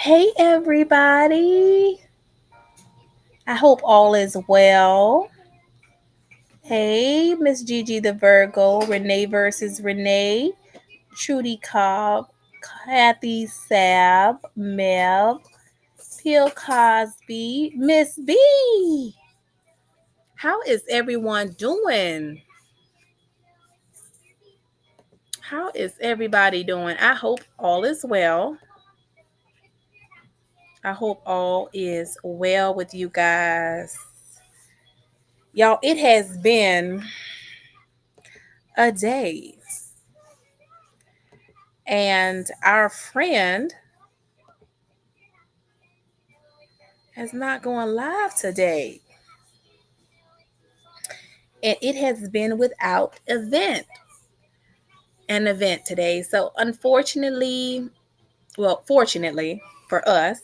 Hey, everybody. I hope all is well. Hey, Miss Gigi the Virgo, Renee versus Renee, Trudy Cobb, Kathy Sab, Mev, Bill Cosby, Miss B. How is everyone doing? How is everybody doing? I hope all is well. I hope all is well with you guys. Y'all, it has been a day. And our friend has not gone live today. And it has been without an event today. So unfortunately, fortunately for us,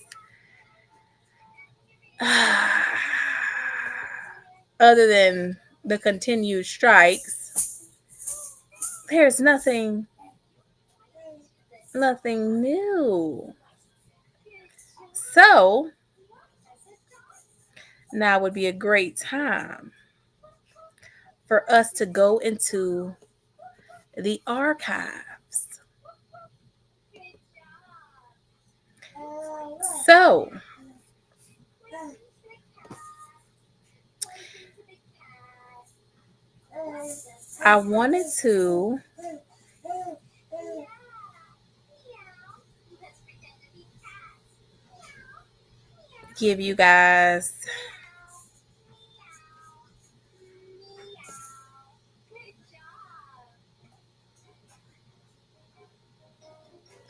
other than the continued strikes, there's nothing new. So now would be a great time for us to go into the archives. So I wanted to give you guys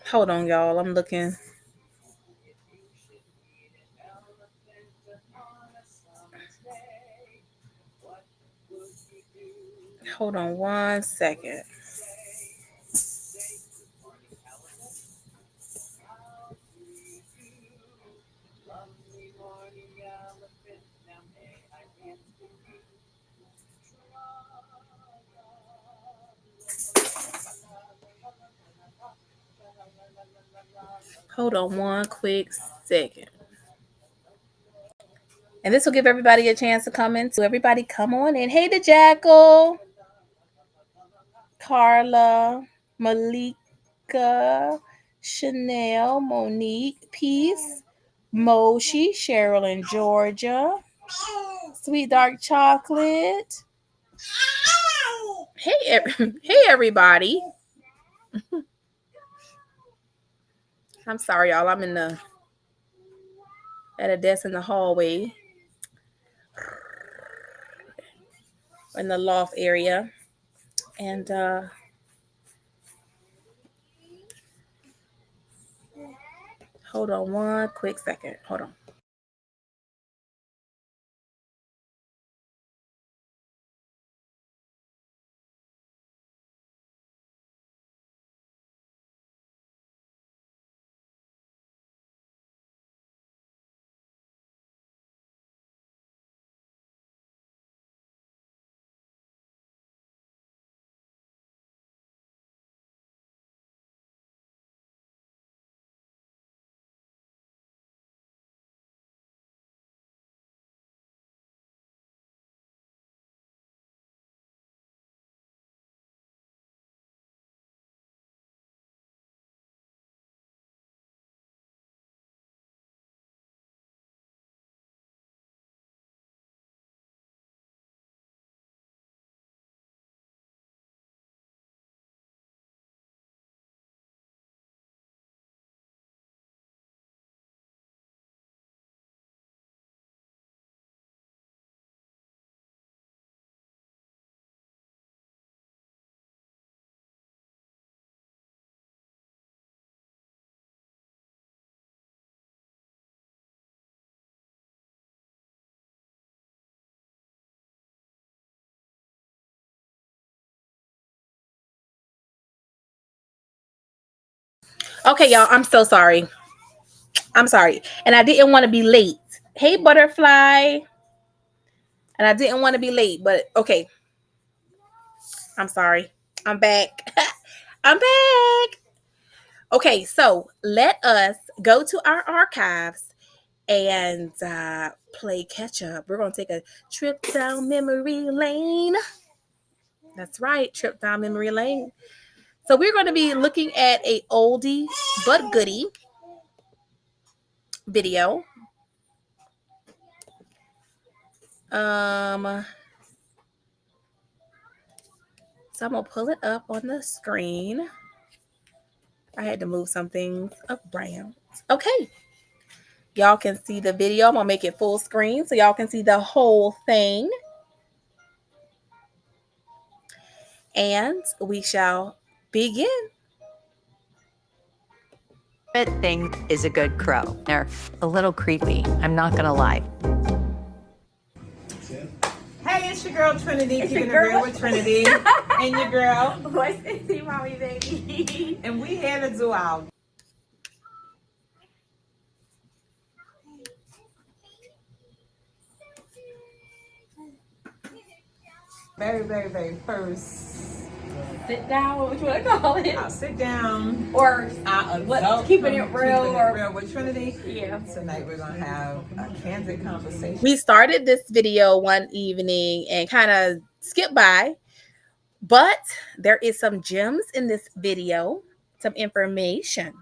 hold on, y'all. I'm looking. Hold on 1 second. Hold on one quick second. And this will give everybody a chance to come in. So everybody come on in. Hey, the Jackal, Carla, Malika, Chanel, Monique, Peace, Moshi, Cheryl in Georgia, Sweet Dark Chocolate. Hey, hey, everybody. I'm sorry, y'all. I'm at a desk in the hallway in the loft area. And hold on one quick second. Hold on. Okay, y'all. I'm so sorry. I'm sorry. And I didn't want to be late. Hey, Butterfly. And I didn't want to be late, but okay. I'm sorry. I'm back. I'm back. Okay, so let us go to our archives and play catch up. We're going to take a trip down memory lane. That's right, trip down memory lane. So we're going to be looking at a oldie but goodie video. So I'm gonna pull it up on the screen. I had to move some things around. Okay. Y'all can see the video. I'm gonna make it full screen so y'all can see the whole thing. And we shall begin. Thing is a good crow. They're a little creepy, I'm not gonna lie. Hey, it's your girl Trinity, keeping it real with Trinity, and your girl. What's it, mommy, baby? And we here to do our very first Sit down, what you want to call it? sit down Or adult keeping it real, keeping or it real with Trinity. yeah. Tonight we're gonna have a candid conversation. We started this video one evening and kind of skipped by, but there is some gems in this video, some information.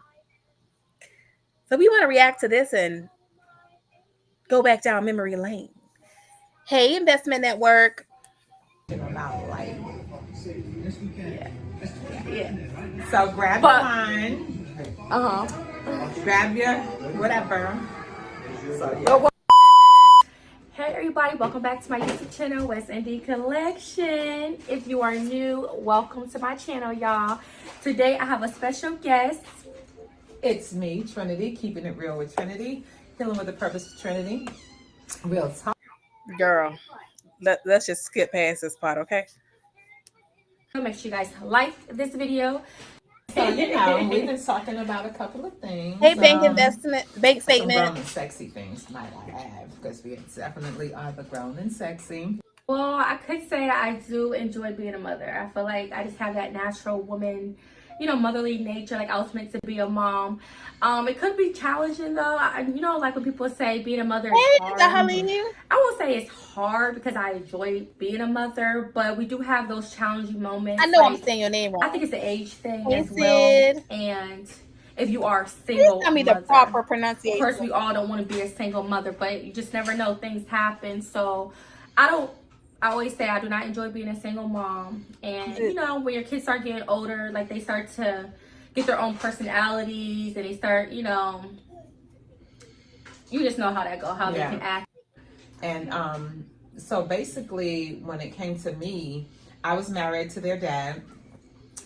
So we want to react to this and go back down memory lane. Hey, Investment Network. About life. Yeah. So grab your wine, grab your whatever. So yeah. Hey everybody, welcome back to my YouTube channel, West Indian Collection. If you are new, welcome to my channel, y'all. Today I have a special guest. It's me, Trinity, keeping it real with Trinity, healing with the purpose of Trinity. Real talk. Girl, let's just skip past this part, okay? Make sure you guys like this video. So, we've been talking about a couple of things. Hey, bank statement. Grown and sexy things, might I add, because we definitely are the grown and sexy. Well, I could say I do enjoy being a mother. I feel like I just have that natural woman, motherly nature. Like I was meant to be a mom. It could be challenging though. Like when people say being a mother is hard. I won't say it's hard because I enjoy being a mother, but we do have those challenging moments. I know I'm saying your name wrong. I think it's the age thing as well. And if you are single, tell me the proper pronunciation. Of course, we all don't want to be a single mother, but you just never know. Things happen. So I always say I do not enjoy being a single mom. And, when your kids start getting older, like they start to get their own personalities and they start, you just know how that go, how they can act. And so basically when it came to me, I was married to their dad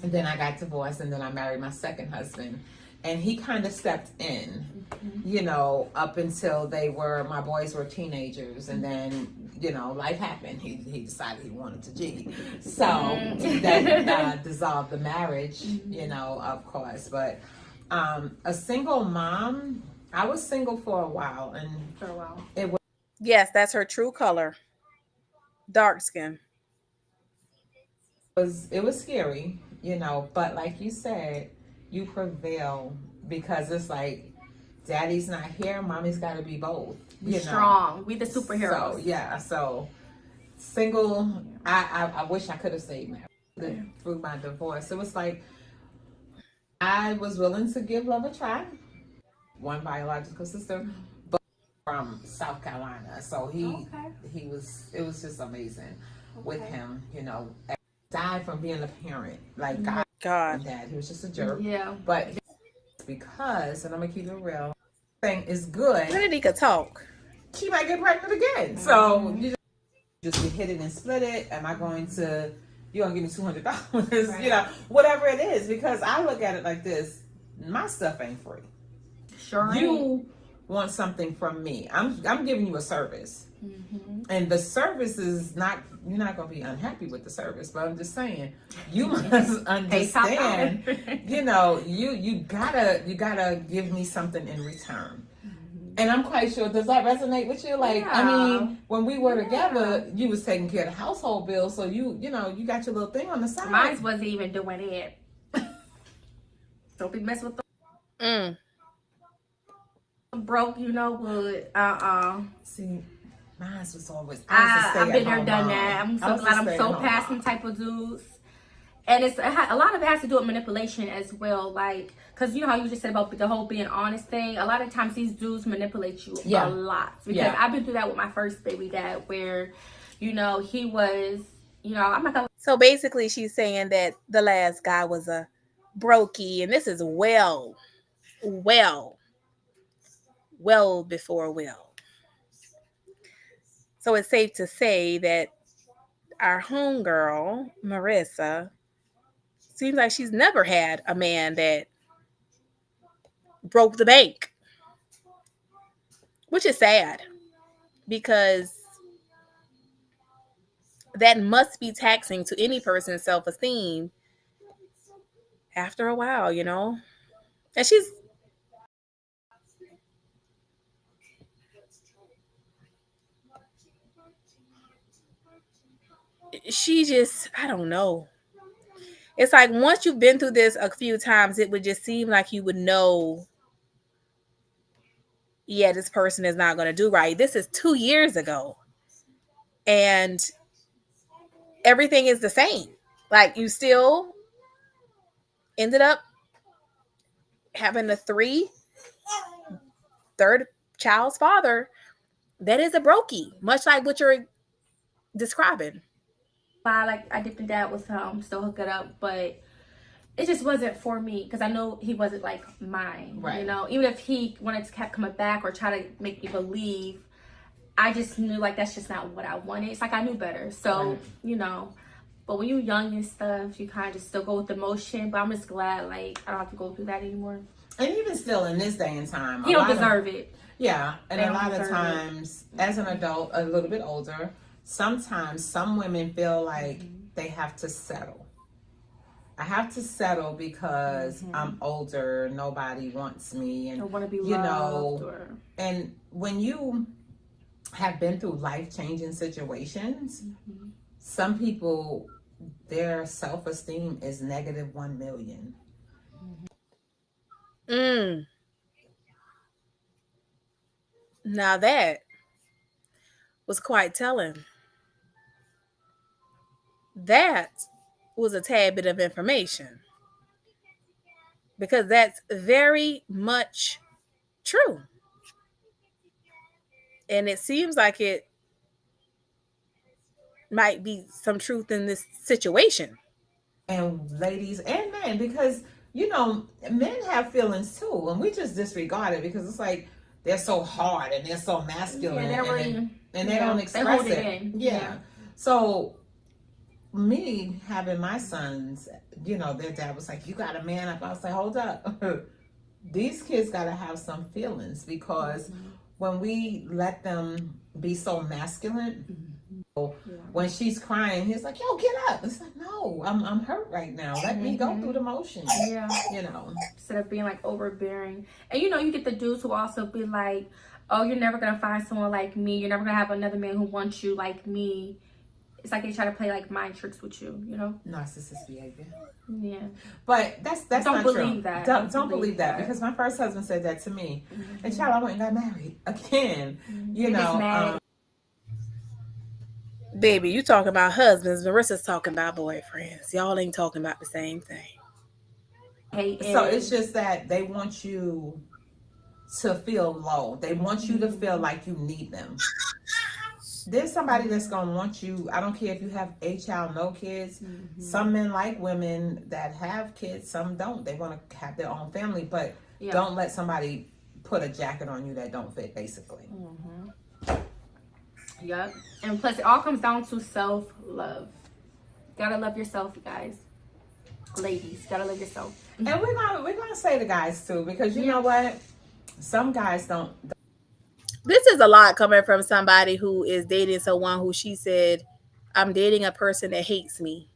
and then I got divorced and then I married my second husband. And he kind of stepped in, up until my boys were teenagers. And then, life happened. He decided he wanted to G. So that dissolved the marriage, of course. But a single mom, I was single for a while. And for a while. Yes, that's her true color. Dark skin. It was scary, but like you said, you prevail because it's like daddy's not here, mommy's got to be both. Strong. We the superheroes. So single. I wish I could have stayed married through my divorce. It was like I was willing to give love a try. One biological sister, but from South Carolina. So it was just amazing with him. Died from being a parent. Like God, dad, he was just a jerk. Yeah, but because, and I'm gonna keep it real, thing is good. Trinity could talk. She might get pregnant again. So you just hit it and split it. Am I going to? You're gonna give me $200? Right. Whatever it is. Because I look at it like this: my stuff ain't free. Sure. You want something from me? I'm giving you a service. Mm-hmm. And the service is you're not going to be unhappy with the service, but I'm just saying, you must understand, you gotta give me something in return. Mm-hmm. And I'm quite sure, does that resonate with you? Like, I mean, when we were together, you was taking care of the household bills, so you got your little thing on the side. Mine wasn't even doing it. Don't be messing with Mm. Broke, but See, mine was always. I've been there, done that. I'm so glad I'm so past some type of dudes. And a lot of it has to do with manipulation as well, like, because you know how you just said about the whole being honest thing. A lot of times these dudes manipulate you a lot, because I've been through that with my first baby dad, where he was, I'm not gonna. So basically she's saying that the last guy was a brokey, and this is well before well. So it's safe to say that our homegirl, Marissa, seems like she's never had a man that broke the bank, which is sad, because that must be taxing to any person's self-esteem after a while, And she just, I don't know. It's like once you've been through this a few times, it would just seem like you would know, yeah, this person is not going to do right. This is 2 years ago. And everything is the same. Like, you still ended up having a third child's father that is a brokey, much like what you're describing. I did the dad with still hook it up, but it just wasn't for me, because I know he wasn't like mine, right? Even if he wanted to keep coming back or try to make me believe, I just knew like that's just not what I wanted. It's like I knew better, so right. But when you're young and stuff, you kind of just still go with the motion. But I'm just glad like I don't have to go through that anymore. And even still in this day and time, he don't deserve it. Yeah, and a lot of times, as an adult, a little bit older, sometimes some women feel like they have to settle. I have to settle because I'm older, nobody wants me, and I want to be loved. And when you have been through life-changing situations, some people, their self-esteem is negative 1 million. Now that was quite telling. That was a tad bit of information, because that's very much true. And it seems like it might be some truth in this situation. And ladies and men, because, men have feelings too, and we just disregard it because it's like they're so hard and they're so masculine, and they don't express it. Yeah. So me having my sons, their dad was like, you gotta man up. I was like, hold up. These kids gotta have some feelings, because when we let them be so masculine, when she's crying, he's like, yo, get up. It's like, no, I'm hurt right now. Let me go through the motions. Yeah. Instead of being like overbearing. And you get the dudes who also be like, oh, you're never gonna find someone like me. You're never gonna have another man who wants you like me. It's like they try to play like mind tricks with you, Narcissist behavior. Yeah. But that's don't not believe true. That. Don't believe that, because my first husband said that to me. And child, I went and got married again. Baby, you talking about husbands. Marissa's talking about boyfriends. Y'all ain't talking about the same thing. So it's just that they want you to feel low. They want you to feel like you need them. There's somebody that's going to want you. I don't care if you have a child, no kids. Some men like women that have kids. Some don't. They want to have their own family. But don't let somebody put a jacket on you that don't fit, basically. Yep. And plus, it all comes down to self-love. Gotta love yourself, you guys. Ladies, gotta love yourself. And we're gonna say the guys too, because you know what? Some guys don't. This is a lot coming from somebody who is dating someone who she said, I'm dating a person that hates me.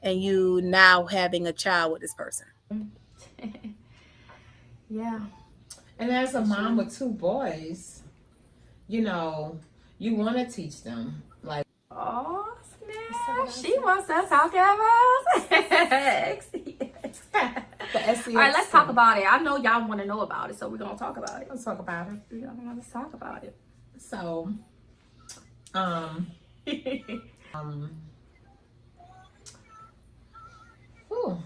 And you now having a child with this person. Yeah. And as a mom with 2 boys, you want to teach them. Like, oh, snap. She wants to talk about sex. SEX. All right, let's talk about it. I know y'all want to know about it, so we're gonna talk about it. Let's talk about it. Yeah, let's talk about it. So, ooh,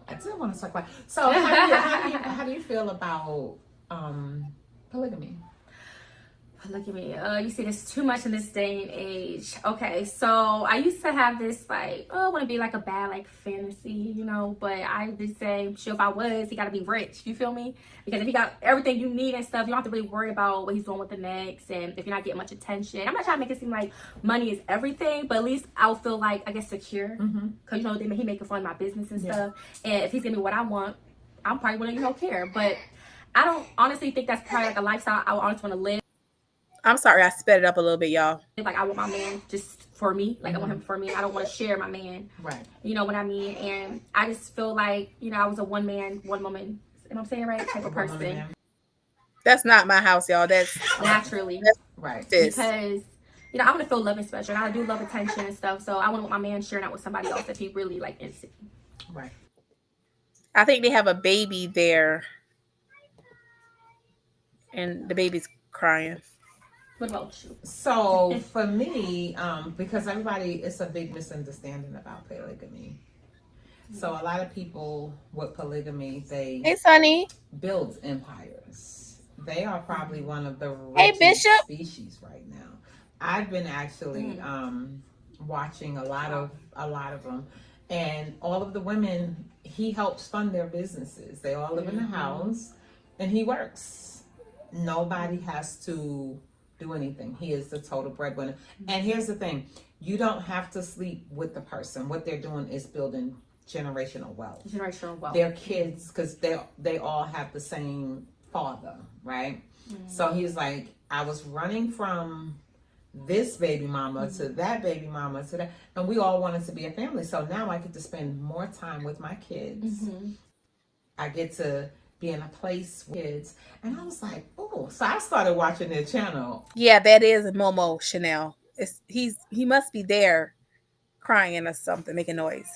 I did want to talk about. So, how do you feel about polygamy? Look at me. You see, there's too much in this day and age. Okay, so I used to have this like, oh, I want to be like a bad like fantasy, you know. But I just say, sure, if I was, he got to be rich. You feel me? Because if he got everything you need and stuff, you don't have to really worry about what he's doing with the next. And if you're not getting much attention, I'm not trying to make it seem like money is everything, but at least I'll feel like I get secure because you know he making fun of my business and stuff. And if he's giving me what I want, I'm probably gonna care. But I don't honestly think that's probably like a lifestyle I would honestly want to live. I'm sorry, I sped it up a little bit, y'all. Like, I want my man just for me. Like, I want him for me. I don't want to share my man. Right. You know what I mean? And I just feel like, you know, I was a one man, one woman, am I saying right? Type of person. That's not my house, y'all. That's naturally. That's right. Because, you know, I want to feel love and special. And I do love attention and stuff. So I want my man sharing out with somebody else if he really, like, into me. Right. I think they have a baby there. And the baby's crying. What about you? So for me, because it's a big misunderstanding about polygamy. So a lot of people with polygamy, Hey, Sonny. build empires. They are probably one of the Hey, richest Bishop. species right now. I've been actually watching a lot of them, and all of the women he helps fund their businesses. They all live in the house, and he works. Nobody has to do anything. He is the total breadwinner. And here's the thing: you don't have to sleep with the person. What they're doing is building generational wealth. Generational wealth. Their kids, because they all have the same father, right? So he's like, I was running from this baby mama to that baby mama to that, and we all wanted to be a family. So now I get to spend more time with my kids. I get to be in a place with kids, and I was like, oh. So I started watching their channel. Yeah, that is Momo Chanel. He must be there crying or something, making noise.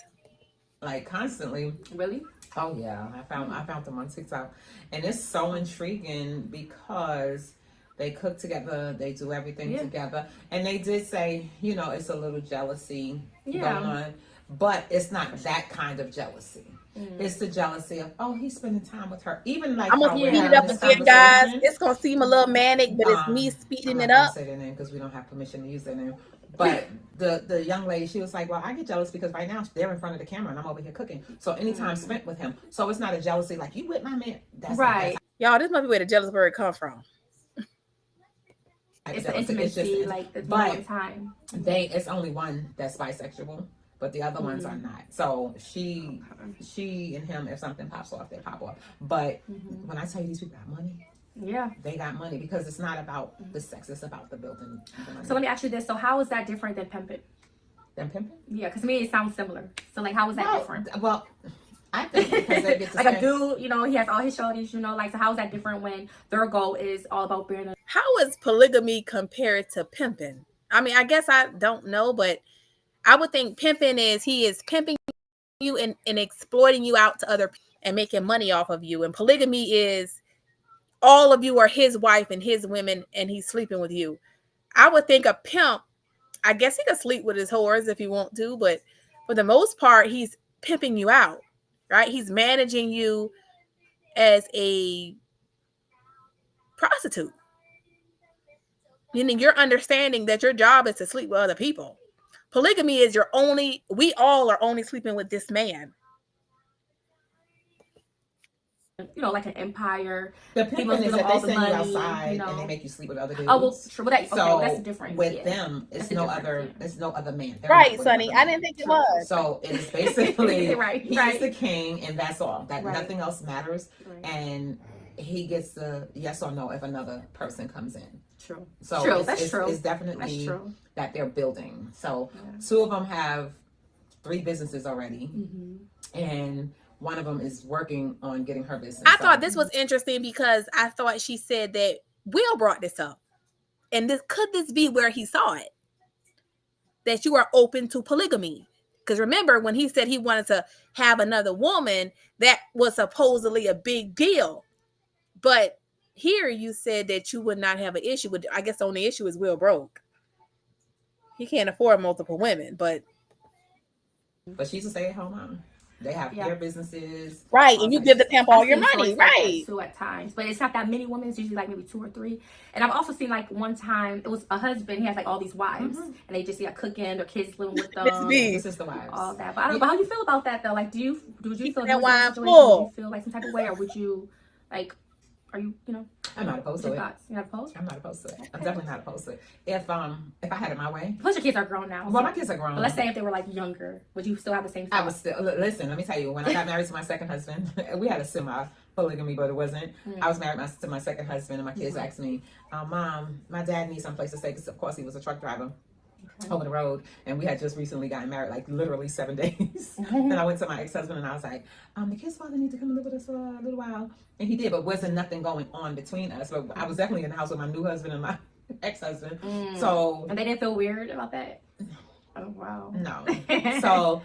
Like constantly. Really? Oh yeah, I found them on TikTok, and it's so intriguing because they cook together, they do everything together, and they did say, you know, it's a little jealousy going on, but it's not that kind of jealousy. It's the jealousy of, oh, he's spending time with her. Even like I'm gonna speed it up again, guys. It's gonna seem a little manic, but it's me speeding it up. Say their name because we don't have permission to use their name. But the young lady, she was like, well, I get jealous because right now they're in front of the camera and I'm over here cooking. So any time spent with him. So it's not a jealousy like, you with my man. That's right. Y'all, this must be where the jealous bird come from. It's the intimacy, like the one time. It's only one that's bisexual, but the other ones are not. So she and him, if something pops off, they pop off. But when I tell you these people got money, they got money because it's not about the sex, it's about the building. So let me ask you this: so how is that different than pimping? Than pimping? Yeah, because to me it sounds similar. So like, how is that different? Well, I think because they get to like a dude, you know, he has all his shorties, you know, like, so how is that different when their goal is all about being a... How is polygamy compared to pimping? I mean, I guess I don't know, but I would think pimping is he is pimping you and exploiting you out to other people and making money off of you. And polygamy is all of you are his wife and his women and he's sleeping with you. I would think a pimp, I guess he could sleep with his whores if he want to, but for the most part, he's pimping you out, right? He's managing you as a prostitute. Meaning you're understanding that your job is to sleep with other people. Polygamy is we all are only sleeping with this man. You know, like an empire. The pimping is that they send you outside, you know, and they make you sleep with other dudes. Oh, well, true. Well, so that's the difference. With them, it's no other man. They're right, Sonny. I didn't think it was. So it's basically he's the king, and that's all. That nothing else matters. And he gets the yes or no if another person comes in. True. So true. It's definitely that they're building. So two of them have 3 businesses already, and one of them is working on getting her business. I thought this was interesting because I thought she said that Will brought this up. And could this be where he saw it? That you are open to polygamy. Because remember, when he said he wanted to have another woman, that was supposedly a big deal. But here you said that you would not have an issue with. I guess the only issue is Will broke. He can't afford multiple women, but she's a stay-at-home mom. They have their businesses, right? And you give the pimp all your money, right? Too at times, but it's not that many women. It's usually like maybe 2 or 3. And I've also seen like one time it was a husband. He has like all these wives, and they just cooking. Their kids living with them. This is the wives. All that. But I don't know. But how do you feel about that though? Like, would you feel that wine situation? full? Would you feel like some type of way, or would you like? Are you I'm not opposed to it. You're not opposed? I'm not opposed to it. Okay. I'm definitely not opposed to it. If I had it my way. Plus your kids are grown now. Well, my kids are grown. But let's say if they were like younger, would you still have the same thought? I would still listen. Let me tell you, when I got married to my second husband, we had a semi-polygamy, but it wasn't. I was married to my second husband, and my kids asked me, "Mom, my dad needs someplace to stay," because of course he was a truck driver. Over the road, and we had just recently gotten married, like literally 7 days. And I went to my ex-husband and I was like, the kid's father needs to come and live with us for a little while. And he did, but wasn't nothing going on between us. But I was definitely in the house with my new husband and my ex-husband. So and they didn't feel weird about that? Oh wow. No. So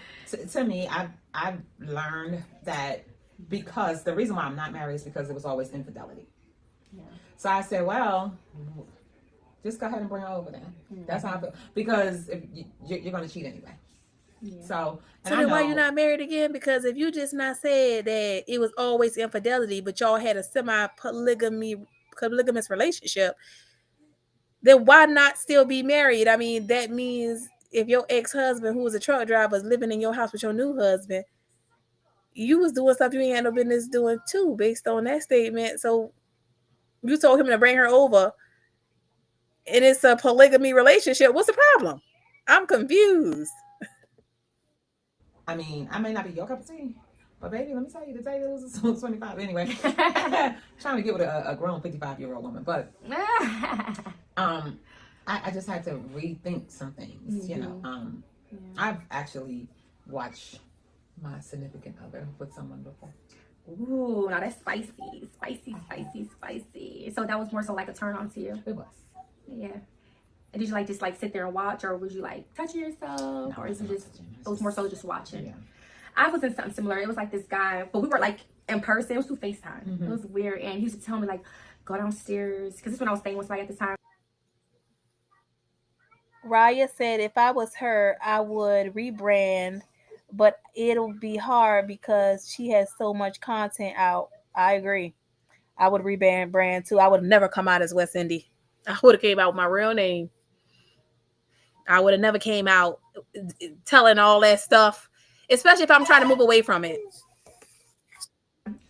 to me, I've learned that, because the reason why I'm not married is because it was always infidelity. Yeah. So I said, well, just go ahead and bring her over then. That's how I feel. Because if you're going to cheat anyway. Yeah. So then why you're not married again? Because if you just not said that it was always infidelity, but y'all had a polygamous relationship, then why not still be married? I mean, that means if your ex-husband, who was a truck driver, is living in your house with your new husband, you was doing stuff you ain't had no business doing too, based on that statement. So you told him to bring her over, and it's a polygamy relationship. What's the problem? I'm confused. I mean, I may not be your cup of tea, but baby, let me tell you, the day was 25 anyway. Trying to get with a grown 55-year-old woman, but I just had to rethink some things. I've actually watched my significant other with someone before. Ooh, now that's spicy. So that was more so like a turn on to you. It was. Yeah. And did you just sit there and watch, or was you touching yourself, no, or is it just it was more so just watching? Yeah. I was in something similar. It was like this guy, but we were in person. It was through FaceTime. It was weird, and he used to tell me go downstairs, because this is when I was staying with somebody at the time. Raya said if I was her, I would rebrand, but it'll be hard because she has so much content out. I agree. I would rebrand too. I would never come out as West Indy. I would have came out with my real name. I would have never came out telling all that stuff, especially if I'm trying to move away from it.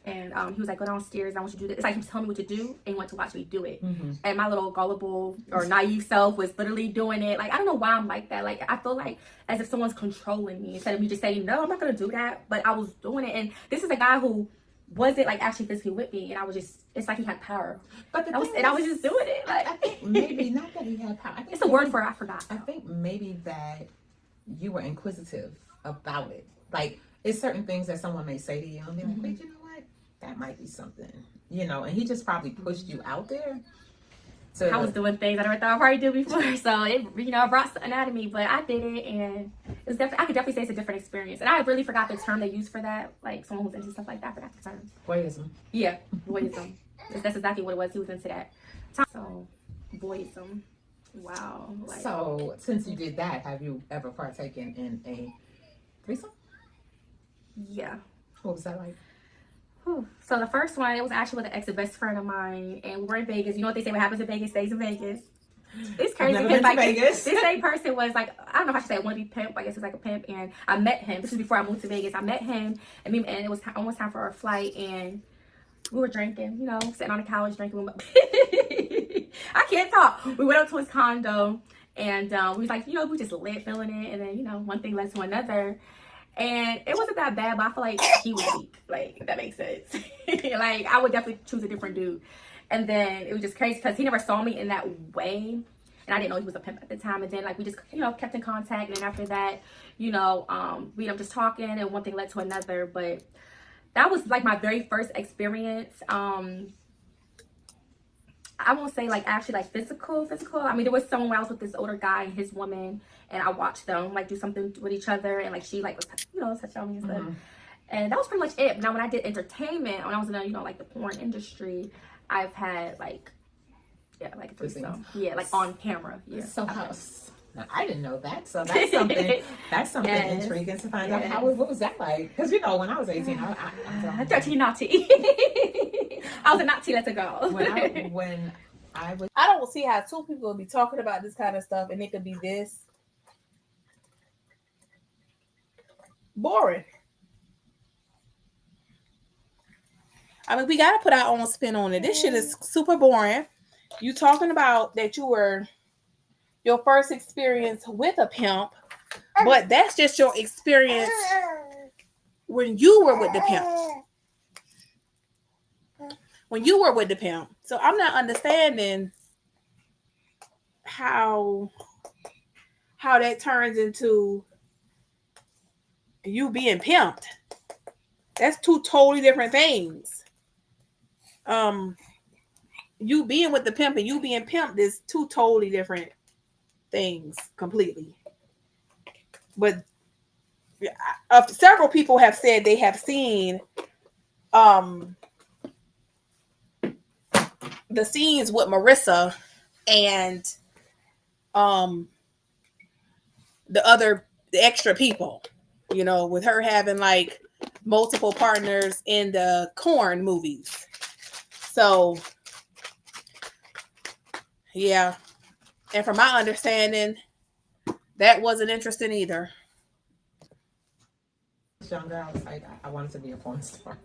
And he was like, go downstairs, I want you to do this. It's like he was telling me what to do and went to watch me do it. And my little gullible or naive self was literally doing it. I don't know why I'm like that. I feel like as if someone's controlling me instead of me just saying, no, I'm not going to do that. But I was doing it. And this is a guy who wasn't actually physically with me. And I was just, it's like he had power. But I was just doing it. I think maybe not that he had power. I think it's a word for it. I forgot. I think maybe that you were inquisitive about it. It's certain things that someone may say to you and be like, wait, you know what? That might be something, and he just probably pushed you out there. So I was doing things I never thought I'd probably do before. So it, brought something out of me, but I did it, and it was I could definitely say it's a different experience. And I really forgot the term they use for that, someone who's into stuff like that. I forgot the term. Voyeurism. Yeah, voyeurism. That's exactly what it was. He was into that. So, voyeurism. Wow. So, since you did that, have you ever partaken in a threesome? Yeah. What was that like? So the first one, it was actually with an ex-best friend of mine, and we were in Vegas. You know what they say, what happens in Vegas stays in Vegas. It's crazy because this same person was I don't know if I should say wannabe pimp. I guess it's a pimp, and I met him. This was before I moved to Vegas. I met him, and it was almost time for our flight, and we were drinking, sitting on the couch drinking. I can't talk. We went up to his condo, and we was we just lit, feeling it, and then one thing led to another. And it wasn't that bad, but I feel like he was weak. If that makes sense. I would definitely choose a different dude. And then it was just crazy because he never saw me in that way. And I didn't know he was a pimp at the time. And then we just, kept in contact. And then after that, we ended up just talking, and one thing led to another. But that was my very first experience. I won't say actually physical. I mean, there was someone where I was with this older guy and his woman, and I watched them like do something with each other, and like she like was, you know, touched on me and stuff. And that was pretty much it. Now when I did entertainment, when I was in the, you know, like the porn industry, I've had like, yeah, like a threesome. Yeah, like on camera. Yeah. So now, I didn't know that. So that's something. That's something Yes. intriguing to find out. What was that like? Because you know, when I was 18, I Dirty naughty. I was a naughty little girl. when I was. I don't see how two people will be talking about this kind of stuff and it could be this boring. I mean, we got to put our own spin on it. This shit is super boring. You talking about that you were your first experience with a pimp, but that's just your experience when you were with the pimp. When you were with the pimp. So I'm not understanding how that turns into you being pimped. That's two totally different things. You being with the pimp and you being pimped is two totally different things completely. But several people have said they have seen the scenes with Marissa and the extra people, you know, with her having like multiple partners in the Korn movies. So yeah, and from my understanding, that wasn't interesting either. Younger, I was like, I wanted to be a porn star.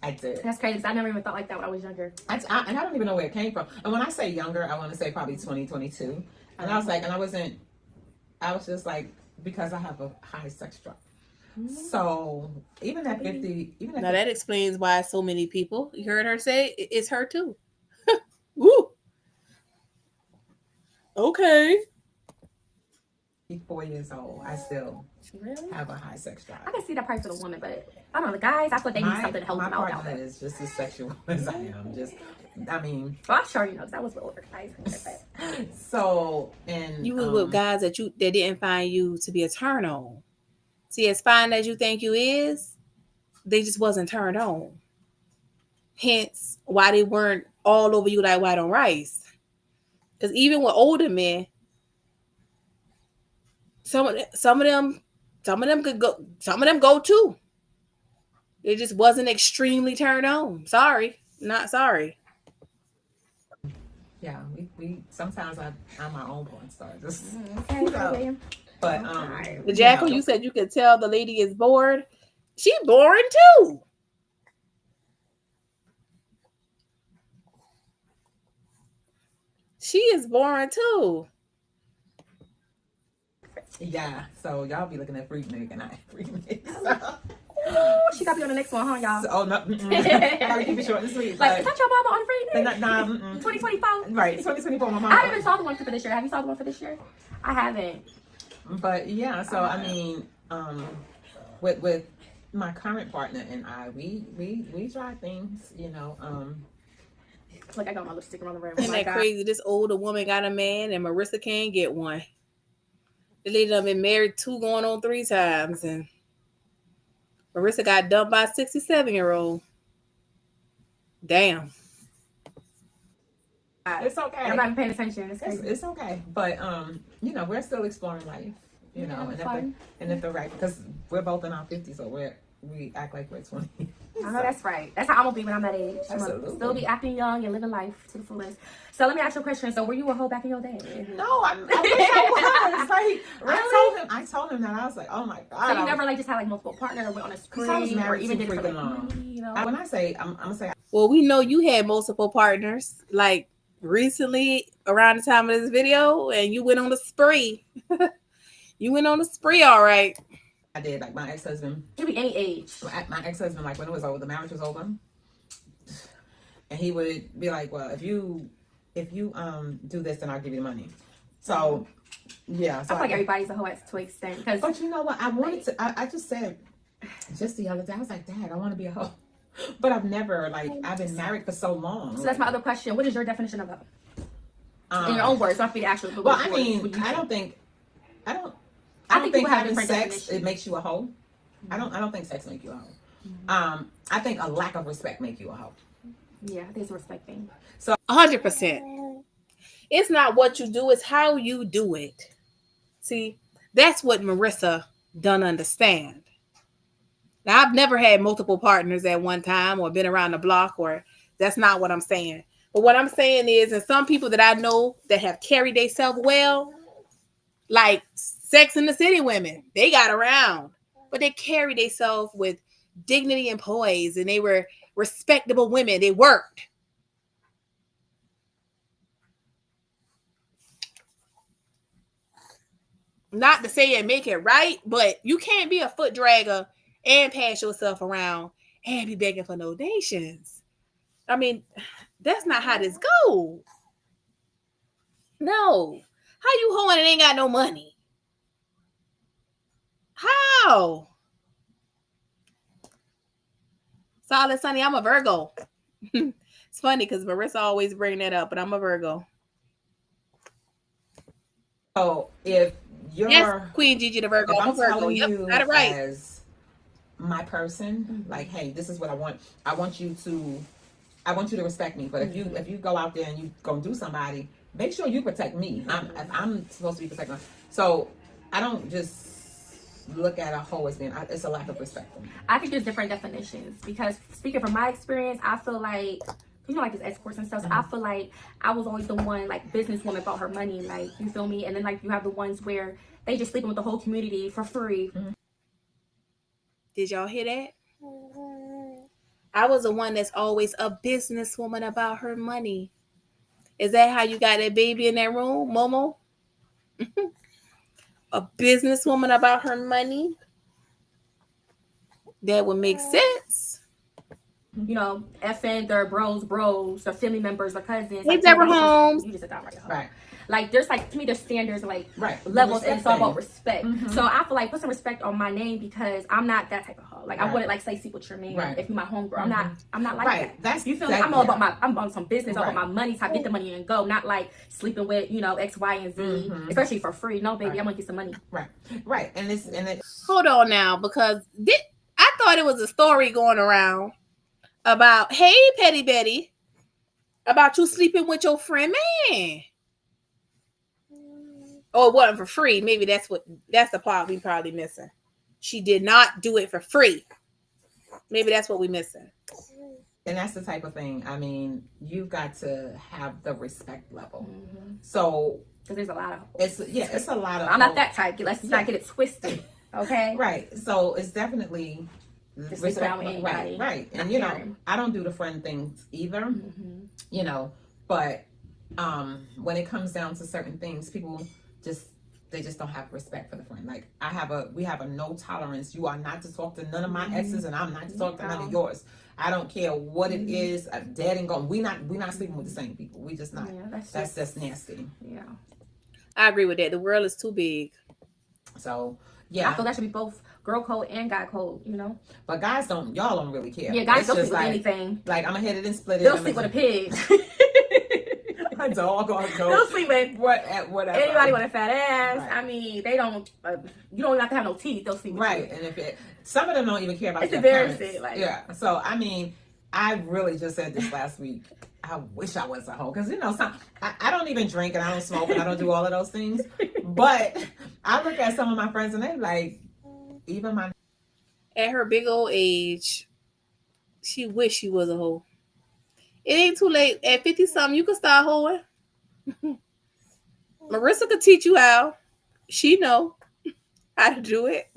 I did. That's crazy because I never even thought like that when I was younger. And I don't even know where it came from. And when I say younger, I want to say probably 2022. And I was like, I was just like, because I have a high sex drive. So even at 50, Now that explains why so many people, you heard her say, it's her too. Woo. Okay. 4 years old, I still Really? have a high sex drive. I can see that part for the woman, but I don't know, the guys, I thought they need something to help them out. My partner is just as sexual as I am. Well, I'm sure you know, because I was with older guys. So, and You was with guys that didn't find you to be a turn on. See, as fine as you think you is, they just wasn't turned on. Hence, why they weren't all over you like white on rice. Because even with older men, some of them could go. Some of them go too. It just wasn't extremely turned on. Sorry, not sorry. Yeah, we sometimes I'm my own porn star. Just Okay. but The Jackal, you said you could tell the lady is bored. She boring too. She is boring too. Yeah, so y'all be looking at Freaknik and I ain't Freaknik. She got to be on the next one, huh, y'all? So, oh no, I gotta keep it short and sweet. Like, is that your mama on Friday? Nah, 2024? Right, 2024, my mom. I haven't even saw the one for this year. Have you saw the one for this year? I haven't. But yeah, so I mean, with my current partner and I, we try things, you know. Look, I got my lipstick around the rim. Isn't that crazy? This older woman got a man and Marissa can't get one. The lady done been married 2 going on 3 times, and Marissa got dumped by a 67-year-old. Damn. It's okay. I'm not paying attention. It's crazy. It's okay, but you know, we're still exploring life, you know, and if the right, because we're both in our 50s, so we act like we're 20. I know that's right. That's how I'm gonna be when I'm that age. I'm Absolutely. gonna still be acting young and living life to the fullest. So let me ask you a question. So were you a hoe back in your day? No, I wish I was. Like, really? I told him that. I was like, oh my god. So you never like just had like multiple partners or went on a spree, I was married or even too did it for, freaking like, long. money, you know? When I say, I'm gonna say, Well, we know you had multiple partners, like recently around the time of this video, and you went on a spree. You went on a spree, all right. I did. Like my ex-husband. It could be any age. My ex-husband, like when it was over, the marriage was over, and he would be like, "Well, if you do this, then I'll give you money." So, yeah. So I feel like everybody's a hoe to an extent. But you know what? I wanted to. I just said just the other day. I was like, "Dad, I want to be a hoe," but I've never I've been married for so long. So that's my other question. What is your definition of a hoe? In your own words, not be the actual. Well, I mean, I don't think. I don't think people have having different sex definitions. it makes you a hoe. I don't think sex make you a hoe. I think a lack of respect make you a hoe. Yeah, there's respect thing. 100%. It's not what you do, it's how you do it. See, that's what Marissa don't understand. Now, I've never had multiple partners at one time or been around the block, or that's not what I'm saying. But what I'm saying is, and some people that I know that have carried themselves well, like Sex in the City women, they got around, but they carried themselves with dignity and poise, and they were respectable women. They worked. Not to say and make it right, but you can't be a foot dragger and pass yourself around and be begging for donations. I mean, that's not how this goes. No. How you hoeing and ain't got no money? How? Solid Sunny, I'm a Virgo. It's funny because Marissa always bring that up, but I'm a Virgo. So if you're Yes, Queen Gigi the Virgo. if I'm I'm a Virgo. telling Yep, you got it right. as my person, like, hey, this is what I want. I want you to respect me. But if you go out there and you go do somebody, make sure you protect me. I'm supposed to be protecting. So I don't just look at a hoe as being, it's a lack of respect for me. I think there's different definitions because speaking from my experience, I feel like, you know, like this escorts and stuff. So I feel like I was always the one, like, businesswoman about her money, like, you feel me? And then, like, you have the ones where they just sleeping with the whole community for free. Did y'all hear that? I was the one that's always a businesswoman about her money. Is that how you got that baby in that room, Momo? A businesswoman about her money? That would make sense. You know, FN, their bros, their family members, their cousins. Hey, like, Deborah Holmes. You just said that right. Right. Like, there's, like, to me, there's standards, like, Right. levels, Respect and it's all about thing. respect. So I feel like put some respect on my name because I'm not that type of hoe. Like, I Right. wouldn't, like, say sleep with your man Right. if you're my homegirl. I'm not like Right. that. That's You feel that, me? I'm all yeah. about I'm on some business, all Right. about my money, so I get the money and go. Not like sleeping with, you know, X, Y, and Z, especially for free. No, baby, Right. I'm gonna get some money. Right. And it Hold on now, because I thought it was a story going around about, hey, Petty Betty, about you sleeping with your friend, man. Oh, it wasn't for free. Maybe that's the part we probably missing. She did not do it for free. Maybe that's what we missing. and that's the type of thing. I mean, you've got to have the respect level. So Because there's a lot of. it's a lot of. I'm not that type. Let's not get it twisted. Okay. Right. So it's definitely Just sleep around with anybody. Right. And Not you know, caring. I don't do the friend things either. You know, but when it comes down to certain things, people they just don't have respect for the friend. Like we have a no tolerance. You are not to talk to none of my exes, and I'm not to talk to none of yours. I don't care what it is. I'm dead and gone. We're not sleeping with the same people. We just not. Yeah, that's just nasty. Yeah. I agree with that. The world is too big. So I yeah, feel that should be both girl code and guy code, you know? but y'all don't really care. Yeah, guys It's don't just sleep with like, anything. Like I'm gonna hit it and split it. They'll sleep with a pig. A dog or a They'll goat. sleep with Whatever. anybody with a fat ass. Right. I mean, they don't, you don't even have to have no teeth. They'll sleep with Right, you. and some of them don't even care about It's their embarrassing, parents. like- Yeah. So I mean, I really just said this last week. I wish I was a hoe because you know, I don't even drink and I don't smoke and I don't do all of those things. But I look at some of my friends and they're like, even my At her big old age, she wish she was a hoe. It ain't too late. At 50-something, you can start hoeing. Marissa could teach you how. She know how to do it.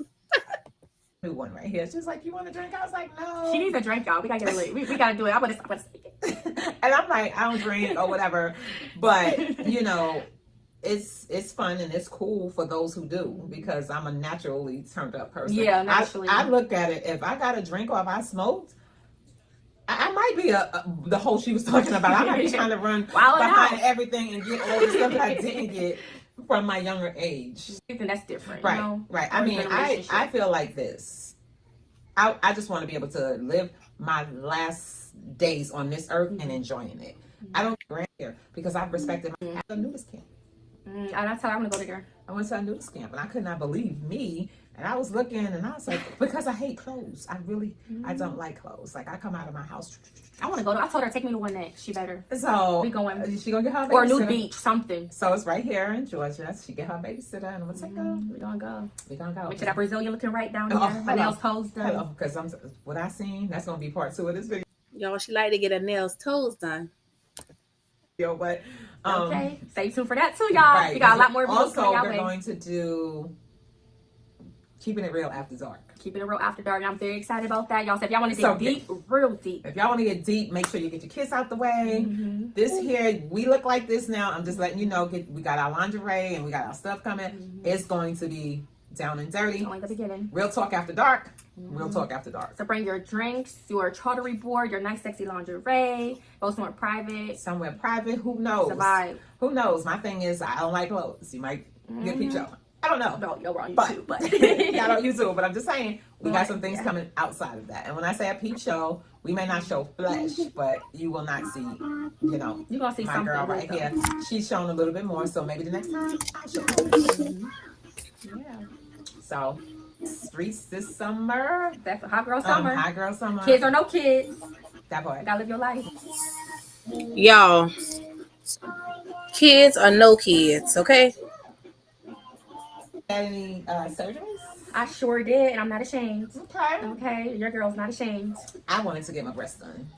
new one right here. She's like, you want to drink? I was like, no. She needs a drink, y'all. We gotta get it. We gotta do it. I'm gonna speak it. And I'm like, I don't drink or whatever. But you know, it's fun and it's cool for those who do because I'm a naturally turned up person. Yeah, naturally. I look at it, if I got a drink or if I smoked, I might be the whole she was talking about. I might be trying to run Wild behind out. everything and get all the stuff that I didn't get from my younger age. I think that's different. Right, You know? right. I Or mean, even a relationship. I feel like this. I just want to be able to live my last days on this earth and enjoying it. I don't care because I've respected my nudist king. And I tell her I'm gonna go there. I went to a noodles camp, and I could not believe me. And I was looking, and I was like, because I hate clothes. I don't like clothes. Like, I come out of my house. I want to go. I told her take me to one next. She better. So We going. is she gonna get her babysitter? Or New Beach, something. So it's right here in Georgia. She get her babysitter, and I'm gonna take her. We gonna go. We gonna go. Make sure that Brazilian looking right down there. Oh, My hello. nails toes done. Hello, because what I seen. That's gonna be part 2 of this video. Y'all, she like to get her nails, toes done. But Okay, stay tuned for that too, y'all. right. We got a lot more videos Also, coming our we're way. going to do Keeping It Real After Dark. Keeping it real after dark. And I'm very excited about that, y'all. So if y'all want to So dig deep, real deep. If y'all want to get deep, make sure you get your kids out the way. Mm-hmm. This here, we look like this now. I'm just letting you know. We got our lingerie and we got our stuff coming. Mm-hmm. It's going to be down and dirty. Only the beginning. Real talk after dark. Mm-hmm. Real talk after dark. So bring your drinks, your charcuterie board, your nice sexy lingerie. Go somewhere private. Somewhere private. Who knows? It's a vibe. Who knows? My thing is, I don't like clothes. You might get a peep show. I don't know. No, you're wrong. But, You too, but y'all on YouTube, but I'm just saying we got Right, some things yeah. coming outside of that. And when I say a peep show, we may not show flesh, but you will not see, you know, you're gonna see my something. girl good, right though. here. She's shown a little bit more, so maybe the next time I'll show you. Yeah, So streets this summer. that's a hot girl summer. High girl summer. Kids or no kids, That part. you gotta live your life. Y'all, kids or no kids, okay? Had any surgeries? I sure did, and I'm not ashamed. Okay. Okay, your girl's not ashamed. I wanted to get my breasts done.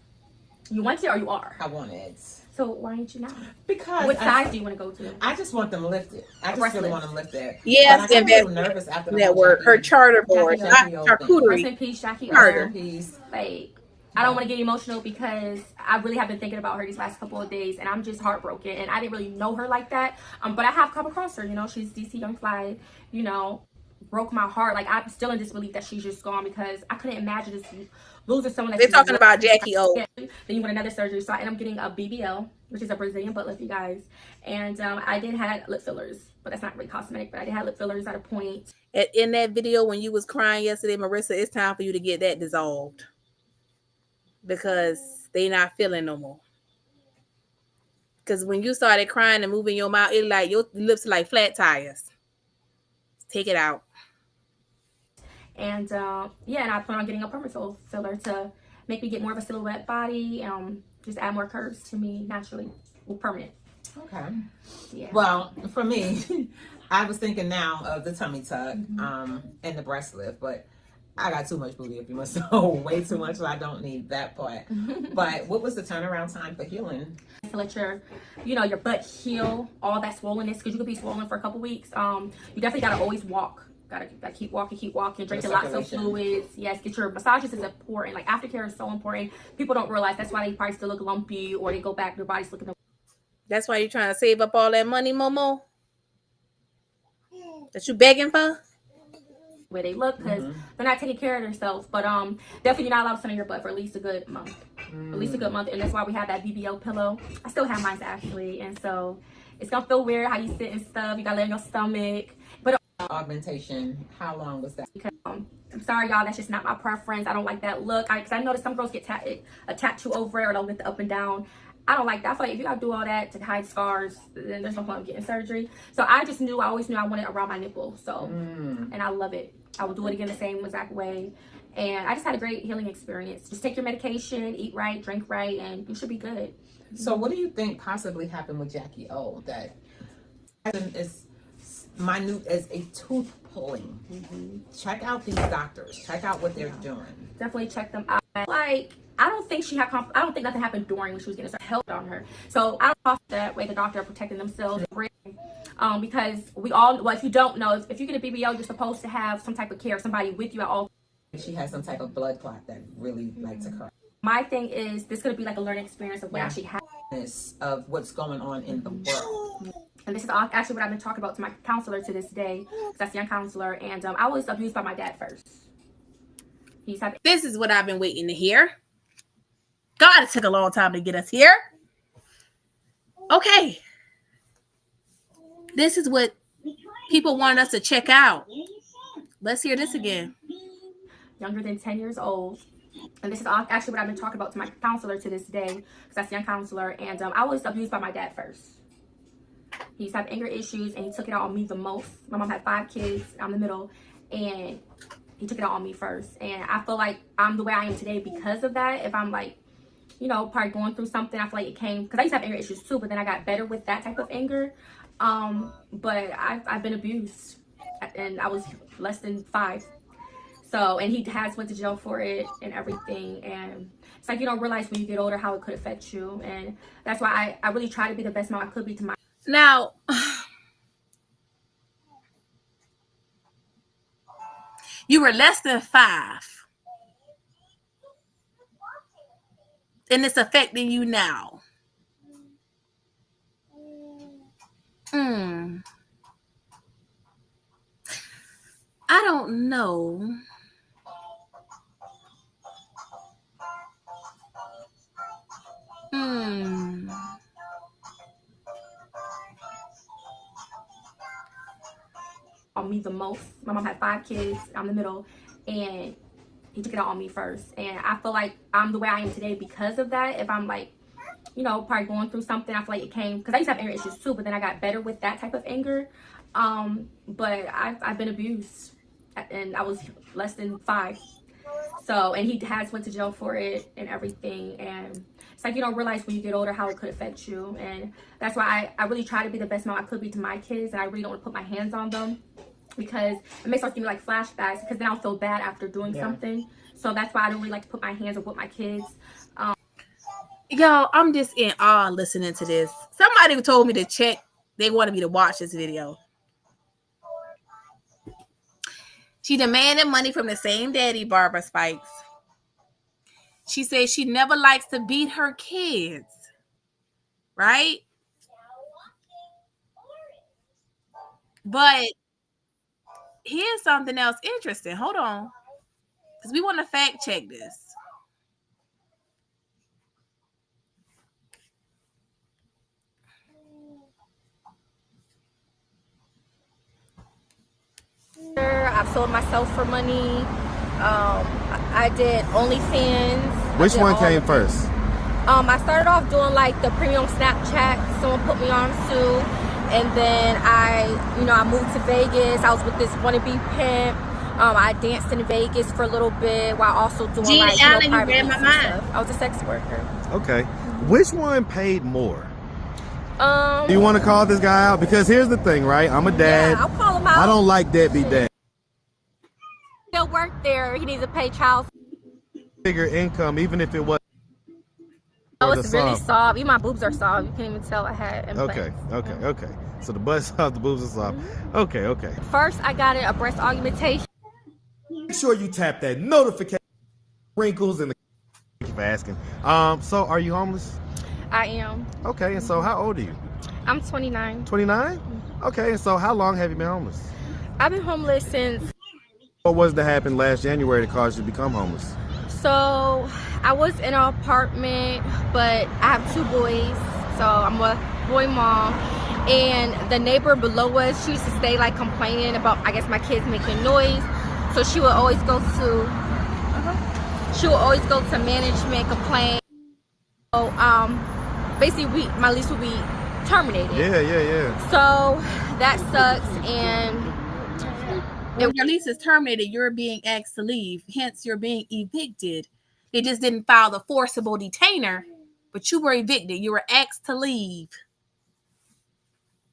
You want to or you are? I wanted. So why ain't you not? Because What size do you want to go to? I just want them lifted. I just breast really lift. want them lifted. Yes, But I got a little and nervous after the network, whole her Jackie- charter board, Jackie not O thing. Rest charcuterie. in peace, Jackie. Murder. Piece. Like, I don't want to get emotional because I really have been thinking about her these last couple of days, and I'm just heartbroken. And I didn't really know her like that, but I have come across her. You know, she's DC Young Fly. You know, broke my heart. Like, I'm still in disbelief that she's just gone because I couldn't imagine just losing someone. They're talking about Jackie O. Then you want another surgery, so I end up getting a BBL, which is a Brazilian butt lift, you guys. And I did have lip fillers, but that's not really cosmetic. But I did have lip fillers at a point. In that video when you was crying yesterday, Marissa, it's time for you to get that dissolved because they not feeling no more. Because when you started crying and moving your mouth, it like your lips are like flat tires. Take it out. And yeah, and I plan on getting a permasoul filler to make me get more of a silhouette body, just add more curves to me naturally, well, permanent. Okay. Yeah. Well, for me, I was thinking now of the tummy tuck and the breast lift, but I got too much booty if you must know, way too much, so I don't need that part. But what was the turnaround time for healing? To let your butt heal all that swollenness, because you could be swollen for a couple weeks. You definitely gotta always walk. Gotta keep walking, drinking lots of circulation. fluids. Yes, get your massages is important. Like, aftercare is so important. People don't realize that's why they probably still look lumpy, or they go back, their body's looking. That's why you're trying to save up all that money, Momo? That you begging for? Where they look, because they're not taking care of themselves. But definitely you're not allowed to sit on your butt for at least a good month. At least a good month. And that's why we have that BBL pillow. I still have mine actually, and so it's gonna feel weird how you sit and stuff. You gotta lay on your stomach. But Augmentation, how long was that? I'm sorry, y'all, that's just not my preference. I don't like that look. Because I noticed some girls get a tattoo over it, or they'll get the up and down. I don't like that. I feel like if you gotta do all that to hide scars, then there's no point in getting surgery. So I always knew I wanted it around my nipple. So, and I love it. I will do it again the same exact way. And I just had a great healing experience. Just take your medication, eat right, drink right, and you should be good. So what do you think possibly happened with Jackie O that is minute as a tooth pulling? Check out these doctors. Check out what they're doing. Definitely check them out. Like, I don't think she had. I don't think nothing happened during when she was getting help on her. So I don't know if that way the doctor are protecting themselves. Because we all, well, if you don't know, if you get a BBL, you're supposed to have some type of care, somebody with you at all. She has some type of blood clot that really likes occur. My thing is, this could be like a learning experience of what actually happened. Of what's going on in the world. And this is actually what I've been talking about to my counselor to this day, because that's a young counselor. And I was abused by my dad first. This is what I've been waiting to hear. God, it took a long time to get us here. Okay. This is what people want us to check out. Let's hear this again. Younger than 10 years old. And this is actually what I've been talking about to my counselor to this day, because that's a young counselor. And I was abused by my dad first. he used to have anger issues, and he took it out on me the most. My mom had 5 kids, I'm the middle, and he took it out on me first. And I feel like I'm the way I am today because of that. If I'm like, you know, probably going through something, I feel like it came, because I used to have anger issues too, but then I got better with that type of anger. But I've been abused, and I was less than 5. So, and he has went to jail for it and everything. And it's like, you don't realize when you get older how it could affect you. And that's why I really try to be the best mom I could be to my. Now, you were less than 5. And it's affecting you now. I don't know. On me the most. My mom had 5 kids, I'm the middle, and he took it out on me first. And I feel like I'm the way I am today because of that. If I'm like, you know, probably going through something, I feel like it came, because I used to have anger issues too, but then I got better with that type of anger. But I've been abused, and I was less than 5. So, and he has went to jail for it and everything. And it's like, you don't realize when you get older how it could affect you. And that's why I really try to be the best mom I could be to my kids. And I really don't want to put my hands on them, because it makes us give me like flashbacks, because then I'll feel bad after doing something. So that's why I don't really like to put my hands on with my kids. Y'all, I'm just in awe listening to this. Somebody told me to check. They wanted me to watch this video. She demanded money from the same daddy, Barbara Spikes. She says she never likes to beat her kids. Right? But here's something else interesting. Hold on. Because we want to fact check this. I've sold myself for money. I did OnlyFans. Which one came first? I started off doing like the premium Snapchat. Someone put me on to, and then I moved to Vegas. I was with this wannabe pimp. I danced in Vegas for a little bit while also doing Gene like Allen, private you read my gigs and mind. stuff. I was a sex worker. Okay. Which one paid more? Do you want to call this guy out? Because here's the thing, right? I'm a dad. Yeah, I'll call him out. I don't like deadbeat dad. He'll work there. He needs to pay child. Bigger income, even if it was. Oh, it's really soft. Even my boobs are soft. You can't even tell I had implants. Okay. So the butt's soft, the boobs are soft. Okay. First, I got a breast augmentation. Make sure you tap that notification. Wrinkles in the. Thank you for asking. So are you homeless? I am. Okay, and so how old are you? I'm 29. 29? Okay, and so how long have you been homeless? I've been homeless since. What was to happen last January that caused you to become homeless? So I was in an apartment, but I have 2 boys, so I'm a boy mom. And the neighbor below us, she used to stay like complaining about, I guess, my kids making noise. So she would always go to management, complain. So basically my lease would be terminated. Yeah. So that sucks. And When your lease is terminated, you're being asked to leave. Hence, you're being evicted. They just didn't file the forcible detainer, but you were evicted. You were asked to leave.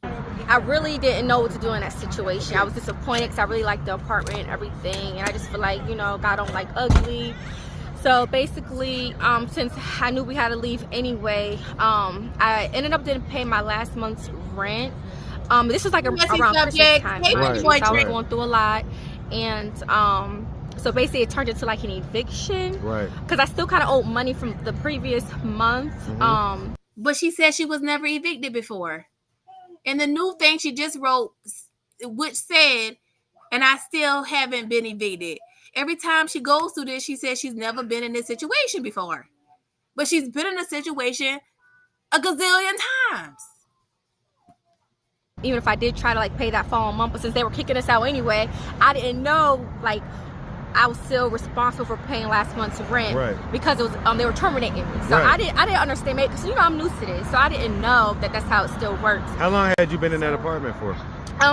I really didn't know what to do in that situation. I was disappointed because I really liked the apartment and everything. And I just feel like, God don't like ugly. So basically, since I knew we had to leave anyway, I ended up didn't pay my last month's rent. This was like around Christmas time. Hey, Right? right, So I was right. going through a lot. And so basically it turned into like an eviction. Right. Because I still kind of owed money from the previous month. Mhm. But she said she was never evicted before. And the new thing she just wrote, which said, and I still haven't been evicted. Every time she goes through this, she says she's never been in this situation before. But she's been in a situation a gazillion times. Even if I did try to like pay that following month, but since they were kicking us out anyway, I didn't know, like, I was still responsible for paying last month's rent Right. because it was they were terminating me. So Right. I didn't understand, because I'm new to this, so I didn't know that that's how it still works. How long had you been in that apartment for?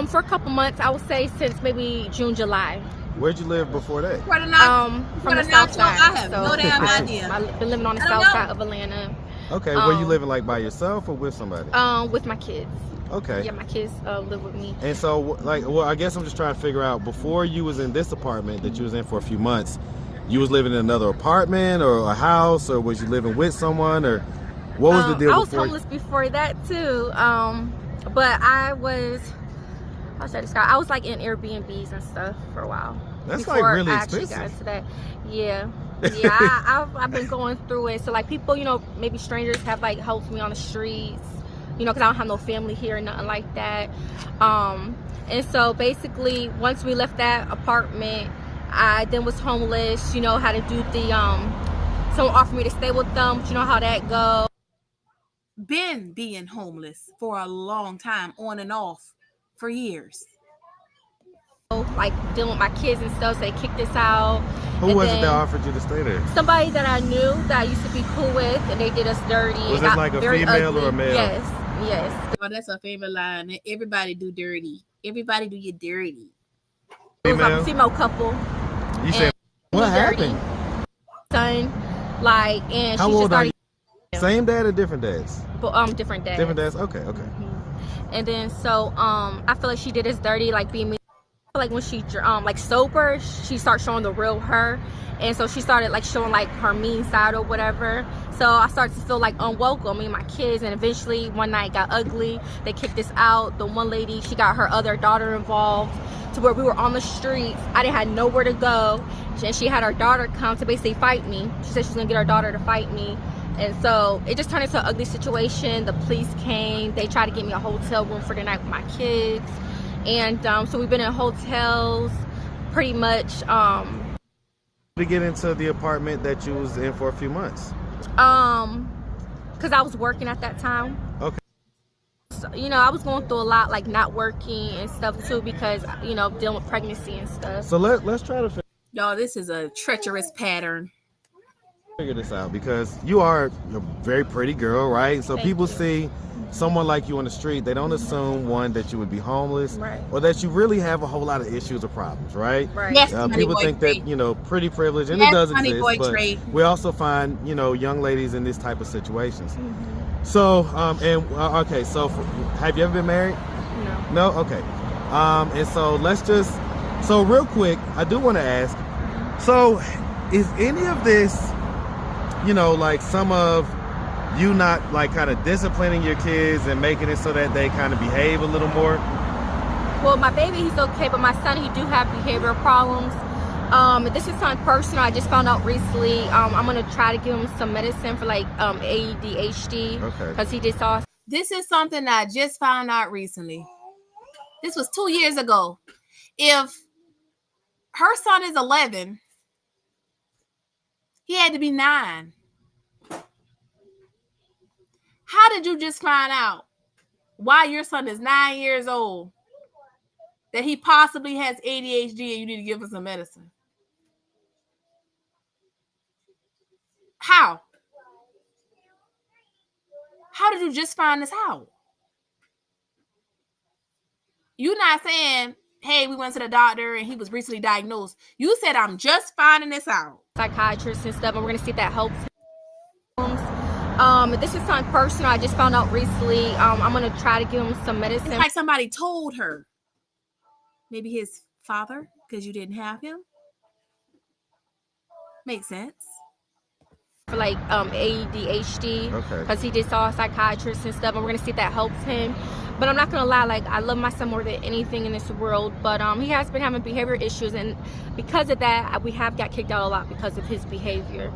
For a couple months, I would say since maybe June, July. Where'd you live before that? From the From the south side. I have no damn idea. I've been living on the I don't south know. side of Atlanta. Okay, were you living like by yourself or with somebody? With my kids. Okay. Yeah, my kids live with me. And so, like, well, I guess I'm just trying to figure out, before you was in this apartment that you was in for a few months, you was living in another apartment or a house, or was you living with someone, or what was the deal? I was before? homeless before that too. But I was, how should I describe? I was like in Airbnbs and stuff for a while. That's like before really I actually expensive. got into that. Yeah. Yeah, I've been going through it. So like people, maybe strangers have like helped me on the streets, because I don't have no family here or nothing like that. And so basically, once we left that apartment, I then was homeless. How to do the someone offered me to stay with them, but you know how that goes. Been being homeless for a long time, on and off, for years. Like dealing with my kids and stuff, so they kicked us out. Who And was it then that offered you to stay there? Somebody that I knew that I used to be cool with, and they did us dirty. Was It it got like a very female or ugly. a male? Yes. Oh, that's a favorite line. Everybody do dirty. Everybody do you dirty. It was like Female? a female couple. You said, what dirty. happened? Son, and How she just old are started you? Same dad or different dads? different dads. Different dads? Okay. And then so I feel like she did us dirty, like being me. Like when she like sober, she started showing the real her, and so she started like showing like her mean side or whatever. So I started to feel like unwelcome, me and my kids, and eventually one night got ugly. They kicked us out. The one lady, she got her other daughter involved, to where we were on the streets. I didn't have nowhere to go, and she had her daughter come to basically fight me. She said she was gonna get her daughter to fight me. And so it just turned into an ugly situation. The police came. They tried to get me a hotel room for the night with my kids. And so we've been in hotels pretty much. To get into the apartment that you was in for a few months? Because I was working at that time. Okay. So, I was going through a lot, like not working and stuff too, because, dealing with pregnancy and stuff. So let's try to Y'all, this is a treacherous pattern. figure this out, because you are a very pretty girl, right? So Thank people you. see someone like you on the street, they don't assume, one, that you would be homeless, Right. or that you really have a whole lot of issues or problems, right? Right. Yes, honey People boy think trait. that, pretty privilege, and Yes, it does honey exist, boy but trait. we also find, young ladies in this type of situations. Mm-hmm. So, okay, so have you ever been married? No. No? Okay. And so so real quick, I do want to ask, so is any of this, like some of you not like kind of disciplining your kids and making it so that they kind of behave a little more? Well, my baby, he's okay, but my son, he do have behavioral problems. This is something personal. I just found out recently. I'm gonna try to give him some medicine for like ADHD, Okay. because he just saw. This is something I just found out recently. This was 2 years ago. If her son is 11, he had to be 9. How did you just find out while your son is 9 years old that he possibly has ADHD and you need to give him some medicine? How? How did you just find this out? You're not saying, hey, we went to the doctor and he was recently diagnosed. You said, I'm just finding this out. Psychiatrists and stuff, and we're gonna see if that helps him. This is something personal. I just found out recently. I'm gonna try to give him some medicine. It's like somebody told her. Maybe his father, because you didn't have him. Makes sense. For like ADHD, Okay. because he just saw a psychiatrist and stuff, and we're gonna see if that helps him. But I'm not gonna lie, like I love my son more than anything in this world, but he has been having behavior issues, and because of that we have got kicked out a lot because of his behavior.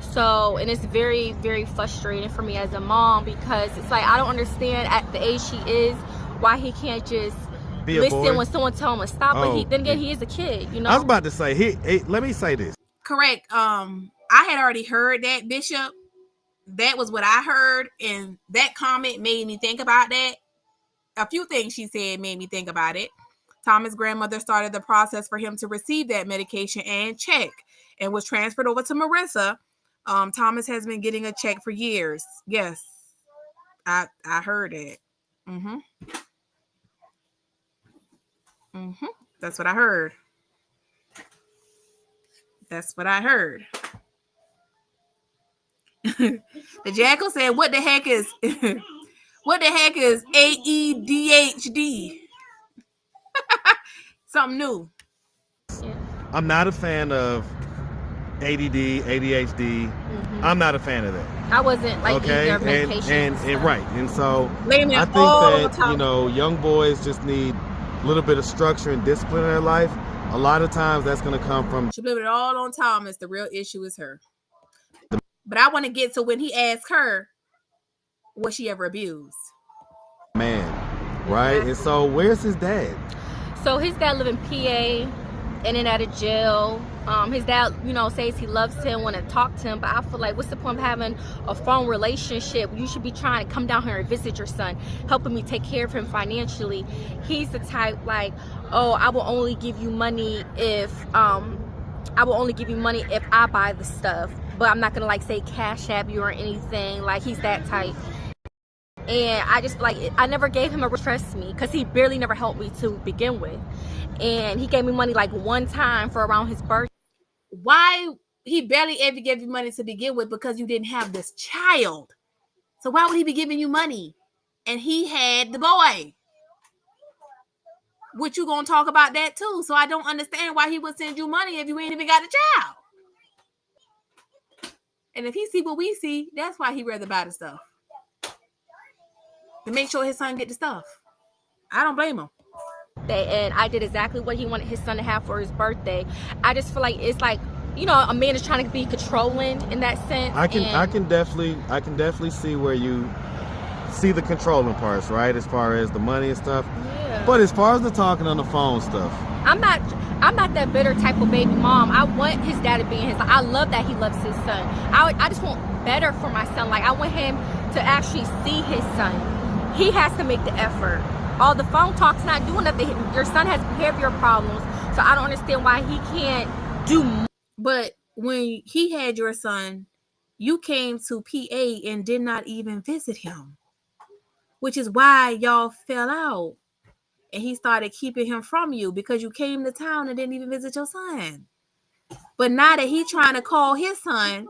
So, and it's very, very frustrating for me as a mom, because it's like I don't understand at the age he is why he can't just Be a listen boy? when someone tell him to stop. Oh. But then again, he is a kid, I was about to say, let me say this. Correct. I had already heard that, Bishop. That was what I heard, and that comment made me think about that. A few things she said made me think about it. Thomas' grandmother started the process for him to receive that medication and check, and was transferred over to Marissa. Thomas has been getting a check for years. Yes, I heard it. That's what I heard. That's what I heard. The Jackal said, "What the heck is what the heck is ADHD?" Something new. I'm not a fan of ADD, ADHD. I'm not a fan of that. I wasn't like Okay, either medication and right, and so Blaming I it think all on that Thomas. young boys just need a little bit of structure and discipline in their life. A lot of times that's going to come from She blamed it all on Thomas. The real issue is her. But I want to get to when he asked her, was she ever abused? man, right? And so where's his dad? So his dad live in PA, in and out of jail. His dad, says he loves him, want to talk to him, but I feel like, what's the point of having a phone relationship? You should be trying to come down here and visit your son, helping me take care of him financially. He's the type like, oh, I will only give you money if I buy the stuff, but I'm not gonna like say cash app you or anything. Like, he's that type. And I just like, I never gave him a trust me, because he barely never helped me to begin with. And he gave me money like one time for around his birthday. Why he barely ever gave you money to begin with? Because you didn't have this child. So why would he be giving you money? And he had the boy. Which you gonna talk about that too. So I don't understand why he would send you money if you ain't even got a child. And if he see what we see, that's why he rather buy the stuff. To make sure his son get the stuff. I don't blame him. And I did exactly what he wanted his son to have for his birthday. I just feel like it's like, a man is trying to be controlling in that sense. I can definitely see where you see the controlling parts, right? As far as the money and stuff. Yeah. But as far as the talking on the phone stuff, I'm not that bitter type of baby mom. I want his dad to be in his life. I love that he loves his son. I just want better for my son. Like, I want him to actually see his son. He has to make the effort. All the phone talk's not doing nothing. Your son has behavioral problems, so I don't understand why he can't do more. But when he had your son, you came to PA and did not even visit him, which is why y'all fell out. And he started keeping him from you because you came to town and didn't even visit your son. But now that he trying to call his son,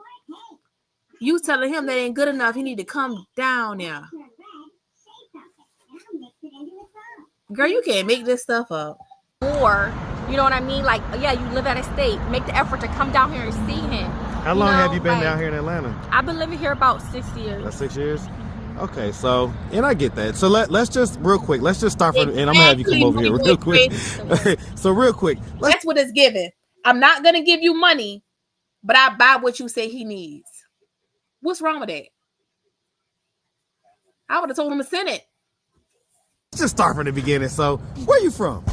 you telling him that ain't good enough. He need to come down there. Girl, you can't make this stuff up. Or, you know what I mean? Like, yeah, you live out of state. Make the effort to come down here and see him. how long have you been down here in Atlanta? I've been living here about 6 years. About 6 years? Okay, so, and I get that. So let's just real quick, let's just start from, and I'm gonna have you come over here real quick. So real quick, that's what it's giving. I'm not gonna give you money, but I buy what you say he needs. What's wrong with that? I would have told him to send it. let's just start from the beginning. So where you from?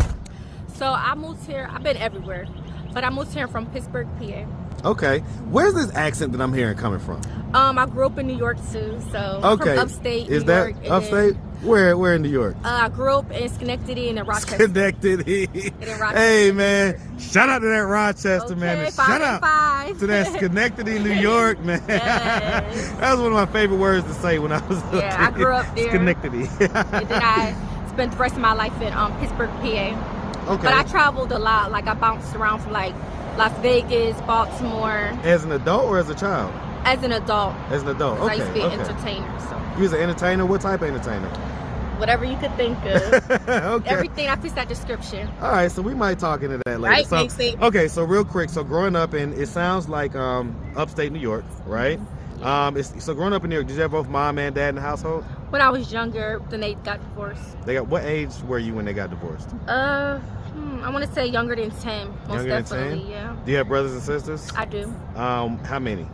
So I moved here. I've been everywhere, but I moved here from Pittsburgh, PA. Okay, where's this accent that I'm hearing coming from? I grew up in New York too, so Okay, from upstate. is New that York, upstate? Where in New York? I grew up in Schenectady and in Rochester. Schenectady. Rochester. Hey man, shout out to that Rochester, man. And 5 shout and out 5. to that Schenectady, New York, man. Yes. That was one of my favorite words to say when I was a Yeah, I kid. grew up there. Schenectady. And then I spent the rest of my life in Pittsburgh, PA. Okay. But I traveled a lot. Like, I bounced around from like Las Vegas, Baltimore. As an adult or as a child? As an adult. As an adult. 'Cause Okay. I used to be an okay. entertainer, so You was an entertainer? What type of entertainer? whatever you could think of. Okay. Everything, I fits that description. All right, so we might talk into that later. Right, So, makes sense. okay, so real quick, so growing up in, it sounds like upstate New York, right? So growing up in New York, did you have both mom and dad in the household? When I was younger, then they got divorced. They got, what age were you when they got divorced? I want to say younger than 10. Most Younger than definitely, 10? yeah. Do you have brothers and sisters? I do. How many?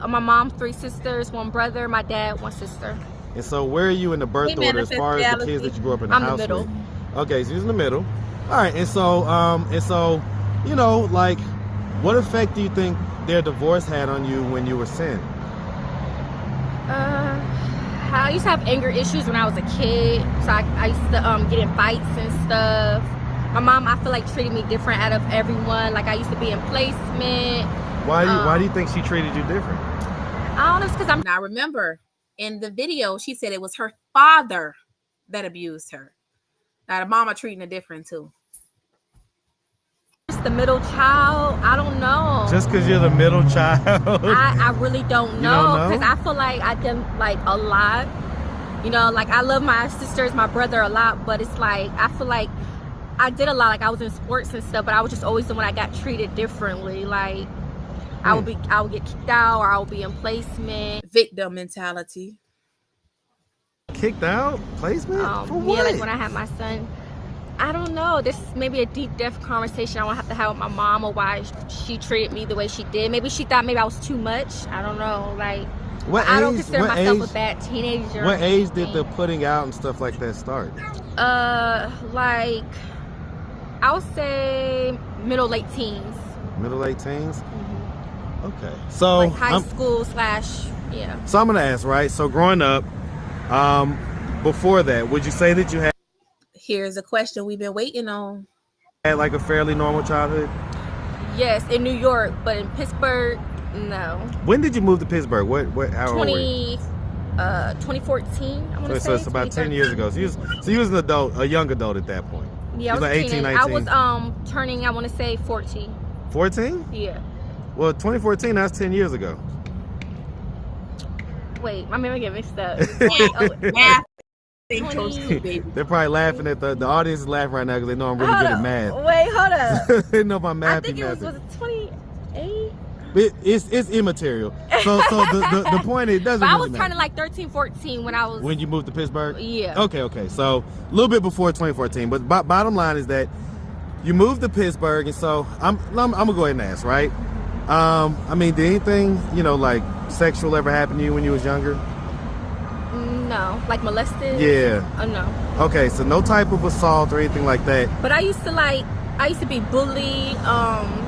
My mom, 3 sisters, 1 brother. My dad, 1 sister. And so where are you in the birth Hey, order as far as the kids that you grew up in the I'm the house middle. with? Okay, so you're in the middle. All right, and so, you know, like, what effect do you think their divorce had on you when you were sin? I used to have anger issues when I was a kid. So I used to get in fights and stuff. My mom, I feel like, treated me different out of everyone. Like, I used to be in placement. Why do you think she treated you different? I don't know, it's because I'm Now remember, in the video, she said it was her father that abused her. Now the mama treating her different too. just the middle child. I don't know. Just because you're the middle child? I really don't know, know? because I feel like I did like a lot. You know, like I love my sisters, my brother a lot, but it's like I feel like I did a lot. Like I was in sports and stuff, but I was just always the one I got treated differently. Like I would get kicked out, or I would be in placement. Victim mentality. Kicked out? Placement? For what? Yeah, like when I had my son. I don't know. This is maybe a deep depth conversation I will have to have with my mom, or why she treated me the way she did. Maybe she thought maybe I was too much. I don't know. Like I don't consider myself a bad teenager. What age did the putting out and stuff like that start? Like I would say middle late teens. Middle late teens? Mm-hmm. Okay. So Like high school / yeah. So I'm gonna ask, right? So growing up, before that, would you say that you had Here's a question we've been waiting on. like a fairly normal childhood? Yes, in New York, but in Pittsburgh, no. When did you move to Pittsburgh? How old were you? 2014, I want to say. So it's about 10 years ago. So you was an adult, a young adult at that point. Yeah, I was like 18, 18, 19. I was turning, I want to say 14. 14? Yeah. Well, 2014, that's 10 years ago. Wait, my memory get mixed up. Math. 20. They're probably laughing at the audience is laughing right now because they know I'm really good at math. Wait, hold up. They know my I math. think it was it 28? It's immaterial. So the point is, it doesn't But I really was matter. turning like 13, 14 when I was. When you moved to Pittsburgh? Yeah. Okay. So a little bit before 2014, but bottom line is that you moved to Pittsburgh, and so I'm gonna go ahead and ask, right? I mean, did anything like sexual ever happen to you when you was younger? No, like molested. Yeah. Oh no. Okay, so no type of assault or anything like that. But I used to be bullied.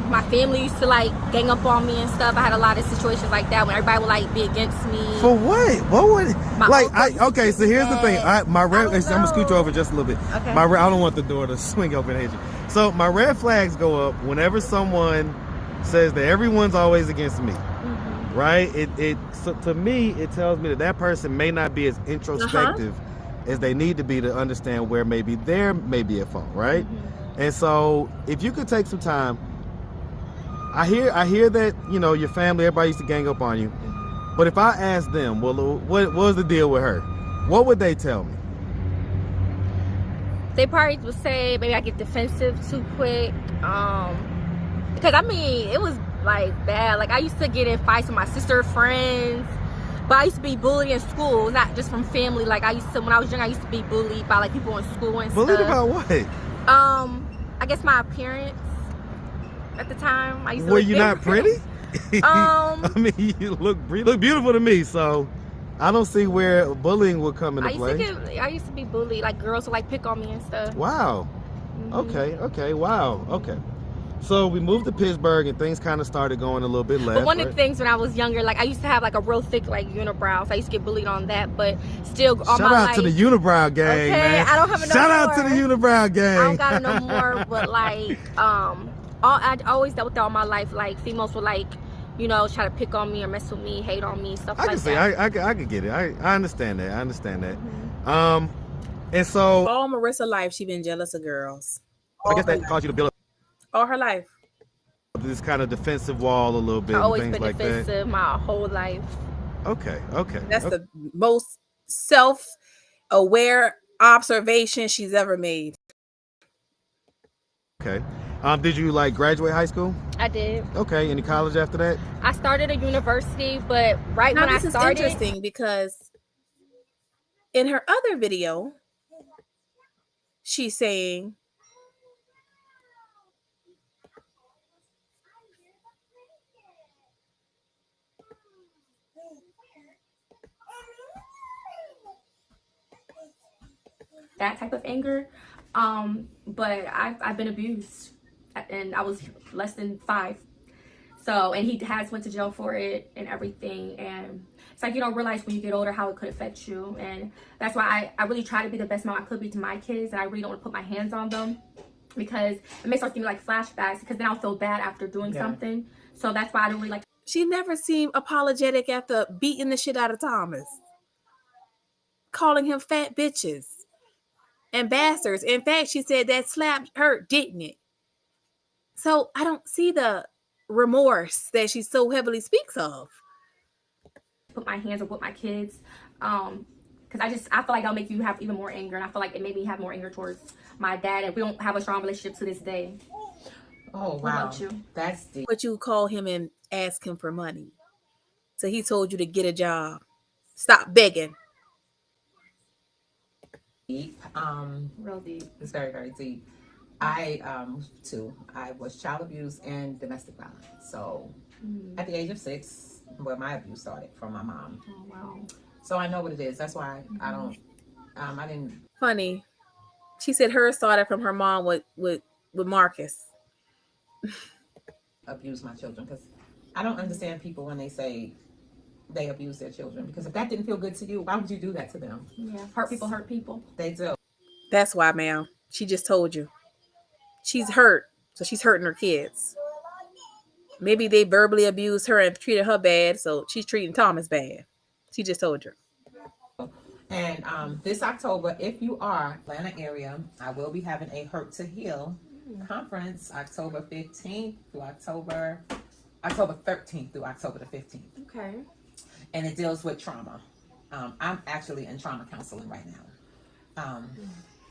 My family used to like gang up on me and stuff. I had a lot of situations like that when everybody would like be against me. For what? What would My uncle okay, so here's the thing. I'm gonna scoot you know. over just a little bit. Okay. I don't want the door to swing open and hit you. So my red flags go up whenever someone says that everyone's always against me. Mm-hmm. Right? So to me, it tells me that person may not be as introspective as they need to be to understand where maybe there may be a fault, right? Mm-hmm. And so if you could take some time, I hear that your family, everybody used to gang up on you, but if I asked them, well, what was the deal with her? What would they tell me? They probably would say maybe I get defensive too quick. Because I mean, it was like bad. Like I used to get in fights with my sister friends, but I used to be bullied in school, not just from family. Like when I was young, I used to be bullied by like people in school and Bullied stuff. about what? I guess my appearance at the time. I used to Were look you not different. pretty? I mean, you look beautiful to me, so I don't see where bullying would come into play. I used to be bullied. Like girls would like pick on me and stuff. Wow. Mhm. Okay. Wow. Okay. So we moved to Pittsburgh and things kind of started going a little bit left. But one of the things when I was younger, like I used to have like a real thick like unibrow, so I used to get bullied on that. But still, all Shout my out life, to the unibrow gang, okay, man. I don't have it no Shout out to the more. unibrow gang. I don't got it no more. But like, I always dealt with that all my life. Like females would like, try to pick on me or mess with me, hate on me, stuff I like can see. that. I can get it. I understand that. Mhm. And so All Marissa life, she been jealous of girls. I guess that caused you to build up All her life. this kind of defensive wall a little bit I've and always things been like defensive my whole life. that. Okay. That's the most self-aware observation she's ever made. Okay. Did you like graduate high school? I did. Okay. Any college after that? I started a university, but right Now when I this is started, interesting because in her other video, she's saying that type of anger. But I've been abused, and I was less than 5. So, and he has went to jail for it and everything. And it's like you don't realize when you get older how it could affect you. And that's why I really try to be the best mom I could be to my kids. And I really don't want to put my hands on them. because it may start giving me like flashbacks, because then I'll feel bad after doing something. So that's why I don't really like. She never seemed apologetic after beating the shit out of Thomas, calling him fat bitches and bastards. In fact, she said that slap hurt, didn't it? So I don't see the remorse that she so heavily speaks of. Put my hands up with my kids, because I feel like that'll make you have even more anger, and I feel like it made me have more anger towards my dad, and we don't have a strong relationship to this day. Oh, wow. What about you? That's deep. But you call him and ask him for money. So he told you to get a job. Stop begging. Deep. Real deep. It's very, very deep. I was child abuse and domestic violence. So at the age of 6, where my abuse started from my mom. Oh, wow. So I know what it is. That's why I didn't. Funny. She said hers started from her mom with Marcus. Abuse my children, because I don't understand people when they say they abuse their children, because if that didn't feel good to you, why would you do that to them? Yeah, hurt people. They do. That's why, ma'am. She just told you. She's hurt, so she's hurting her kids. Maybe they verbally abused her and treated her bad, so she's treating Thomas bad. She just told you. And this October, if you are Atlanta area, I will be having a Hurt to Heal conference, October 15th through October 13th through October the 15th. Okay. And it deals with trauma. I'm actually in trauma counseling right now.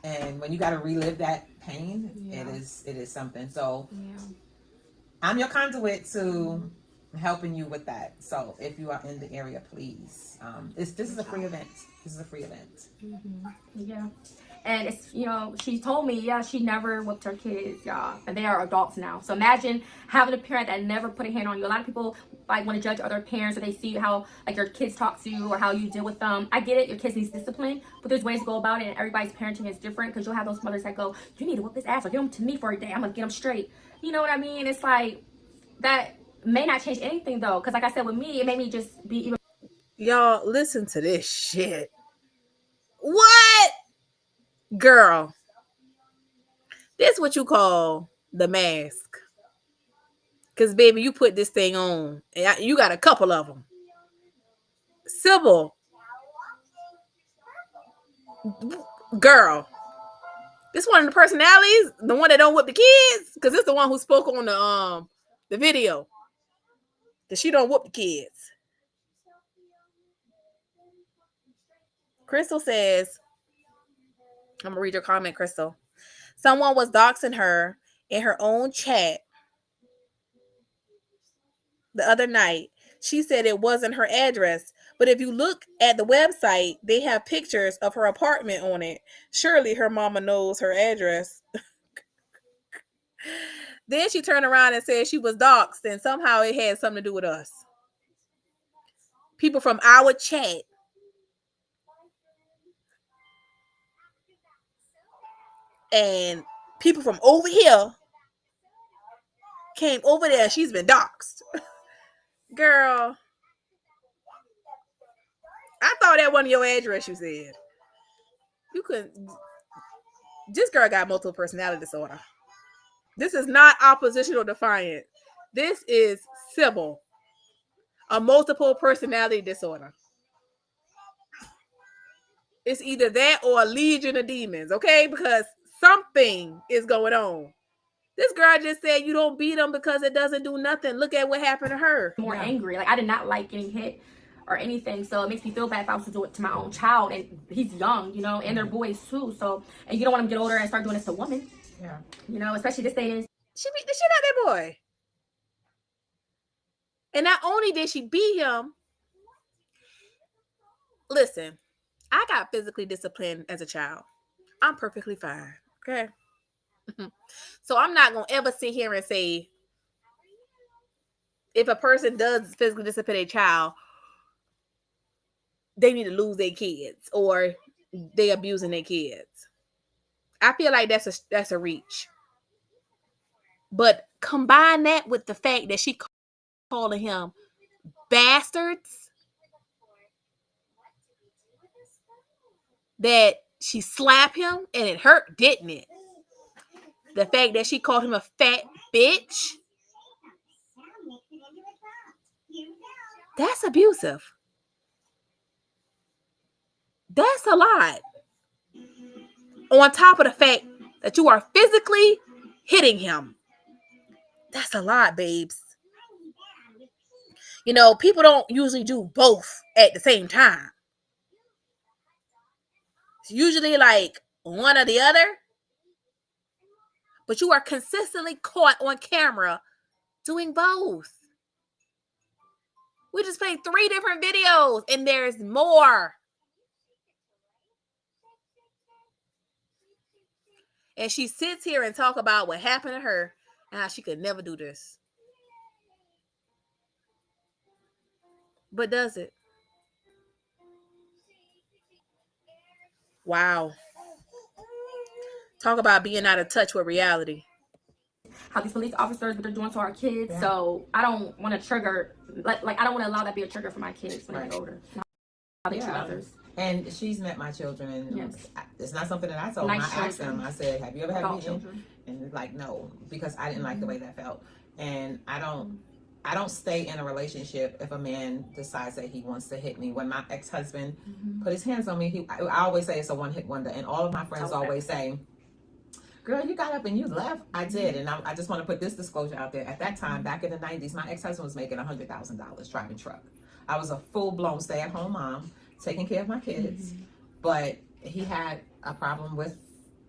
And when you got to relive that pain, it is something. So I'm your conduit to helping you with that. So if you are in the area, please. This is a free event. Yeah. And it's, she told me, she never whipped her kids, y'all. And they are adults now. So imagine having a parent that never put a hand on you. A lot of people like want to judge other parents, or they see how like your kids talk to you or how you deal with them. I get it, your kids need discipline, but there's ways to go about it, and everybody's parenting is different, because you'll have those mothers that go, you need to whip his ass or give him to me for a day. I'm gonna get him straight. You know what I mean? It's like that may not change anything though, because like I said, with me, it made me just be even. Y'all, listen to this shit. What? Girl, this what you call the mask. Because, baby, you put this thing on. And you got a couple of them. Sybil. Girl. This one of the personalities, the one that don't whip the kids. Because it's the one who spoke on the video. That she don't whoop the kids. Crystal says, I'm going to read your comment, Crystal. Someone was doxing her in her own chat the other night. She said it wasn't her address, but if you look at the website, they have pictures of her apartment on it. Surely her mama knows her address. Then she turned around and said she was doxed, and somehow it had something to do with us. People from our chat. And people from over here came over there. She's been doxxed. Girl. I thought that wasn't your address, you said. You couldn't. This girl got multiple personality disorder. This is not oppositional defiant. This is Sybil. A multiple personality disorder. It's either that or a legion of demons, okay? Because something is going on. This girl just said you don't beat them because it doesn't do nothing. Look at what happened to her. More angry. Like, I did not like getting hit or anything. So it makes me feel bad if I was to do it to my own child. And he's young, and they're boys too. So, and you don't want him to get older and start doing this to women. Yeah. Especially this day and age. She beat the shit out of that boy. And not only did she beat him, listen, I got physically disciplined as a child. I'm perfectly fine. Okay. So I'm not going to ever sit here and say if a person does physically discipline a child, they need to lose their kids or they abusing their kids. I feel like that's a reach. But combine that with the fact that she calling him bastards, that she slapped him and it hurt, didn't it? The fact that she called him a fat bitch, that's abusive. That's a lot. On top of the fact that you are physically hitting him. That's a lot, babes. You know, people don't usually do both at the same time. It's usually like one or the other. But you are consistently caught on camera doing both. We just played 3 different videos and there's more. And she sits here and talk about what happened to her and how she could never do this. But does it? Wow. Talk about being out of touch with reality. How these police officers, what they're doing to our kids. Yeah. So I don't want to trigger, like I don't want to allow that to be a trigger for my kids when they get older. How they treat others. And she's met my children, and yes. It's not something that I told them. I asked them, I said, have you ever had children? And they're like, no, because I didn't like the way that felt. And I don't stay in a relationship if a man decides that he wants to hit me. When my ex-husband put his hands on me, I always say it's a one-hit wonder. And all of my friends always say, girl, you got up and you left. I did. And I just want to put this disclosure out there. At that time, back in the 90s, my ex-husband was making $100,000 driving truck. I was a full-blown stay-at-home mom, taking care of my kids. But he had a problem with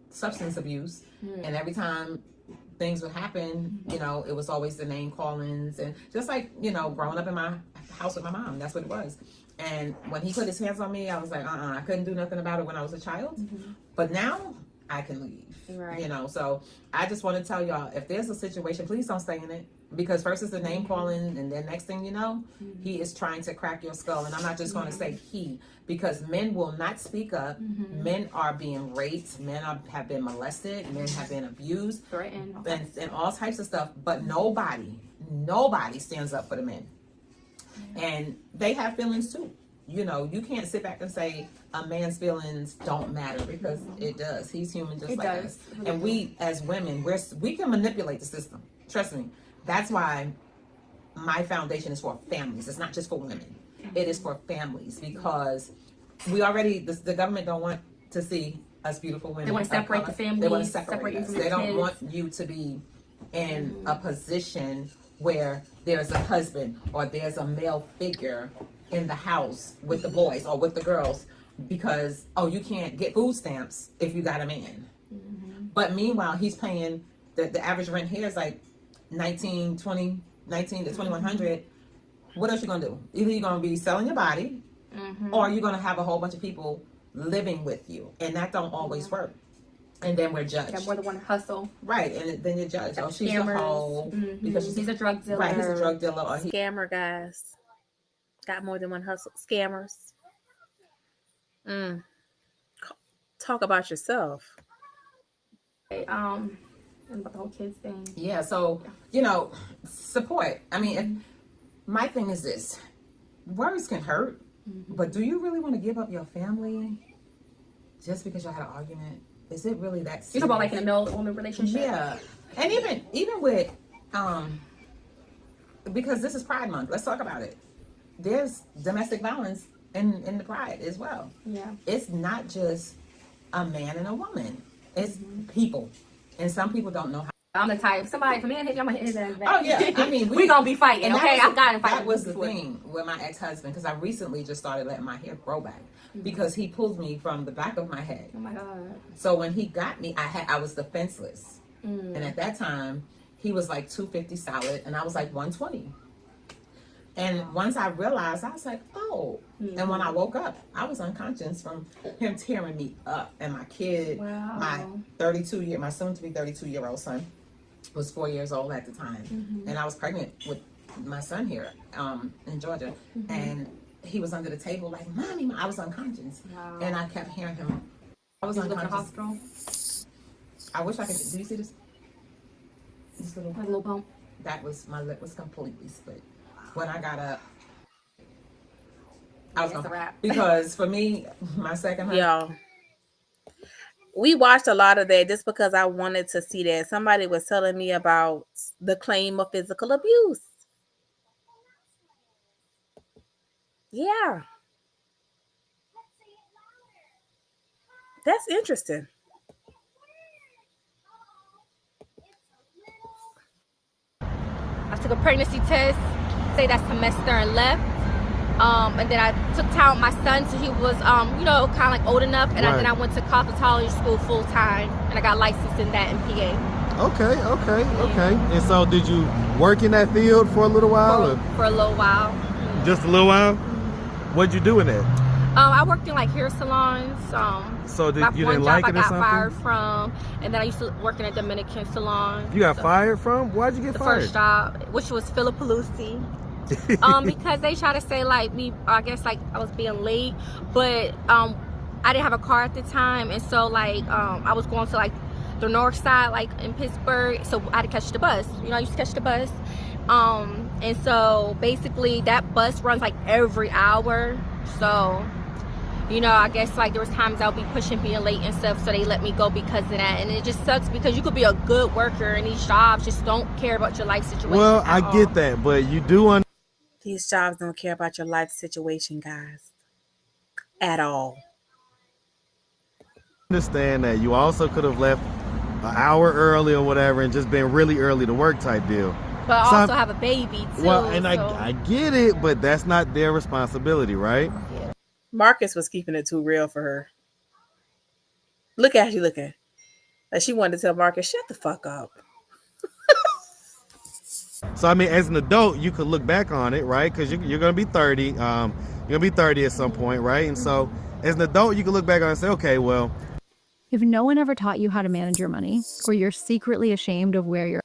substance abuse. And every time things would happen, you know, it was always the name callings. And just like, you know, growing up in my house with my mom, that's what it was. And when he put his hands on me, I was like, I couldn't do nothing about it when I was a child. But now I can leave, you know. So I just want to tell y'all, if there's a situation, please don't stay in it. Because first is the name calling, and then next thing you know, he is trying to crack your skull. And I'm not just going to say he, because men will not speak up. Men are being raped. Men have been molested. Men have been abused. And all types of stuff. But nobody stands up for the men. And they have feelings too. You know, you can't sit back and say a man's feelings don't matter, because it does. He's human just like us. And we as women, we can manipulate the system. Trust me. That's why my foundation is for families. It's not just for women. It is for families, because we already, the government don't want to see us beautiful women. They want to separate the families. They want to separate us. They don't kids. want you to be in a position where there's a husband or there's a male figure in the house with the boys or with the girls, because, you can't get food stamps if you got a man. But meanwhile, he's paying, the average rent here is like 19 to 2100. What else you gonna do? Either you're gonna be selling your body, or you're gonna have a whole bunch of people living with you, and that don't always work. And then we're judged. Yeah, more than one hustle. Right, and then you're judged. Oh, she's a hoe because he's a drug dealer. Right, he's a drug dealer. Or Scammer, guys. Got more than one hustle. Scammers. Talk about yourself. And about the whole kids thing. Yeah, so, you know, support. I mean, my thing is this. Words can hurt, but do you really want to give up your family just because you had an argument? Is it really that serious? You talk about like in a male-woman relationship? Yeah. And even with, because this is Pride Month, let's talk about it. There's domestic violence in the Pride as well. Yeah. It's not just a man and a woman. It's people. And some people don't know how. I'm the type. Somebody, if a man hit me, I'm going to hit his ass back. Oh, yeah. I mean, we going to be fighting, okay? I've gotten fighting. That was the thing with my ex-husband, because I recently just started letting my hair grow back, because he pulled me from the back of my head. Oh, my God. So when he got me, I was defenseless. And at that time, he was like 250 solid, and I was like 120. And once I realized, I was like, oh. And when I woke up, I was unconscious from him tearing me up. And my kid, my soon-to-be 32-year-old son, was 4 years old at the time. And I was pregnant with my son here in Georgia. And he was under the table like, Mommy, I was unconscious. And I kept hearing him. I was unconscious. Hospital? I wish I could. Do you see this? This little bump? That was, my lip was completely split. When I got up, I was gonna, because for me, my second husband. Y'all, we watched a lot of that just because I wanted to see that. Somebody was telling me about the claim of physical abuse. Yeah. That's interesting. I took a pregnancy test, say that semester and left. And then I took time with my son so he was, kind of like old enough. And Right. then I went to cosmetology school full time, and I got licensed in that in PA Okay. And so did you work in that field for a little while? Or for a little while. just a little while? What'd you do in that? I worked in like hair salons. So my you one didn't job like I it or got something? fired from, and then I used to work in a Dominican salon. You got fired from? Why'd you get The fired? first job, which was Philippalusi. Because they try to say like me, I guess like I was being late, but I didn't have a car at the time, and so like I was going to like the north side, like in Pittsburgh, so I had to catch the bus. I used to catch the bus, and so basically that bus runs like every hour, so I guess like there was times I would be pushing being late and stuff, so they let me go because of that. And it just sucks because you could be a good worker and these jobs just don't care about your life situation. Well, at I all. get that, but you do These jobs don't care about your life situation, guys, at all. understand that you also could have left an hour early or whatever and just been really early to work type deal. But I So also have a baby too. Well, and so. I get it, but that's not their responsibility, right? Marcus was keeping it too real for her. Look at you looking. Like she wanted to tell Marcus, shut the fuck up. So I mean, as an adult, you could look back on it, right? Because you're going to be 30. You're going to be 30 at some point, right? And so as an adult, you can look back on it and say, okay, well, If no one ever taught you how to manage your money, or you're secretly ashamed of where you're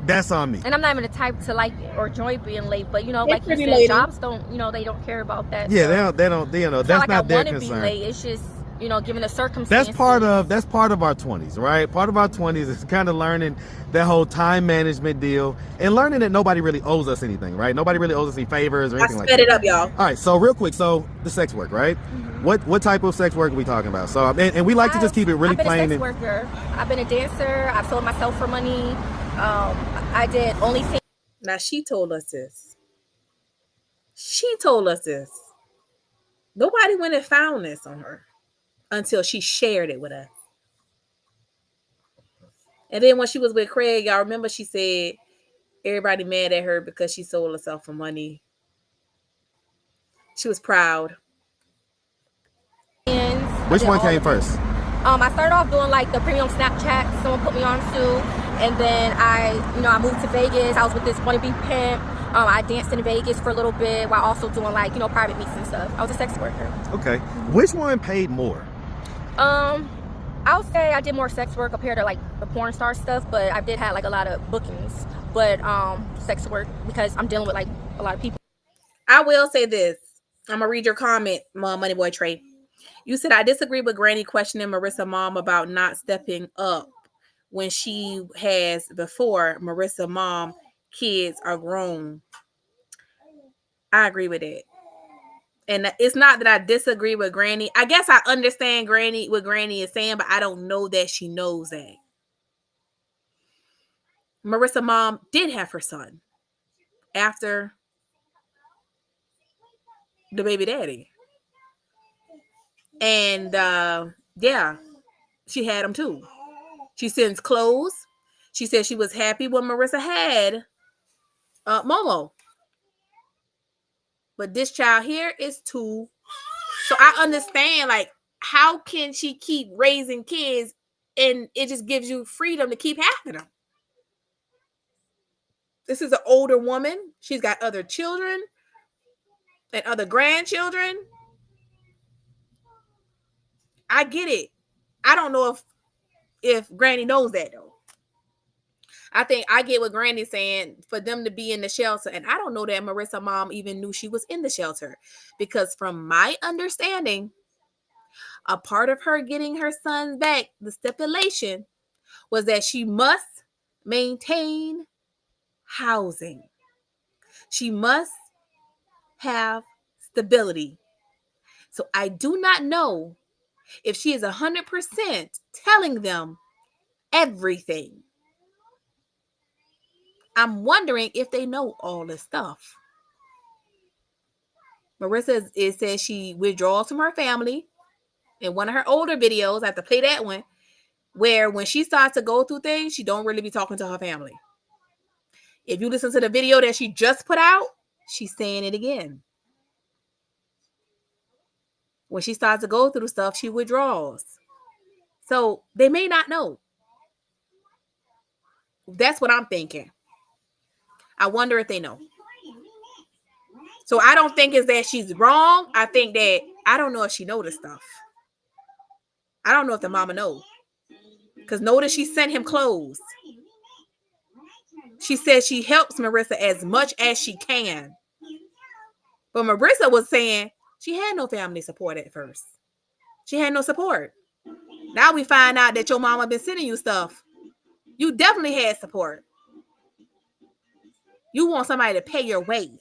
that's on me. And I'm not even the type to like or enjoy being late, but like you pretty said, lady. jobs don't, they don't care about that. Yeah, so. they don't, It's that's not like not I their want to be concern. late. It's just, given the circumstances. That's part of our 20s, right? Part of our 20s is kind of learning that whole time management deal and learning that nobody really owes us anything, right? Nobody really owes us any favors or I anything like sped that. it up, y'all. All right, so real quick, so the sex work, right? What type of sex work are we talking about? So and we like to just keep it really I've been plain. a sex worker. I've been a dancer. I've sold myself for money. I did OnlyFans. Now she told us this. She told us this. Nobody went and found this on her until she shared it with us. And then when she was with Craig, y'all remember she said everybody mad at her because she sold herself for money. She was proud. Which one came first? I started off doing like the premium Snapchat someone put me on to, and then I moved to Vegas. I was with this wannabe pimp. I danced in Vegas for a little bit while also doing like private meets and stuff. I was a sex worker. Okay, which one paid more? I would say I did more sex work compared to like the porn star stuff, but I did have like a lot of bookings. But sex work, because I'm dealing with like a lot of people. I will say this. I'm gonna read your comment, Money Boy Trey. You said, I disagree with Granny questioning Marissa mom about not stepping up when she has before. Marissa mom kids are grown. I agree with it. And it's not that I disagree with Granny. I guess I understand what Granny is saying, but I don't know that she knows that. Marissa mom did have her son after the baby daddy. And yeah, she had him too. She sends clothes. She said she was happy when Marissa had Momo. But this child here is 2. So I understand, like, how can she keep raising kids and it just gives you freedom to keep having them? This is an older woman. She's got other children and other grandchildren. I get it. I don't know if Granny knows that though. I think I get what Granny's saying for them to be in the shelter. And I don't know that Marissa mom even knew she was in the shelter, because from my understanding, a part of her getting her son back, the stipulation was that she must maintain housing. She must have stability. So I do not know if she is 100% telling them everything. I'm wondering if they know all this stuff. Marissa, it says she withdraws from her family. In one of her older videos, I have to play that one, where when she starts to go through things, she don't really be talking to her family. If you listen to the video that she just put out, she's saying it again. When she starts to go through stuff, she withdraws. So they may not know. That's what I'm thinking. I wonder if they know. So I don't think it's that she's wrong. I think that I don't know if she knows this stuff. I don't know if the mama knows. Because notice she sent him clothes. She says she helps Marissa as much as she can. But Marissa was saying she had no family support at first. She had no support. Now we find out that your mama been sending you stuff. You definitely had support. You want somebody to pay your way.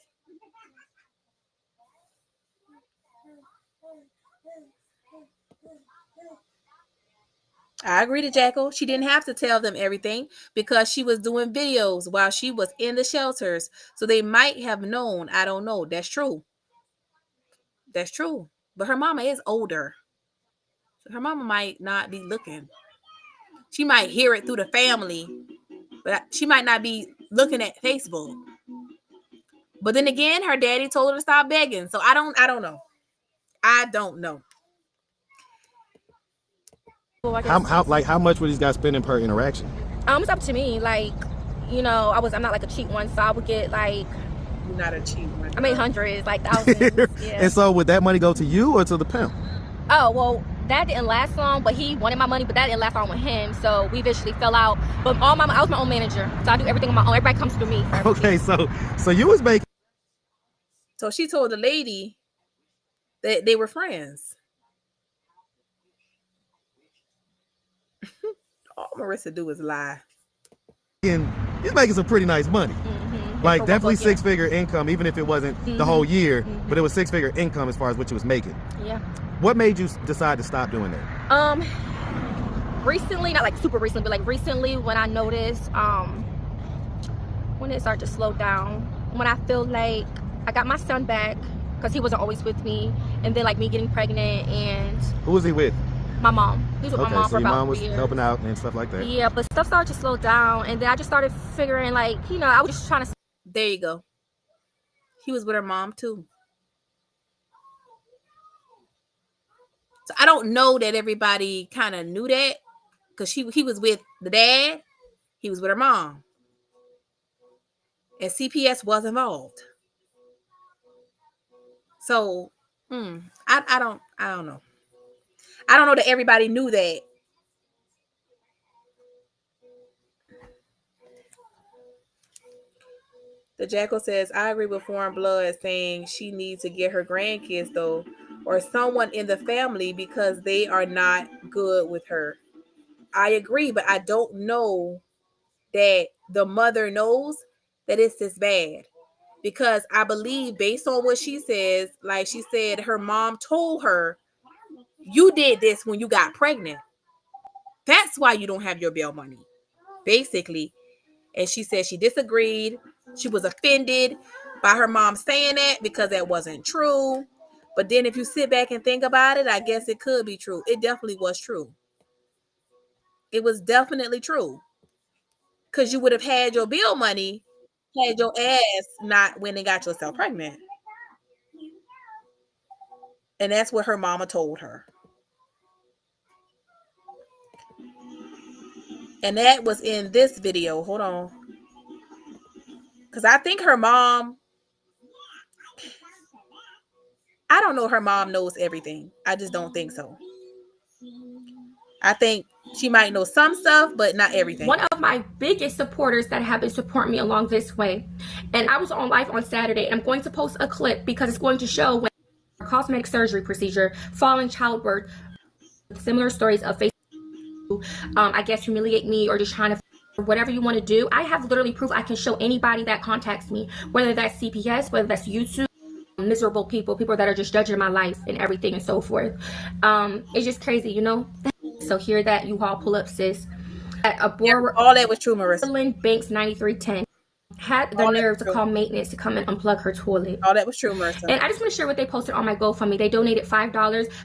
I agree to Jackal. She didn't have to tell them everything because she was doing videos while she was in the shelters. So they might have known. I don't know. That's true. That's true. But her mama is older. So her mama might not be looking. She might hear it through the family, but she might not be looking at Facebook. But then again, her daddy told her to stop begging. So I don't know. I don't know. How much would these guys spending per interaction? It's up to me. Like, you know, I'm not like a cheap one, so I would get like, You're not a cheap one. I mean hundreds, like thousands. Yeah. And so would that money go to you or to the pimp? Oh, well, that didn't last long, but he wanted my money, but that didn't last long with him. So we eventually fell out. But I was my own manager. So I do everything on my own. Everybody comes through me. Okay, so you was making. So she told the lady that they were friends. All Marissa do is lie. And he's making some pretty nice money. Like definitely six-figure income, even if it wasn't the whole year, but it was six-figure income as far as what you was making. Yeah. What made you decide to stop doing that? Recently, not like super recently, but like recently when I noticed when it started to slow down, when I feel like I got my son back because he wasn't always with me, and then like me getting pregnant. And who was he with? My mom. He was with my mom so for your about mom was 3 years. helping out and stuff like that. Yeah, but stuff started to slow down, and then I just started figuring, like, you know, I was just trying to. There you go. He was with her mom too. So I don't know that everybody kind of knew that because he was with the dad. He was with her mom. And CPS was involved. So I don't know. I don't know that everybody knew that. The Jackal says, I agree with Foreign Blood saying she needs to get her grandkids though, or someone in the family because they are not good with her. I agree, but I don't know that the mother knows that it's this bad. Because I believe based on what she says, like she said, her mom told her, you did this when you got pregnant. That's why you don't have your bail money. Basically. And she said she disagreed. She was offended by her mom saying that because that wasn't true. But then if you sit back and think about it, I guess it could be true. It definitely was true. It was definitely true. Because you would have had your bill money had your ass not when they got yourself pregnant. And that's what her mama told her. And that was in this video. Hold on. Because I think her mom, I don't know her mom knows everything. I just don't think so. I think she might know some stuff, but not everything. One of my biggest supporters that have been supporting me along this way. And I was on live on Saturday, and I'm going to post a clip because it's going to show when cosmetic surgery procedure, following childbirth, similar stories of Facebook, I guess humiliate me or just trying to whatever you want to do. I have literally proof I can show anybody that contacts me, whether that's CPS, whether that's YouTube, miserable people that are just judging my life and everything and so forth. It's just crazy, you know. So hear that, you all pull up, sis. At All that was true, Marissa. Banks 9310 had the nerve to call maintenance to come and unplug her toilet. All that was true, Marissa. And I just want to share what they posted on my GoFundMe. They donated $5,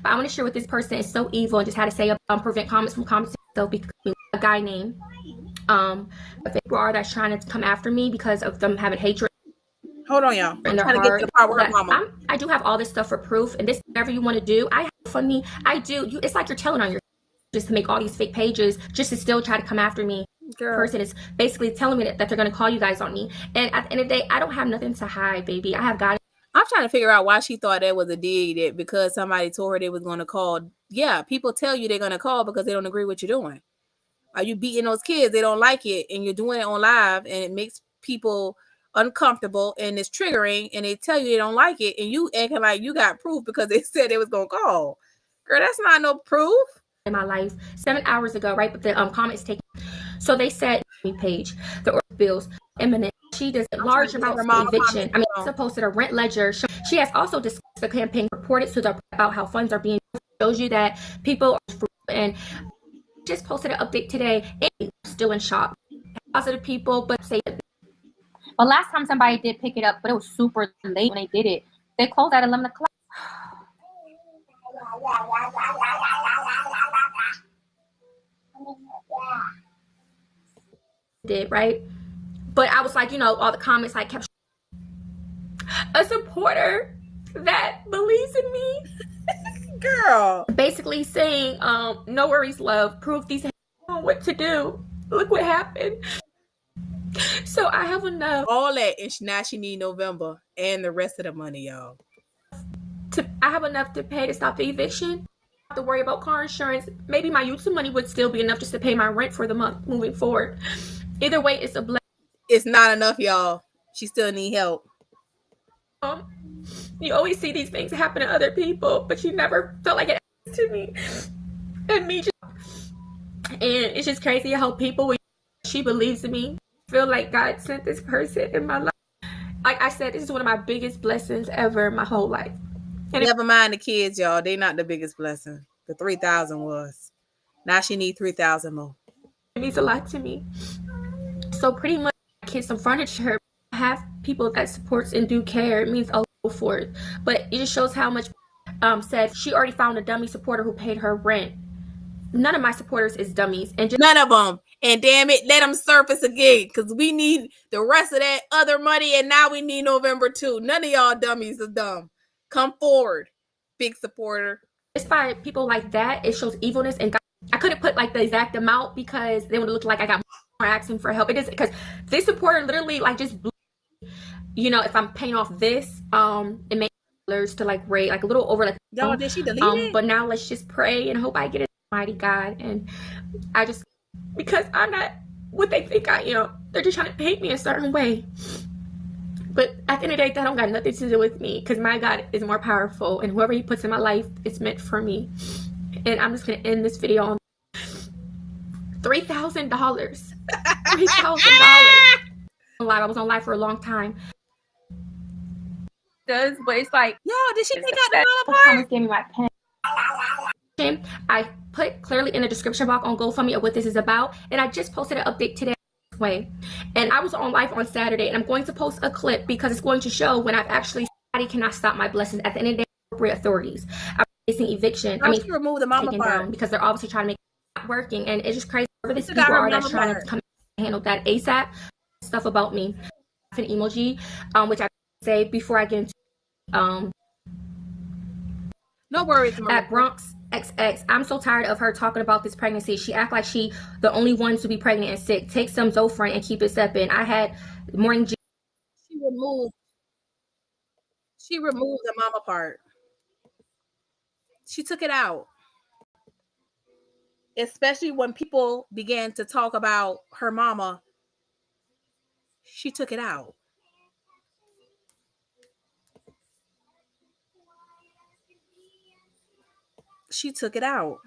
but I want to share what this person is so evil and just had to say prevent comments from commenting. So because a guy named people are that's trying to come after me because of them having hatred. Hold on, y'all. In their I'm trying to heart. get to the part where her mama. I do have all this stuff for proof, and this whatever you want to do. I have funny. I do. It's like you're telling on your just to make all these fake pages just to still try to come after me. Girl. Person is basically telling me that they're going to call you guys on me, and at the end of the day, I don't have nothing to hide, baby. I have God. I'm trying to figure out why she thought that was a dig, that because somebody told her they was going to call. Yeah, people tell you they're going to call because they don't agree with what you're doing. Are you beating those kids? They don't like it, and you're doing it on live, and it makes people uncomfortable, and it's triggering, and they tell you they don't like it, and you acting like you got proof because they said they was going to call. Girl, that's not no proof. In my life 7 hours ago, right? But the comments taken. So they said me page the bills imminent. She does large amounts of eviction. I mean, also posted a rent ledger. She has also discussed the campaign reported to the about how funds are being shows you that people are and just posted an update today. And still in shock. Positive people, but say. Well, last time somebody did pick it up, but it was super late when they did it. They closed at 11 o'clock. Did right, but I was like, you know, all the comments I kept a supporter that believes in me, girl, basically saying, no worries, love, proof these know what to do. Look what happened. So I have enough. All that, and now she need November and the rest of the money, y'all. I have enough to pay to stop the eviction. Have to worry about car insurance. Maybe my YouTube money would still be enough just to pay my rent for the month moving forward. Either way, it's a blessing. It's not enough, y'all. She still need help. You always see these things happen to other people, but you never felt like it happened to me. And me just, and it's just crazy how people, she believes in me, feel like God sent this person in my life. Like I said, this is one of my biggest blessings ever in my whole life. And never mind the kids, y'all. They not the biggest blessing. The 3,000 was. Now she need 3,000 more. It means a lot to me. So pretty much, kids some furniture. Have people that supports and do care. It means a lot for it. But it just shows how much. Said she already found a dummy supporter who paid her rent. None of my supporters is dummies, and just none of them. And damn it, let them surface again, because we need the rest of that other money, and now we need November too. None of y'all dummies are dumb. Come forward, big supporter. Just by people like that, it shows evilness. And God, I couldn't put like the exact amount because they would look like I got more asking for help. It is because this supporter literally like just blew, you know, if I'm paying off this, it makes dollars to like rate like a little over like. Y'all, did she delete it? But now let's just pray and hope I get it, mighty God. And I just, because I'm not what they think I am. They're just trying to paint me a certain way. But at the end of the day, that don't got nothing to do with me, because my God is more powerful, and whoever he puts in my life is meant for me. And I'm just going to end this video on $3,000. $3,000. I was on live for a long time. But it's like, yo, did she take out the dollar part? Gave me my pen. I put clearly in the description box on GoFundMe of what this is about, and I just posted an update today. Way, and I was on live on Saturday, and I'm going to post a clip because it's going to show when I've actually somebody cannot stop my blessings. At the end of the day, appropriate authorities. I'm facing eviction. I mean, remove the mama part down because they're obviously trying to make it not working, and it's just crazy. Whoever these people are that's trying to come and handle that ASAP stuff about me. An emoji, which I say before I get into no worries, at Bronx XX. I'm so tired of her talking about this pregnancy. She act like she the only one to be pregnant and sick. Take some Zofran and keep it stepping. I had morning. She removed the mama part. She took it out. Especially when people began to talk about her mama. She took it out. She took it out.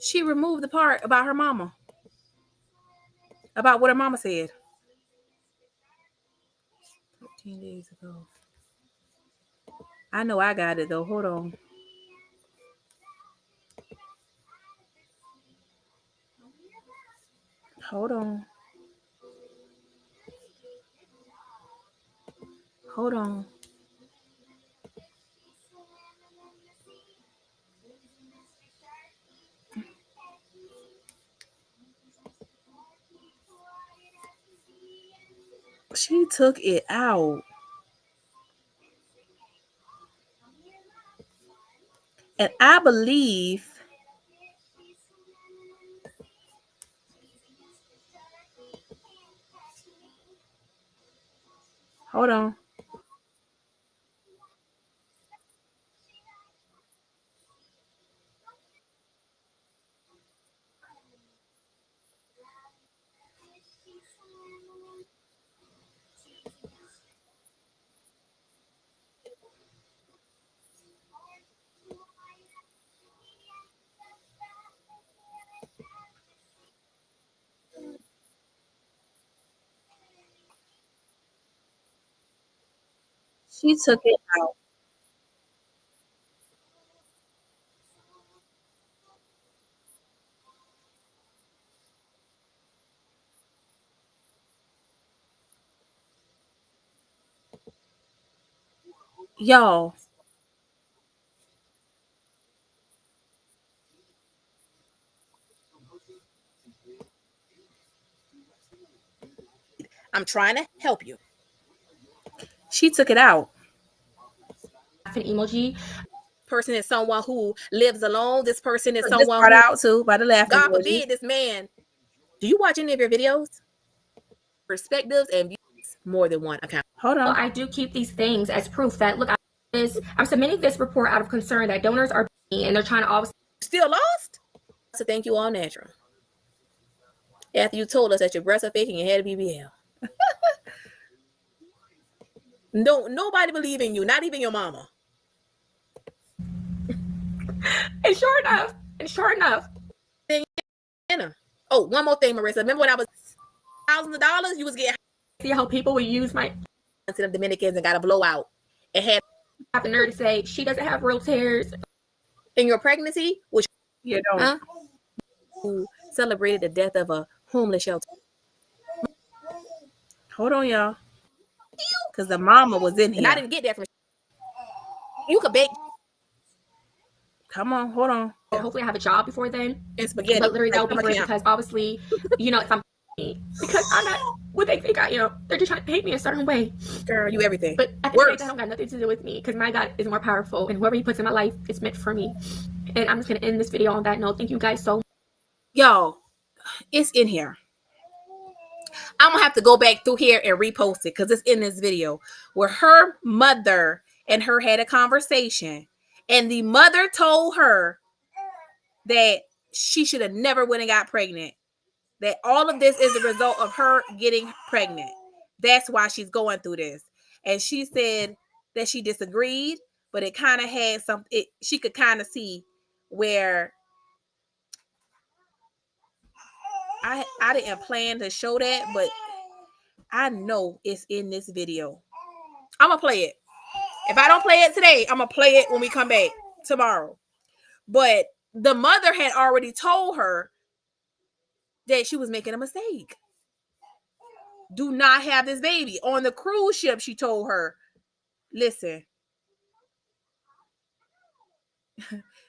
She removed the part about her mama. About what her mama said. 13 days ago. I know I got it though. Hold on. Hold on. Hold on. She took it out. And I believe hold on. She took it out. Y'all. I'm trying to help you. She took it out. Laughing emoji. Person is someone who lives alone. This person is someone who out too by the laughing. God forbid this man. Do you watch any of your videos? Perspectives and views more than one account. Hold on. I do keep these things as proof that look, I'm submitting this report out of concern that donors are and they're trying to always still lost. So thank you all natural. After you told us that your breasts are fake and you had a BBL. No, nobody believe in you, not even your mama. And sure enough. Oh, one more thing, Marissa. Remember when I was thousands of dollars, you was getting see how people would use my to the Dominicans and got a blowout. It had the nerve to say she doesn't have real tears in your pregnancy, which you don't. Who celebrated the death of a homeless shelter. Hold on, y'all. Because the mama was in here. And I didn't get that from you could bake. Come on, hold on. Hopefully I have a job before then. And spaghetti. But literally that would be great because obviously, if I'm because I'm not what they think I am. They're just trying to paint me a certain way. Girl, you everything. But at the end of the day, that don't got nothing to do with me because my God is more powerful and whoever he puts in my life is meant for me. And I'm just gonna end this video on that note. Thank you guys so much. Y'all, it's in here. I'm gonna have to go back through here and repost it because it's in this video where her mother and her had a conversation, and the mother told her that she should have never went and got pregnant. That all of this is a result of her getting pregnant. That's why she's going through this. And she said that she disagreed, but it kind of had she could kind of see where I didn't plan to show that, but I know it's in this video. I'm going to play it. If I don't play it today, I'm going to play it when we come back tomorrow. But the mother had already told her that she was making a mistake. Do not have this baby. On the cruise ship, she told her, listen,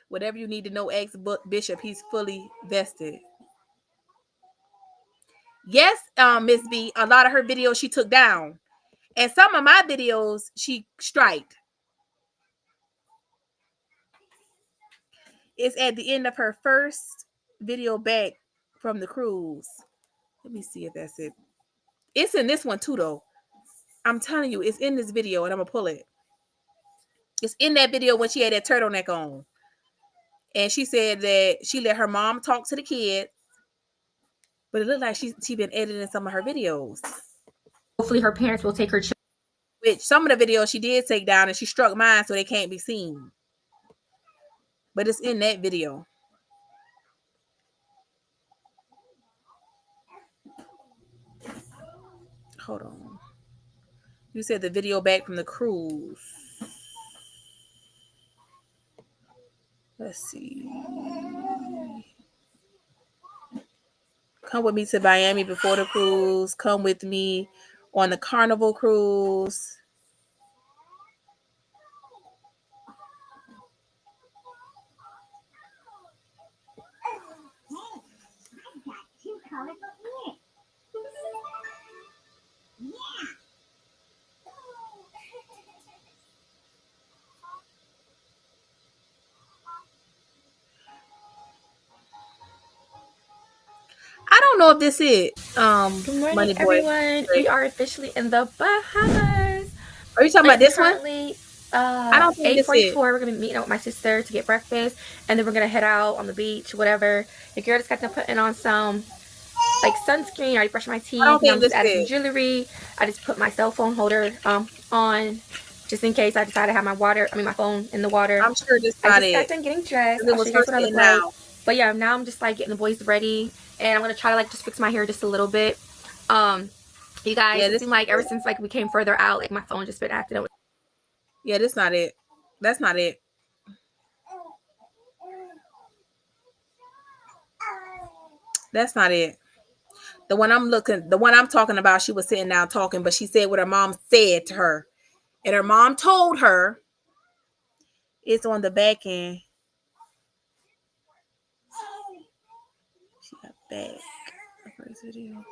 whatever you need to know, ex-bishop, he's fully vested. Yes, Miss B, a lot of her videos she took down. And some of my videos she striked. It's at the end of her first video back from the cruise. Let me see if that's it. It's in this one too, though. I'm telling you, it's in this video, and I'm going to pull it. It's in that video when she had that turtleneck on. And she said that she let her mom talk to the kids. But it looked like she been editing some of her videos. Hopefully her parents will take her children. Which some of the videos she did take down, and she struck mine so they can't be seen. But it's in that video. Hold on. You said the video back from the cruise. Let's see. Come with me to Miami before the cruise. Come with me on the Carnival cruise. I don't know if this is Good morning, Money Boy. everyone. We are officially in the Bahamas. Are you talking about this one? Currently, I don't think this is. 8:44. We're gonna be meeting up with my sister to get breakfast, and then we're gonna head out on the beach, whatever. The girl just got done putting on some like sunscreen. I already brushed my teeth. I don't think I'm just this adding is. some jewelry. I just put my cell phone holder on, just in case I decide to have my phone in the water. I'm sure this I not just got it. done getting dressed. It I'll was show you guys first what I look thing like. now. But yeah, now I'm just like getting the boys ready, and I'm gonna try to like just fix my hair just a little bit. You guys, Yeah, it this seems like ever since like we came further out, like my phone just been acting up. Yeah, this not it. That's not it. That's not it. The one I'm talking about, she was sitting down talking, but she said what her mom said to her. And her mom told her it's on the back end. She got back. The first video.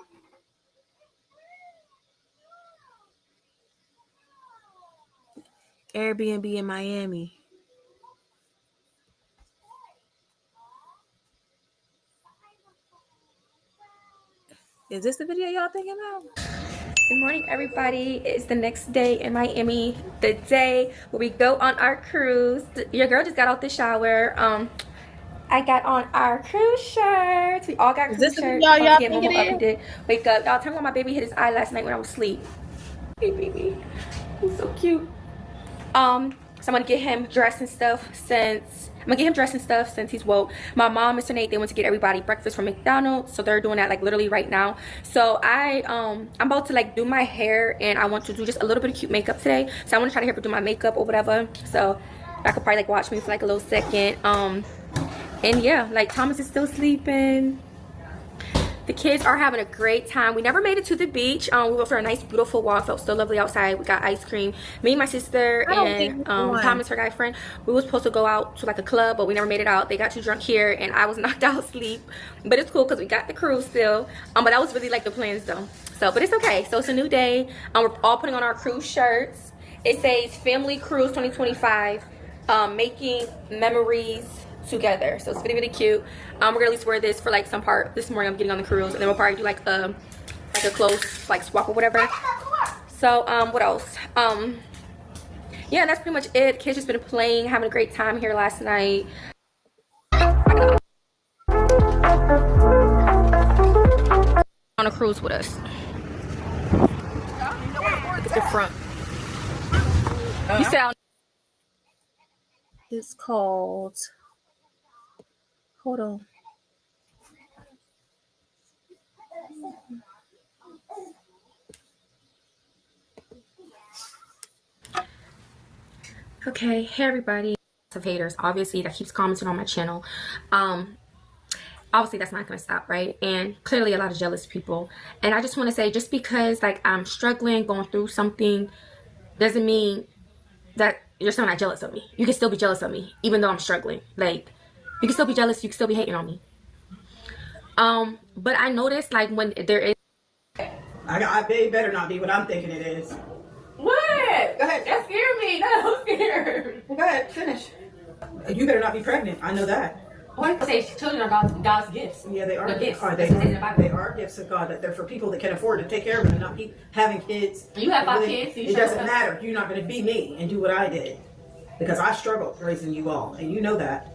Airbnb in Miami. Is this the video y'all thinking about? Good morning, everybody. It's the next day in Miami, the day where we go on our cruise. Your girl just got out the shower. I got on our cruise shirts. We all got cruise Is this the shirts. video y'all About to get think it Momo up is? and did wake up. Y'all tell me why my baby hit his eye last night when I was asleep. Hey, baby. He's so cute. So I'm gonna get him dressed and stuff since he's woke. My mom, Mr. Nate, they went to get everybody breakfast from McDonald's, so they're doing that like literally right now. So I'm about to like do my hair, and I want to do just a little bit of cute makeup today. So I want to try to help her do my makeup or whatever. So I could probably like watch me for like a little second. And yeah, like Thomas is still sleeping. The kids are having a great time. We never made it to the beach. We went for a nice, beautiful walk. Felt so lovely outside. We got ice cream. Me and my sister and Thomas, her guy friend, we were supposed to go out to like a club, but we never made it out. They got too drunk here, and I was knocked out asleep. But it's cool because we got the cruise still. But that was really like the plans though. So, but it's okay. So it's a new day. We're all putting on our cruise shirts. It says Family Cruise 2025, making memories together. So it's really cute. We're gonna at least wear this for like some part this morning. I'm getting on the cruise, and then we'll probably do like a close like swap or whatever. So what else? Yeah, that's pretty much it. Kids just been playing, having a great time here last night. On a cruise with us. Look at the front. You sound. It's called. Hold on. Okay, hey everybody. Of haters, obviously, that keeps commenting on my channel. Obviously that's not gonna stop, right? And clearly a lot of jealous people. And I just want to say, just because like I'm struggling, going through something, doesn't mean that you're still not jealous of me. You can still be jealous of me, even though I'm struggling. Like, you can still be jealous, you can still be hating on me. But I noticed like when there is It better not be what I'm thinking it is. what? Go ahead. That scared me. No, I'm scared. Well, go ahead, finish. You better not be pregnant. I know that. What say children are God's gifts. Yeah, they are. They're gifts. They are gifts of God. That they're for people that can afford to take care of them and not keep having kids. You have 5 kids. So it doesn't matter. You're not going to be me and do what I did, because I struggled raising you all, and you know that.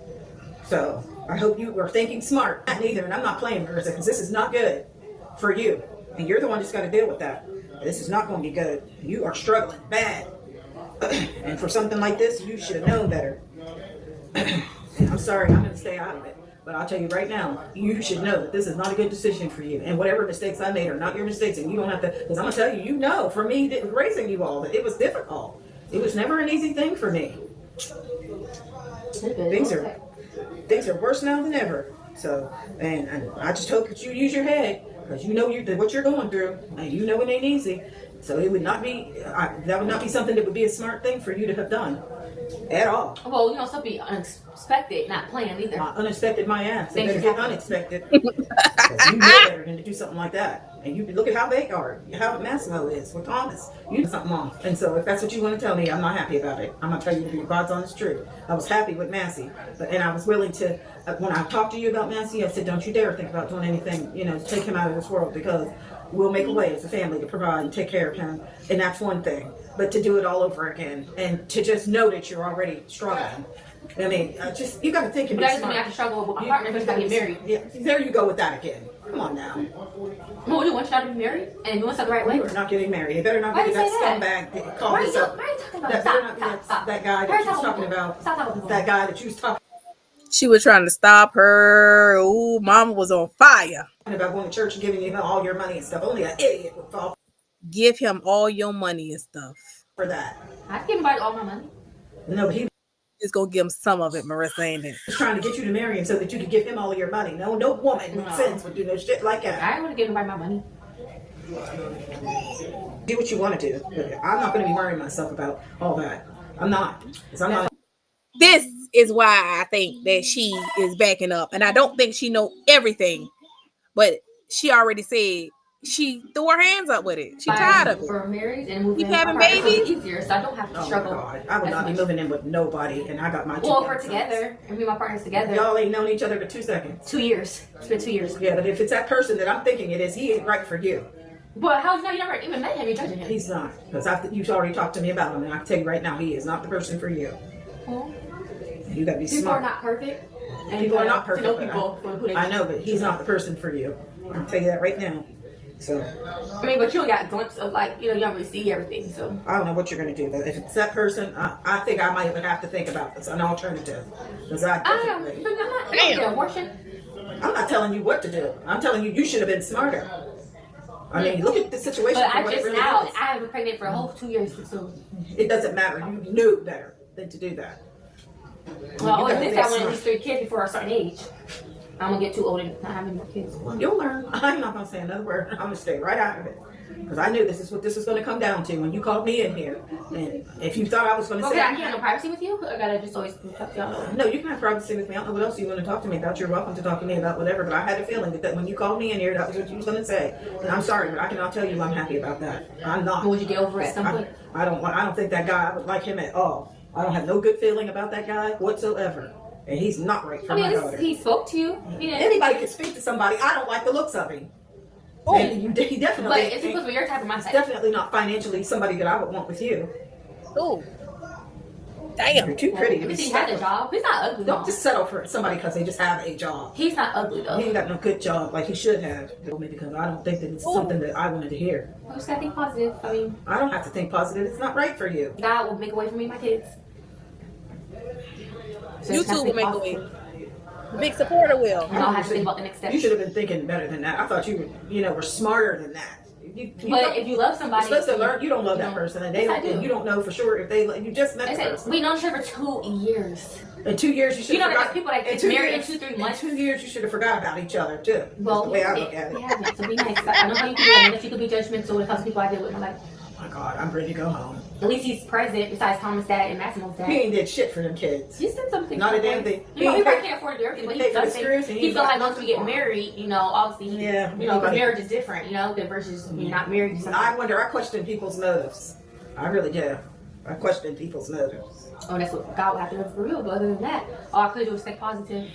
So I hope you were thinking smart. Neither, and I'm not playing Marissa, because this is not good for you, and you're the one that's got to deal with that. This is not going to be good. You are struggling bad, and for something like this, you should have known better. I'm sorry, I'm going to stay out of it. But I'll tell you right now, you should know that this is not a good decision for you. And whatever mistakes I made are not your mistakes. And you don't have to, because I'm going to tell you, you know, for me, raising you all, that it was difficult. It was never an easy thing for me. Things are worse now than ever. So, and I just hope that you use your head, because you know what you're going through, and you know it ain't easy. So it would not be, that would not be something that would be a smart thing for you to have done. At all. Well, you know, something be unexpected, not planned either. Unexpected my ass. It better get unexpected. You know better than to do something like that. And you look at how they are, how Massimo is with Thomas. You did something wrong. And so if that's what you want to tell me, I'm not happy about it. I'm going to tell you the God's honest truth. I was happy with Massey. And I was willing to, when I talked to you about Massey, I said, don't you dare think about doing anything, you know, to take him out of this world, because we'll make a way as a family to provide and take care of him. And that's one thing. But to do it all over again and to just know that you're already struggling. I mean, you got to think and be That doesn't smart. mean I have to struggle with my partner because I get married. Yeah, there you go with that again. Come on now. Well, you want to be married and doing something the right way? You're not getting married. It better not Why be do you that say scumbag that called Why are you himself. talking about That better not be that guy that you was talking about. Stop talking about That guy that you was talking She was trying to stop her. Ooh, mama was on fire. about going to church and giving him all your money and stuff. Only an idiot would fall Give him all your money and stuff. for that. I'd give anybody all my money. No, but he Just gonna give him some of it, Marissa, ain't it? was trying to get you to marry him so that you could give him all of your money. No woman with sense would do no shit like that. I don't want to give anybody my money. Do what you want to do. But I'm not going to be worrying myself about all that. I'm not. 'Cause I'm not. This is why I think that she is backing up. And I don't think she know everything. But she already said she threw her hands up with it. She tired of it. We're married and moving Keep having apart. It's babies? easier, so I don't have to Oh my struggle. God. I would as not be much. moving in with nobody, and I got my two Well, if we're young sons. together and me and my partner's together, Y'all ain't known each other but 2 seconds. 2 years. It's been 2 years. Yeah, but if it's that person that I'm thinking it is, he ain't right for you. But how do you know you never even met him? You're judging him. He's not. Because you've already talked to me about him, and I can tell you right now, he is not the person for you. Well, You got to be people smart. are not perfect. And People are not to know perfect. people for who they I know, but he's not the person for you. I'll tell you that right now. So I mean, but you got a glimpse of, like, you know, you don't really see everything. So I don't know what you're going to do. But if it's that person, I think I might even have to think about this, an alternative. Because I am. definitely, But I'm not. You get abortion. I'm not telling you what to do. I'm telling you, you should have been smarter. I mean, look at the situation. But for I what it just really now, is. I have been pregnant for a whole 2 years. So It doesn't matter. You knew better than to do that. well, I always gotta did be that when smart. at least 3 kids before a certain age. I'm gonna get too old and not have any more kids. Well, you'll learn. I'm not going to say another word. I'm going to stay right out of it. Because I knew this is what this was going to come down to when you called me in here. And if you thought I was going to Okay, say... I can't have no privacy with you. I gotta just always talk to y'all. No, you can have privacy with me. I don't know what else you want to talk to me about. You're welcome to talk to me about whatever. But I had a feeling that when you called me in here, that was what you was going to say. And I'm sorry, but I cannot tell you I'm happy about that. I'm not. But would you get over it at some point? I don't think that guy, I would like him at all. I don't have no good feeling about that guy whatsoever. And he's not right for I mean, my this, daughter. he spoke to you. He didn't. Anybody can speak to somebody. I don't like the looks of him. Oh. And he definitely But it's because of your type of mindset. definitely not financially somebody that I would want with you. Ooh. You're Damn. too pretty to be Because he has a stuck. job. He's not ugly. Don't though. just settle for somebody because they just have a job. He's not ugly though. He ain't got no good job like he should have. Because I don't think that it's something that I wanted to hear. I just gotta think positive. I mean, I don't have to think positive. It's not right for you. God will make a way for me and my kids. So You just have two to will make think a positive. way. Big supporter will. And I'll have to think about the next step. You should have been thinking better than that. I thought you were smarter than that. But if you love somebody, you're supposed to learn. You don't love that person, and Yes, I do. you don't know for sure if they. You just met I the said, person. we known each other for 2 years. In 2 years, you should. You know, there's people that get married in 2-3 months. In 2 years, you should have forgot about each other too. Well, That's the way I look at we it. haven't, so be nice. I know how you can do it. I know that you could be judgmental when it comes to people I deal with in my life. Oh my God, I'm ready to go home. At least he's present besides Thomas' dad and Massimo's He dad. ain't did shit for them kids. He said something. Not a damn thing. You know, He he probably paid- can't afford to do everything, but he he paid for does the think screws and he he feel like got once we get married, you know, obviously, Yeah, you know, because nobody- marriage is different, you know, than versus you're not married to somebody. I question people's motives. I really do. I question people's motives. Oh, that's what God would have to do for real. But other than that, all I could do was stay positive.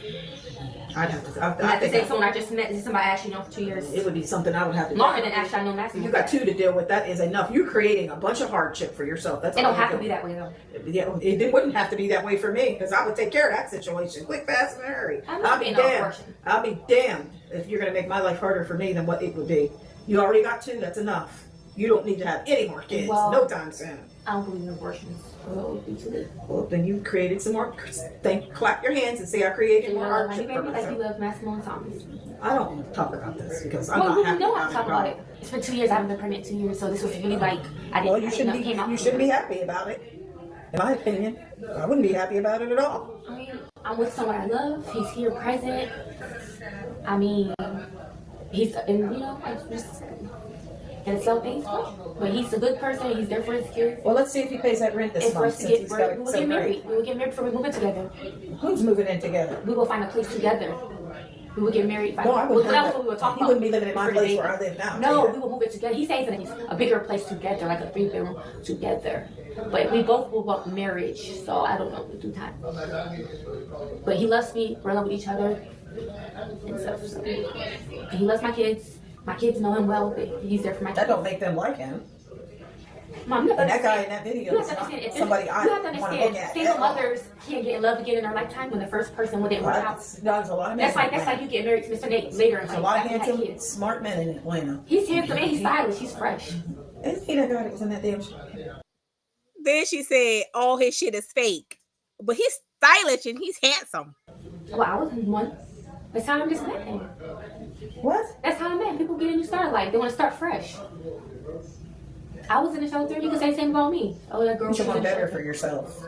I'd have to. And I to say think someone I just met, this is somebody I actually know for 2 years. it would be something I would have to do. Longer than actually I know Massimo. You got 2 to deal with. That is enough. You're creating a bunch of hardship for yourself. That's It all don't you're have to be doing. that way though. Yeah, it wouldn't have to be that way for me because I would take care of that situation quick, fast, and hurry. I'm not I'll be being no damned. abortion. I'll be damned if you're going to make my life harder for me than what it would be. You already got 2. That's enough. You don't need to have any more kids. Well- No time soon. I don't believe in abortions. So it would be too late. Well, then you created some more. Clap your hands and say I created You more know, like hardship baby, for like you myself. love Massimo and Thomas. I don't want to talk about this because I'm Well, not we happy know how to about talk it. about it. It's been 2 years. I haven't been pregnant 2 years, so this was really like I didn't. Well, you I shouldn't didn't know it came out be. You from shouldn't be her. happy about it. In my opinion, I wouldn't be happy about it at all. I mean, I'm with someone I love. He's here present. I mean, he's and you know, I just and so things. But he's a good person. He's there for his kids. Well, let's see if he pays that rent this And for month us to since get, he's got we it will so get great. married. We will get married before we move in together. Who's moving in together? We will find a place together. We will get married. No, I well, wouldn't that have was that. what we were talking He about. wouldn't be living in my for the place baby. where I live now. No, we will move it together. He's saying that a bigger place together, like a 3-bedroom together. But we both will want marriage, so I don't know due time. But he loves me. We're in love with each other and stuff. So. And he loves my kids. My kids know him well. But he's there for my kids. That don't make them like him. Mom, you have to And that guy understand- in that video you is have to not understand, if somebody you I have to want to look understand, at. single at all. mothers can't get in love again in their lifetime when the first person wouldn't work out. There's a lot of men. That's in like Atlanta. you get married to Mr. Nate later in There's a life. lot of after you had handsome, kids. smart men in Atlanta. He's handsome and he's stylish. He's fresh. Isn't he that guy that was in that damn show? Then she said all his shit is fake, but he's stylish and he's handsome. Well, I was one. That's how I'm just met. What? That's how I met. People get a new start life. They want to start fresh. I was in the shelter. You can say the same about me. Oh, that girl. You should was want in the better shelter. for yourself.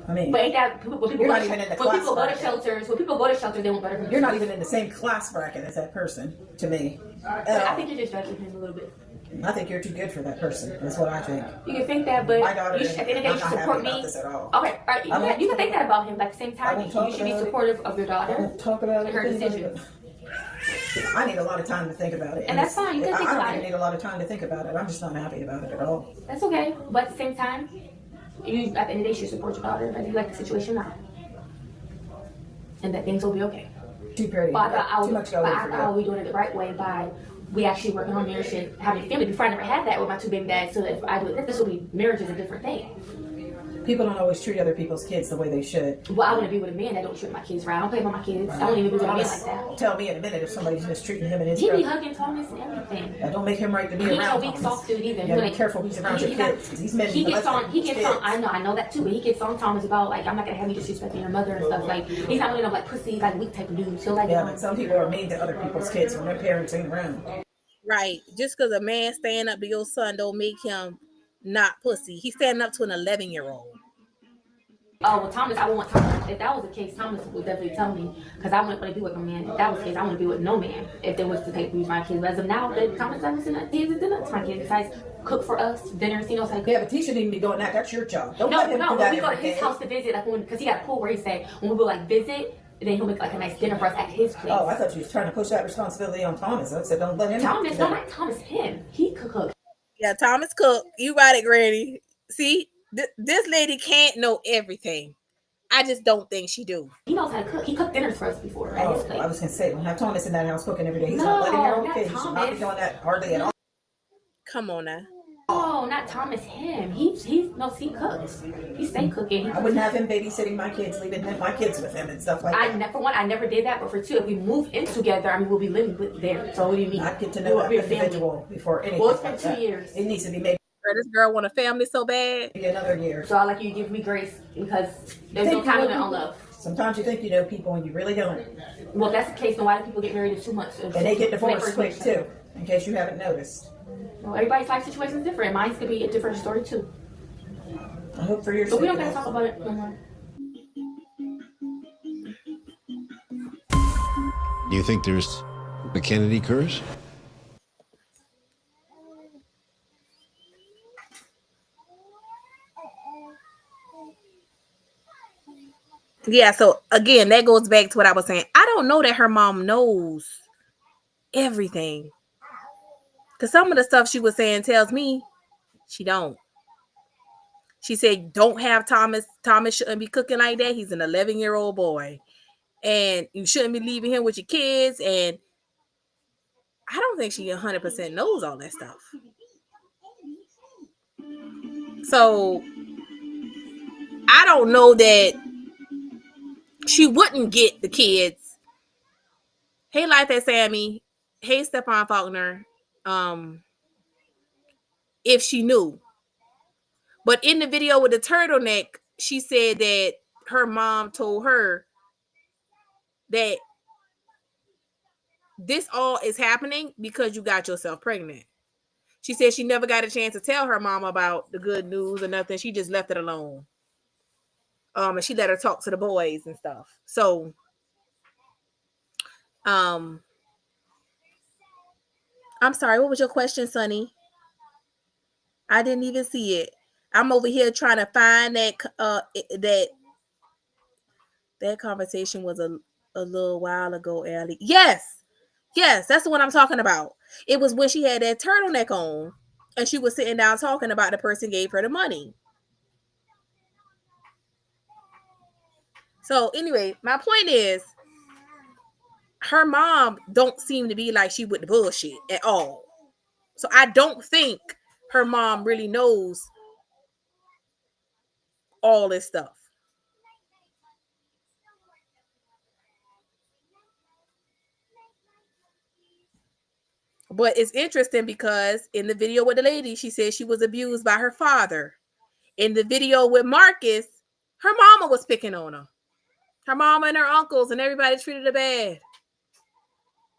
I mean, But ain't that when people You're go not to even in the when class people go to bracket. shelters? When people go to shelters, they want better. For you're not themselves. even in the same class bracket as that person, to me. But At I all. think you're just judging him a little bit. I think you're too good for that person. That's what I think. You can think that, but My daughter you should, at the end of the day, I'm you not should happy support about me. this at all. Okay, all right, you can think that about him. But at the same I time, won't you talk should be about it. supportive of your I daughter. won't talk about it. Her with anybody, decisions. but I need a lot of time to think about it. And that's fine. You can I think don't about even it. need a lot of time to think about it. I'm just not happy about it at all. That's okay. But at the same time, you at the end of the day should support your daughter. Whether you like the situation or not, and that things will be okay. Too pretty. But Too much going for I you. we doing it the right way by we actually working on marriage and having a family. Before I never had that with my two baby dads. So if I do it, this will be marriage is a different thing. People don't always treat other people's kids the way they should. Well, I want to be with a man that don't treat my kids right. I don't play with my kids. I don't even be with a man like that. Tell me in a minute if somebody's mistreating him and his He be girl. hugging Thomas and everything. That don't make him right to be He ain't no around. weak Thomas. soft dude either. You gotta be Like, careful who's around your he's not- kids. 'Cause These men He need to gets let on. their He gets kids. on. I know that too. But he gets on Thomas about like I'm not gonna have you disrespecting your mother and stuff. Like he's not really no like pussy like weak type of dude. So like Yeah, but some people are mean to other people's kids when their parents ain't around. Right. Just because a man stand up to your son don't make him not pussy. He's standing up to an 11-year-old. oh well, Thomas. I want Thomas. If that was the case, Thomas would definitely tell me because I wouldn't want to be with a man. If that was the case, I wouldn't be with no man. If there was to take me my kids. But as of now, that Thomas doesn't send kids dinner to my kids. Besides cook for us dinners, you know. Like, Yeah, but he shouldn't even be doing that. That's your job. Don't no, let him no. do When that we go to every his day. house to visit, like because he got a pool where he say when we go like visit, then he'll make like a nice dinner for us at his place. Oh, I thought you was trying to push that responsibility on Thomas. I said, don't let him. Thomas, do no, that. not Thomas. Him. He could cook. Yeah, Thomas Cook. You got it, Granny. See, this lady can't know everything. I just don't think she do. He knows how to cook. He cooked dinners for us before at his Oh, place. I was gonna say, don't have Thomas in that house cooking every day. He's No, not letting her own not kids. He should not be Thomas. doing that hardly at all. Come on now. Oh, not Thomas. Him. He cooks. He stay cooking. He I wouldn't have him babysitting my kids, leaving my kids with him and stuff like that. For one, I never did that. But for two, if we move in together, I mean, we'll be living there. So what do you mean? I'd get to know that We're a family. individual before anything. Well, it's like been 2 that. years. It needs to be maybe This girl want a family so bad. another year. So I like you to give me grace because there's no Think you time know limit on people? love. Sometimes you think you know people and you really don't. Well, if that's the case, then why do people get married in 2 months? And they get divorced First quick relationship. too, in case you haven't noticed. Well, everybody's life situation is different. Mine could be a different story too. I hope for your But we sake don't it gotta talk is. about it no more. Do you think there's the Kennedy curse? Yeah, so again, that goes back to what I was saying. I don't know that her mom knows everything. Because some of the stuff she was saying tells me she don't. She said, don't have Thomas. Thomas shouldn't be cooking like that. He's an 11-year-old boy. And you shouldn't be leaving him with your kids. And I don't think she 100% knows all that stuff. So I don't know that she wouldn't get the kids. Hey, Life at Sammy. Hey, Stephon Faulkner. if she knew. But in the video with the turtleneck, she said that her mom told her that this all is happening because you got yourself pregnant. She said she never got a chance to tell her mom about the good news or nothing. She just left it alone. And she let her talk to the boys and stuff. So, I'm sorry, what was your question, Sonny? I didn't even see it. I'm over here trying to find that that conversation was a little while ago, Allie. Yes, that's the one I'm talking about. It was when she had that turtleneck on and she was sitting down talking about the person gave her the money. So anyway, my point is, her mom don't seem to be like she with the bullshit at all. So I don't think her mom really knows all this stuff. But it's interesting because in the video with the lady, she said she was abused by her father. In the video with Marcus, her mama was picking on her. Her mama and her uncles and everybody treated her bad.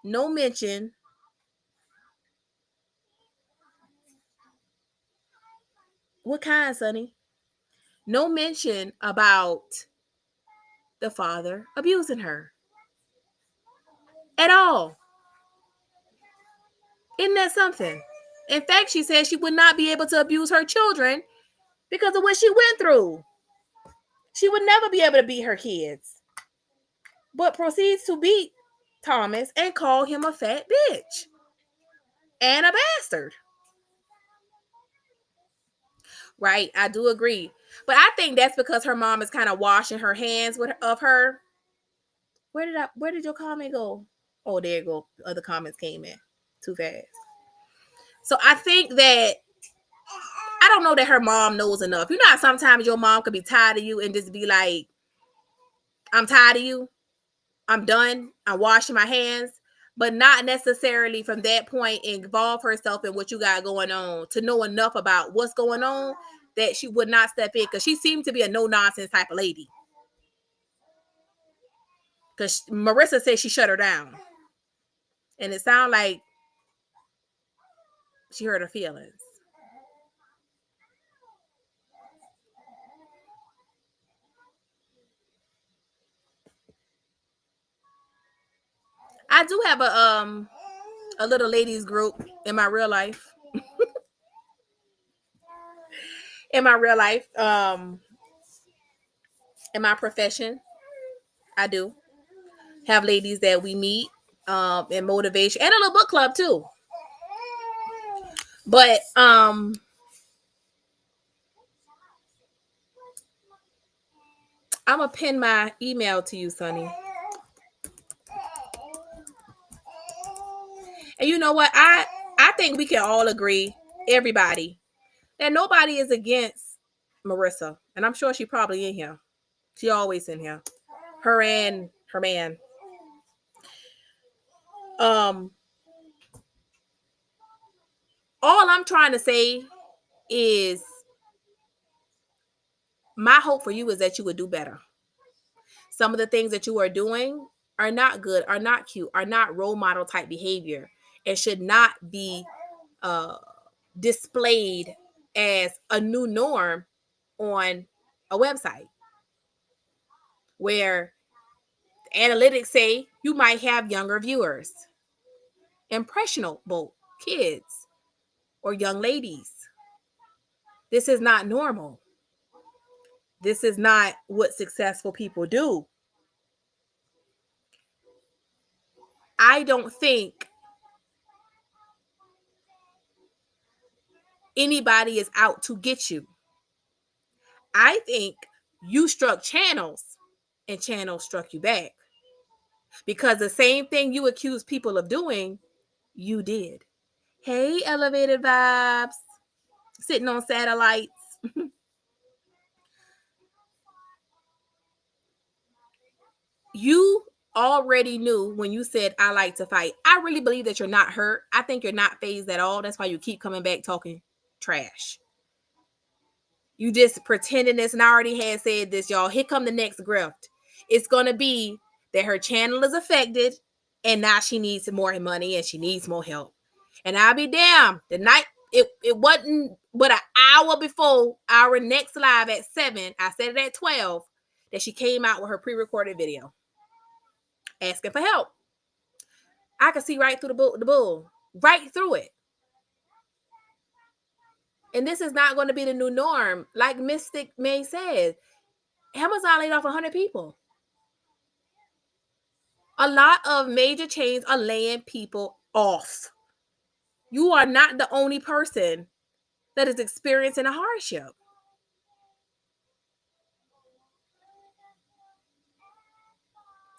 No mention. What kind, Sonny? No mention about the father abusing her at all. Isn't that something? In fact, she said she would not be able to abuse her children because of what she went through. She would never be able to beat her kids, but proceeds to beat Thomas and call him a fat bitch and a bastard. Right? I do agree. But I think that's because her mom is kind of washing her hands of her. Where did your comment go? Oh, there you go. Other comments came in too fast. So I think that, I don't know that her mom knows enough. You know how sometimes your mom could be tired of you and just be like, I'm tired of you. I'm done. I'm washing my hands. But not necessarily from that point involve herself in what you got going on to know enough about what's going on that she would not step in, because she seemed to be a no-nonsense type of lady. Because Marissa said she shut her down. And it sounded like she hurt her feelings. I do have a little ladies group in my real life. In my real life, in my profession, I do have ladies that we meet in motivation, and a little book club too. But I'm gonna pin my email to you, Sonny. And you know what? I think we can all agree, everybody, that nobody is against Marissa. And I'm sure she probably in here. She always in here. Her and her man. All I'm trying to say is my hope for you is that you would do better. Some of the things that you are doing are not good, are not cute, are not role model type behavior, and should not be displayed as a new norm on a website where analytics say you might have younger viewers, impressionable kids, or young ladies. This is not normal. This is not what successful people do. I don't think anybody is out to get you. I think you struck channels and channels struck you back. Because the same thing you accuse people of doing, you did. Hey, elevated vibes. Sitting on satellites. You already knew when you said, I like to fight. I really believe that you're not hurt. I think you're not phased at all. That's why you keep coming back talking trash. You just pretending this, and I already had said this, y'all. Here come the next grift. It's going to be that her channel is affected, and now she needs more money, and she needs more help. And I'll be damned. The night, it wasn't but an hour before our next live at 7, I said it at 12, that she came out with her pre-recorded video asking for help. I could see right through the bull, right through it. And this is not going to be the new norm. Like Mystic May said, Amazon laid off 100 people. A lot of major chains are laying people off. You are not the only person that is experiencing a hardship.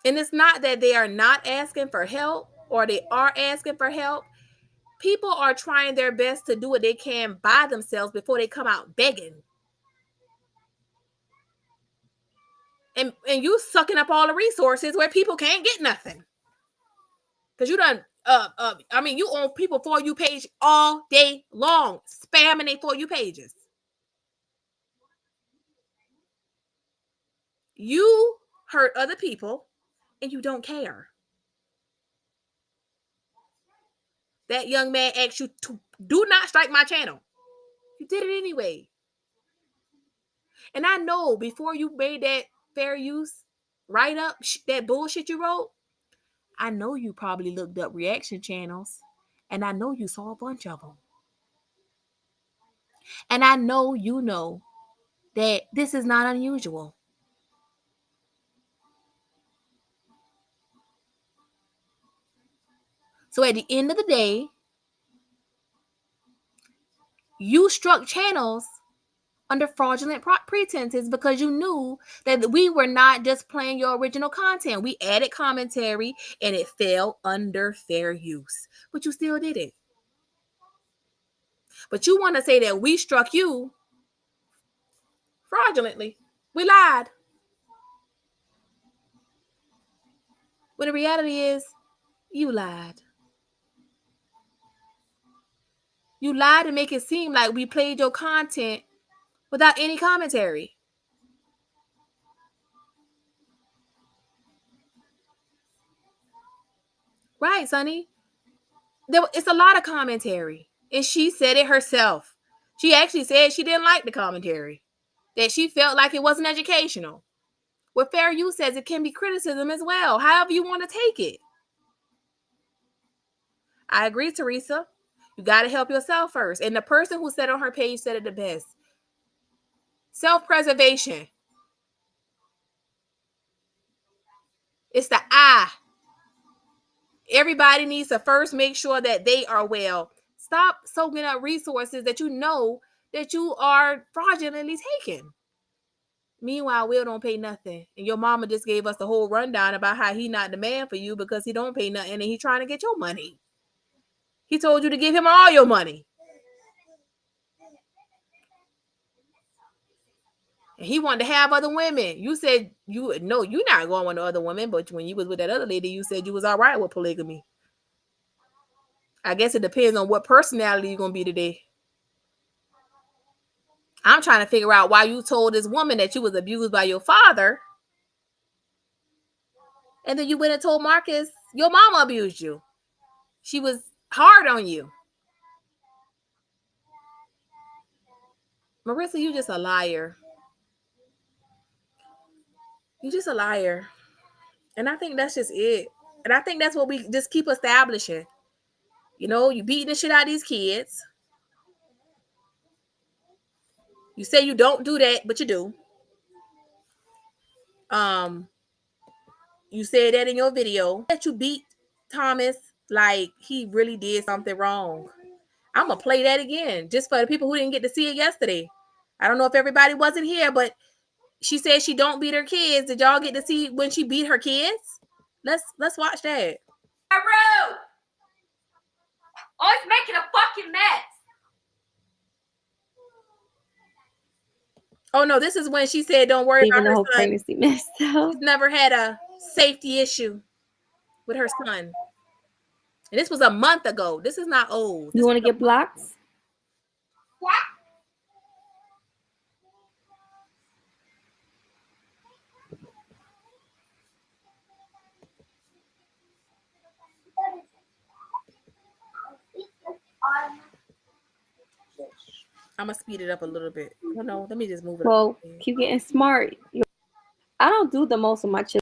And it's not that they are not asking for help or they are asking for help. People are trying their best to do what they can by themselves before they come out begging. And you sucking up all the resources where people can't get nothing. Because you done, you on people For You page all day long, spamming their For You pages. You hurt other people and you don't care. That young man asked you to do not strike my channel. You did it anyway. And I know before you made that fair use write up, that bullshit you wrote, I know you probably looked up reaction channels, and I know you saw a bunch of them. And I know you know that this is not unusual. So at the end of the day, you struck channels under fraudulent pretenses because you knew that we were not just playing your original content. We added commentary and it fell under fair use, but you still did it. But you want to say that we struck you fraudulently. We lied. When the reality is, you lied. You lied to make it seem like we played your content without any commentary. Right, Sonny? It's a lot of commentary. And she said it herself. She actually said she didn't like the commentary. That she felt like it wasn't educational. What fair use says, it can be criticism as well. However you want to take it. I agree, Teresa. You got to help yourself first. And the person who said on her page said it the best. Self-preservation. It's the I. Everybody needs to first make sure that they are well. Stop soaking up resources that you know that you are fraudulently taking. Meanwhile, Will don't pay nothing. And your mama just gave us the whole rundown about how he not the man for you because he don't pay nothing and he trying to get your money. He told you to give him all your money. And he wanted to have other women. You said you're not going with other women, but when you was with that other lady, you said you was all right with polygamy. I guess it depends on what personality you're going to be today. I'm trying to figure out why you told this woman that you was abused by your father. And then you went and told Marcus your mama abused you. She was hard on you. Marissa, you just a liar. You just a liar. And I think that's just it. And I think that's what we just keep establishing. You know, you beating the shit out of these kids. You say you don't do that, but you do. You said that in your video that you beat Thomas like he really did something wrong. I'm gonna play that again just for the people who didn't get to see it yesterday. I don't know if everybody wasn't here, but she said she don't beat her kids. Did y'all get to see when she beat her kids? Let's watch that. Always making a fucking mess. Oh no, this is when she said don't worry about her son. Pregnancy mess. She's never had a safety issue with her son. And this was a month ago. This is not old. You want to get blocked? What? I'm gonna speed it up a little bit. Oh no, let me just move it Well, up. keep getting smart. I don't do the most of my chili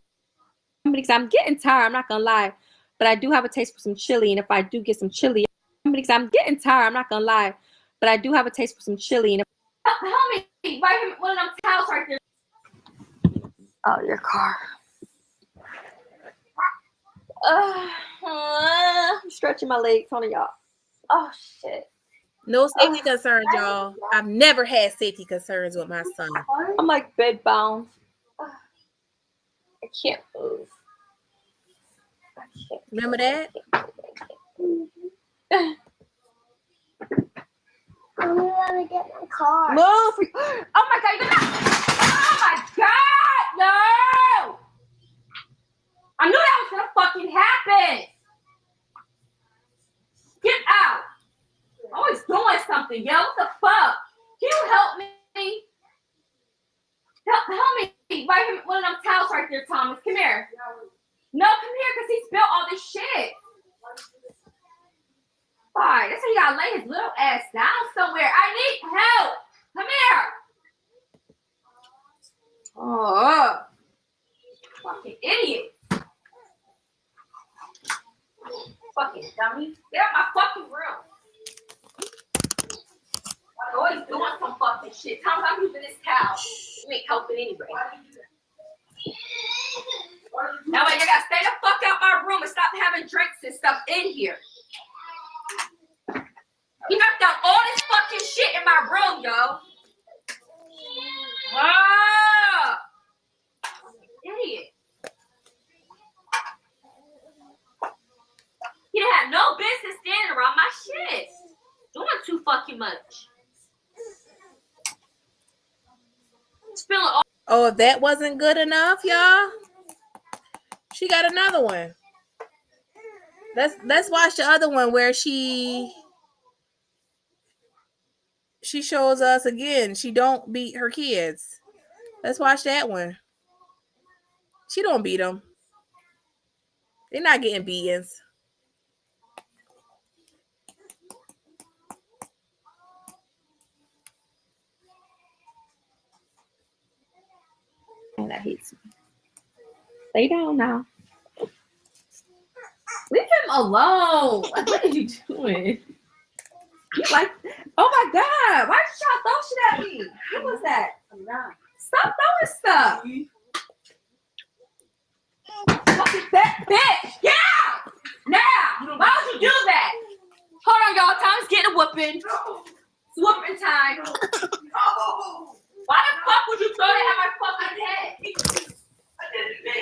because I'm getting tired. I'm not gonna lie, but I do have a taste for some chili, and if I do get some chili, because I'm getting tired. I'm not gonna lie, but I do have a taste for some chili, and if Help me! Right, one of them towels right there. oh, your car. I'm stretching my legs on y'all. Oh shit. No safety concerns, y'all. I've never had safety concerns with my son. I'm like bed bound. I can't move. Remember that? I want to get my car. Move! Oh my god! Oh my god! No! I knew that was gonna fucking happen. Get out! Always doing something, yo. What the fuck? Can you help me? Help me! Right here, one of them towels right there, Thomas. Come here. No, come here, cause he spilled all this shit. Fine. That's how you gotta lay his little ass down somewhere. I need help. Come here. Oh, fucking idiot. Fucking dummy. Get out my fucking room. I'm always doing some fucking shit. Thomas, I'm using this towel. You ain't helping anyway. Now you gotta stay the fuck out my room and stop having drinks and stuff in here. He knocked down all this fucking shit in my room, yo. Ah! Idiot. He done had no business standing around my shit. Doing too fucking much. Spilling all. Oh, if that wasn't good enough, y'all, she got another one. Let's watch the other one where she shows us again she don't beat her kids. Let's watch that one. She don't beat them. They're not getting beatings. that hates me. Lay down now. Leave him alone. Like, what are you doing? You like, oh my god, why did y'all throw shit at me? What was that? Stop throwing stuff. Fucking fat bitch. Yeah! Now! Why would you do that? Hold on, y'all. Time's getting a whooping. It's whooping time. Why the fuck would you throw that at my fucking head?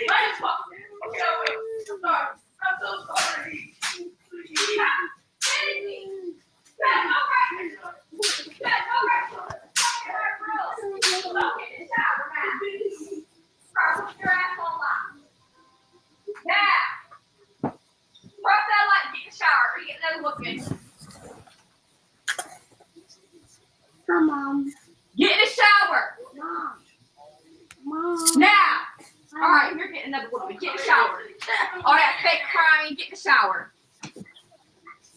Why the fuck? Okay, I'm sorry. I'm so sorry. Come on. Get in the shower. Mom. Now. All right, you're getting another whooping. Get in the shower. All that fake crying, get in the shower.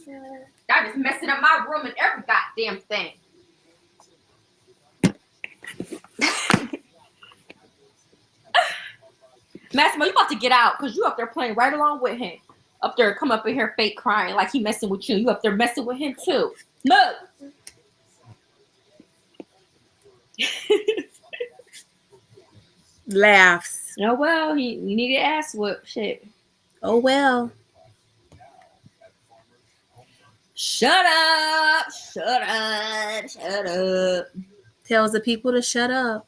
Y'all just messing up my room and every goddamn thing. Massimo, you about to get out because you up there playing right along with him. Up there, come up in here fake crying like he messing with you. You up there messing with him too. Look. Laughs. Oh well, he needed ass whoop shit. Oh well. Shut up. Shut up. Shut up. Tells the people to shut up.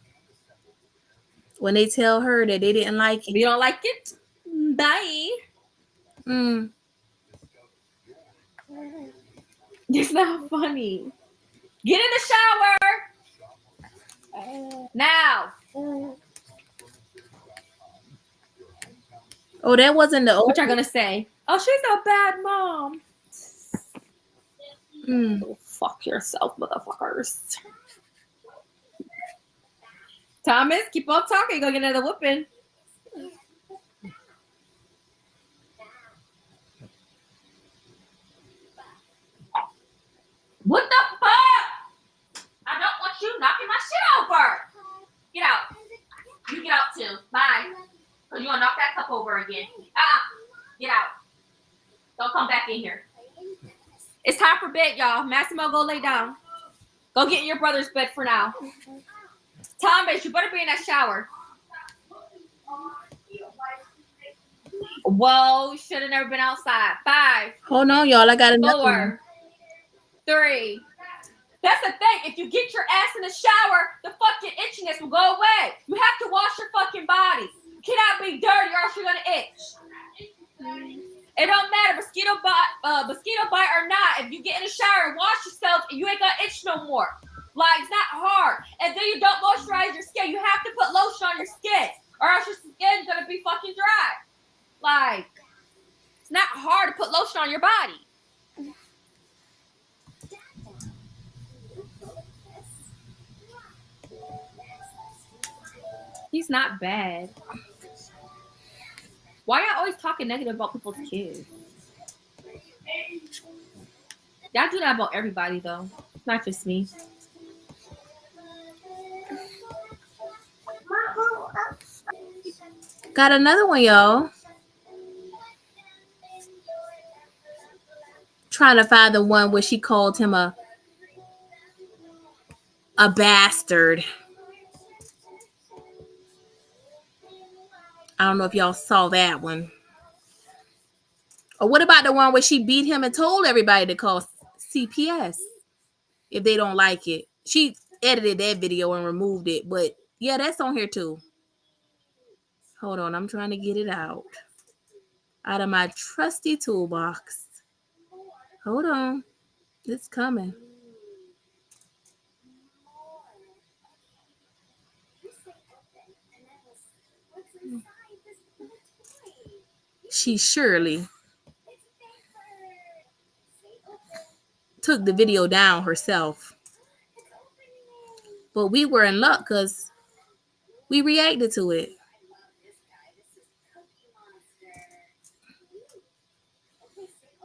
When they tell her that they didn't like it. If you don't like it, bye. It's not funny. Get in the shower. Now. Oh, that wasn't the What y'all gonna say? Oh, she's a bad mom. Go fuck yourself, motherfuckers. Thomas, keep on talking. Go get another whooping. What the fuck? again. Get out. Don't come back in here. It's time for bed, y'all. Massimo, go lay down. Go get in your brother's bed for now. Thomas, you better be in that shower. Whoa, should have never been outside. 5. Hold on, y'all. I got another 4. 3. That's the thing. If you get your ass in the shower, the fucking itchiness will go away. You have to wash your fucking body. You cannot be dirty or else you're gonna itch. It don't matter, mosquito bite or not. If you get in the shower and wash yourself, you ain't gonna itch no more. Like, it's not hard. And then you don't moisturize your skin. You have to put lotion on your skin, or else your skin's gonna be fucking dry. Like, it's not hard to put lotion on your body. He's not bad. Why y'all always talking negative about people's kids? Y'all do that about everybody, though. Not just me. Got another one, y'all. Trying to find the one where she called him a bastard. I don't know if y'all saw that one. Or what about the one where she beat him and told everybody to call CPS if they don't like it? She edited that video and removed it, but yeah, that's on here too. Hold on, I'm trying to get it out of my trusty toolbox. Hold on, it's coming. She surely took the video down herself. But we were in luck because we reacted to it.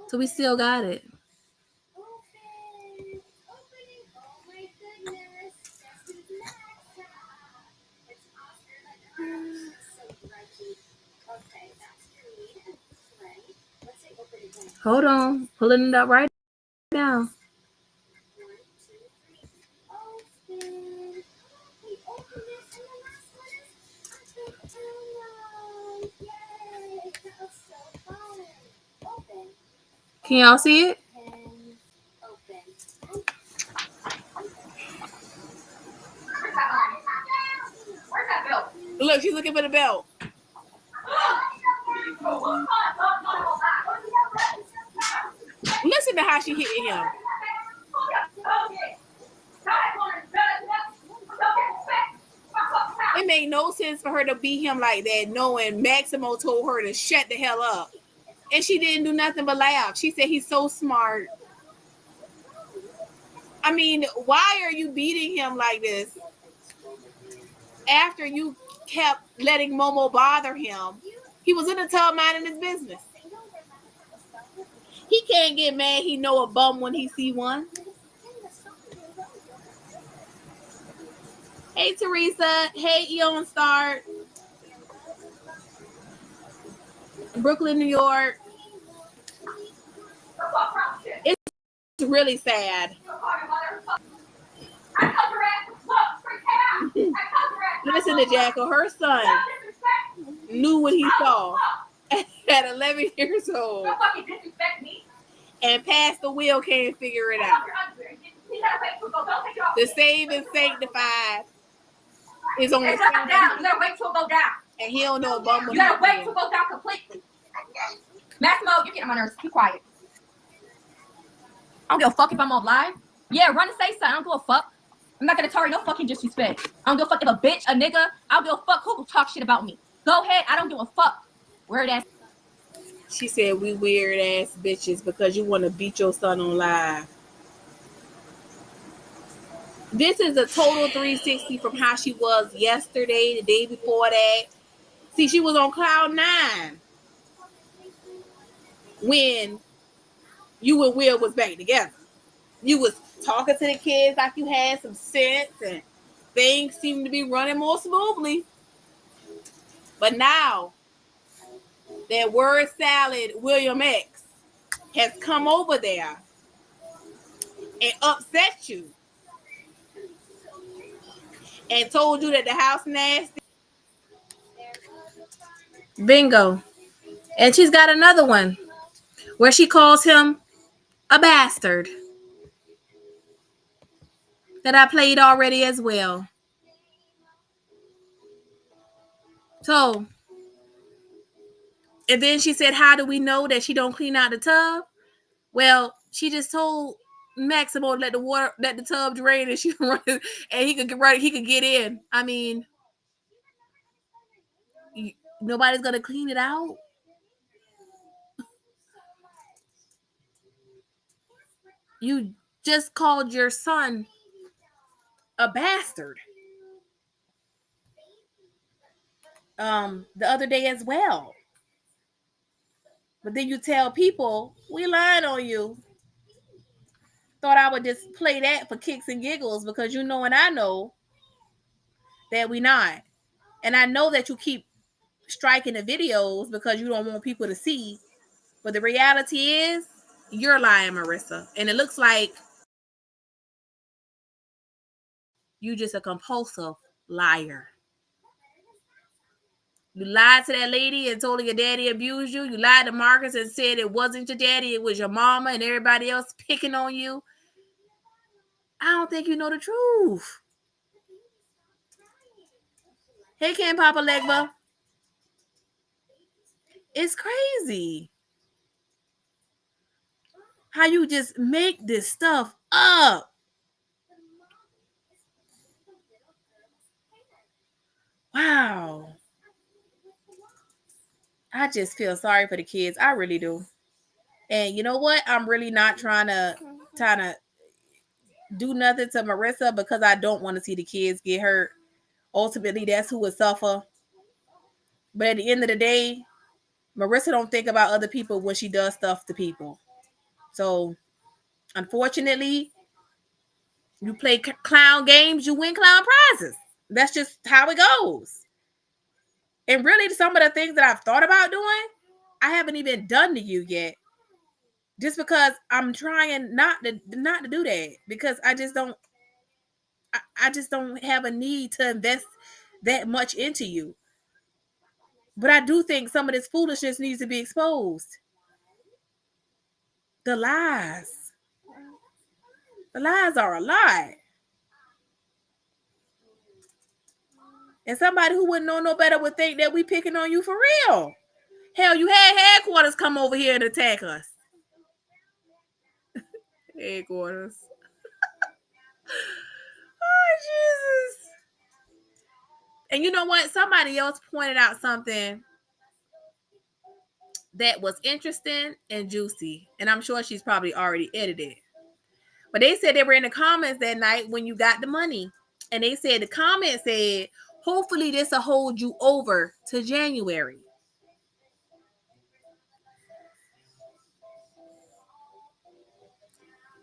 So we still got it. Hold on, pulling it up right now. Can y'all see it? Where's that belt? Look, she's looking for the belt. Listen to how she hitting him. It made no sense for her to beat him like that, knowing Maximo told her to shut the hell up. And she didn't do nothing but laugh. She said he's so smart. I mean, why are you beating him like this? After you kept letting Momo bother him, he was in the tub minding his business. He can't get mad he know a bum when he see one. Hey, Teresa. Hey, Eon Start. Brooklyn, New York. It's really sad. Listen to Jacko. Her son knew what he saw at 11 years old. And past the wheel can't figure it out. The saved and sanctified is on the down. You gotta wait till it go down. And he don't know a bum. You gotta wait till it goes down completely. Massimo, you're getting on my nerves. Be quiet. I don't give a fuck if I'm on live. Yeah, run and say something. I don't give a fuck. I'm not gonna tolerate no fucking disrespect. I don't give a fuck if a bitch, a nigga. I don't give a fuck who will talk shit about me. Go ahead. I don't give a fuck. Weird ass. She said we weird ass bitches because you want to beat your son on live. This is a total 360 from how she was yesterday, the day before that. See, she was on cloud 9 when you and Will was back together. You was talking to the kids like you had some sense and things seemed to be running more smoothly. But now that word salad William X has come over there and upset you and told you that the house nasty. Bingo. And she's got another one where she calls him a bastard that I played already as well. So, and then she said, how do we know that she don't clean out the tub? Well, she just told Maximo to let the tub drain, and she run, and he could get in. I mean, nobody's gonna clean it out. You just called your son a bastard. The other day as well. But then you tell people we lied on you. Thought I would just play that for kicks and giggles because you know and I know that we not. And I know that you keep striking the videos because you don't want people to see. But the reality is you're lying, Marissa. And it looks like you just a compulsive liar. You lied to that lady and told her your daddy abused you. You lied to Marcus and said it wasn't your daddy, it was your mama and everybody else picking on you. I don't think you know the truth. Hey, Ken Papa Legba. It's crazy how you just make this stuff up. Wow. I just feel sorry for the kids. I really do. And you know what? I'm really not trying to do nothing to Marissa because I don't want to see the kids get hurt. Ultimately, that's who would suffer. But at the end of the day, Marissa don't think about other people when she does stuff to people. So, unfortunately, you play clown games, you win clown prizes. That's just how it goes. And really, some of the things that I've thought about doing, I haven't even done to you yet. Just because I'm trying not to do that, because I just don't have a need to invest that much into you. But I do think some of this foolishness needs to be exposed. The lies. The lies are a lie. And somebody who wouldn't know no better would think that we picking on you for real. Hell, you had headquarters come over here and attack us. Headquarters. Oh, Jesus. And you know what? Somebody else pointed out something that was interesting and juicy. And I'm sure she's probably already edited. But they said they were in the comments that night when you got the money. And they said the comment said, hopefully this will hold you over to January.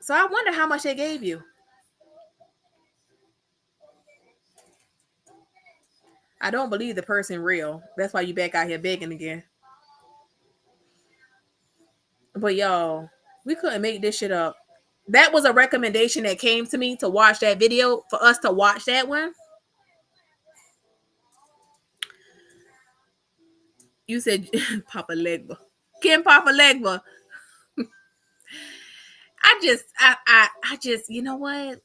So I wonder how much they gave you. I don't believe the person real. That's why you back out here begging again. But y'all, we couldn't make this shit up. That was a recommendation that came to me to watch that video, for us to watch that one. You said Papa Legba. Kim Papa Legba. I just, you know what?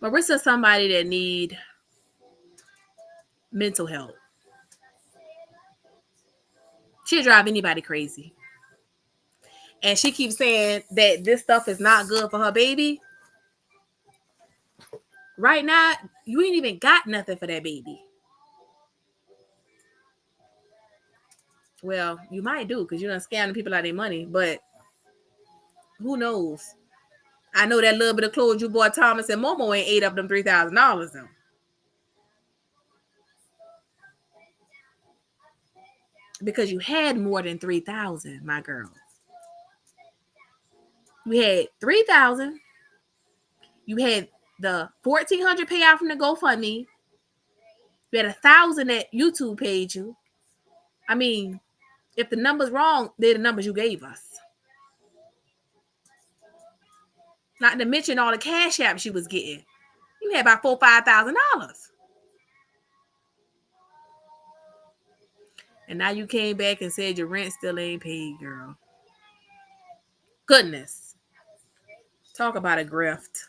Marissa's somebody that need mental help. She'll drive anybody crazy. And she keeps saying that this stuff is not good for her baby. Right now, you ain't even got nothing for that baby. Well, you might do because you done scamming people out of their money, but who knows? I know that little bit of clothes you bought Thomas and Momo ain't ate up them $3,000 though. Because you had more than 3,000, my girl. You had 3,000. You had the 1,400 payout from the GoFundMe, You had 1,000 that YouTube paid you. I mean, if the number's wrong, they're the numbers you gave us. Not to mention all the cash apps she was getting. You had about $4,000-$5,000. And now you came back and said your rent still ain't paid, girl. Goodness. Talk about a grift.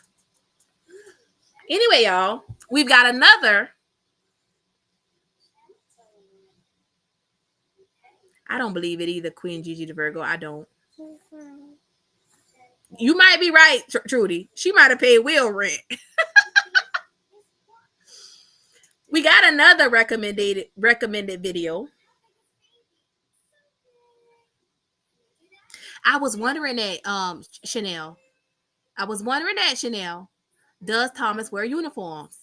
Anyway, y'all, we've got another. I don't believe it either, Queen Gigi the Virgo. I don't. You might be right, Trudy. She might have paid Will rent. We got another recommended video. I was wondering that Chanel. Does Thomas wear uniforms?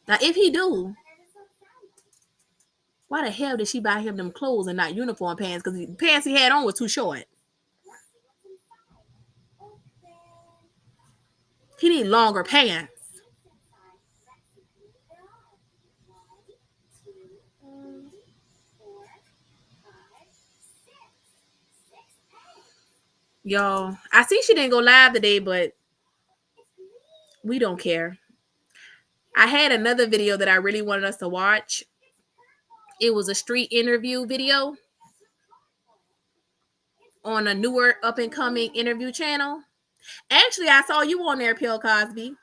Now, if he do, why the hell did she buy him them clothes and not uniform pants? Because the pants he had on was too short. He need longer pants. Y'all, I see she didn't go live today, but we don't care. I had another video that I really wanted us to watch. It was a street interview video on a newer up-and-coming interview channel. Actually, I saw you on there, Bill Cosby.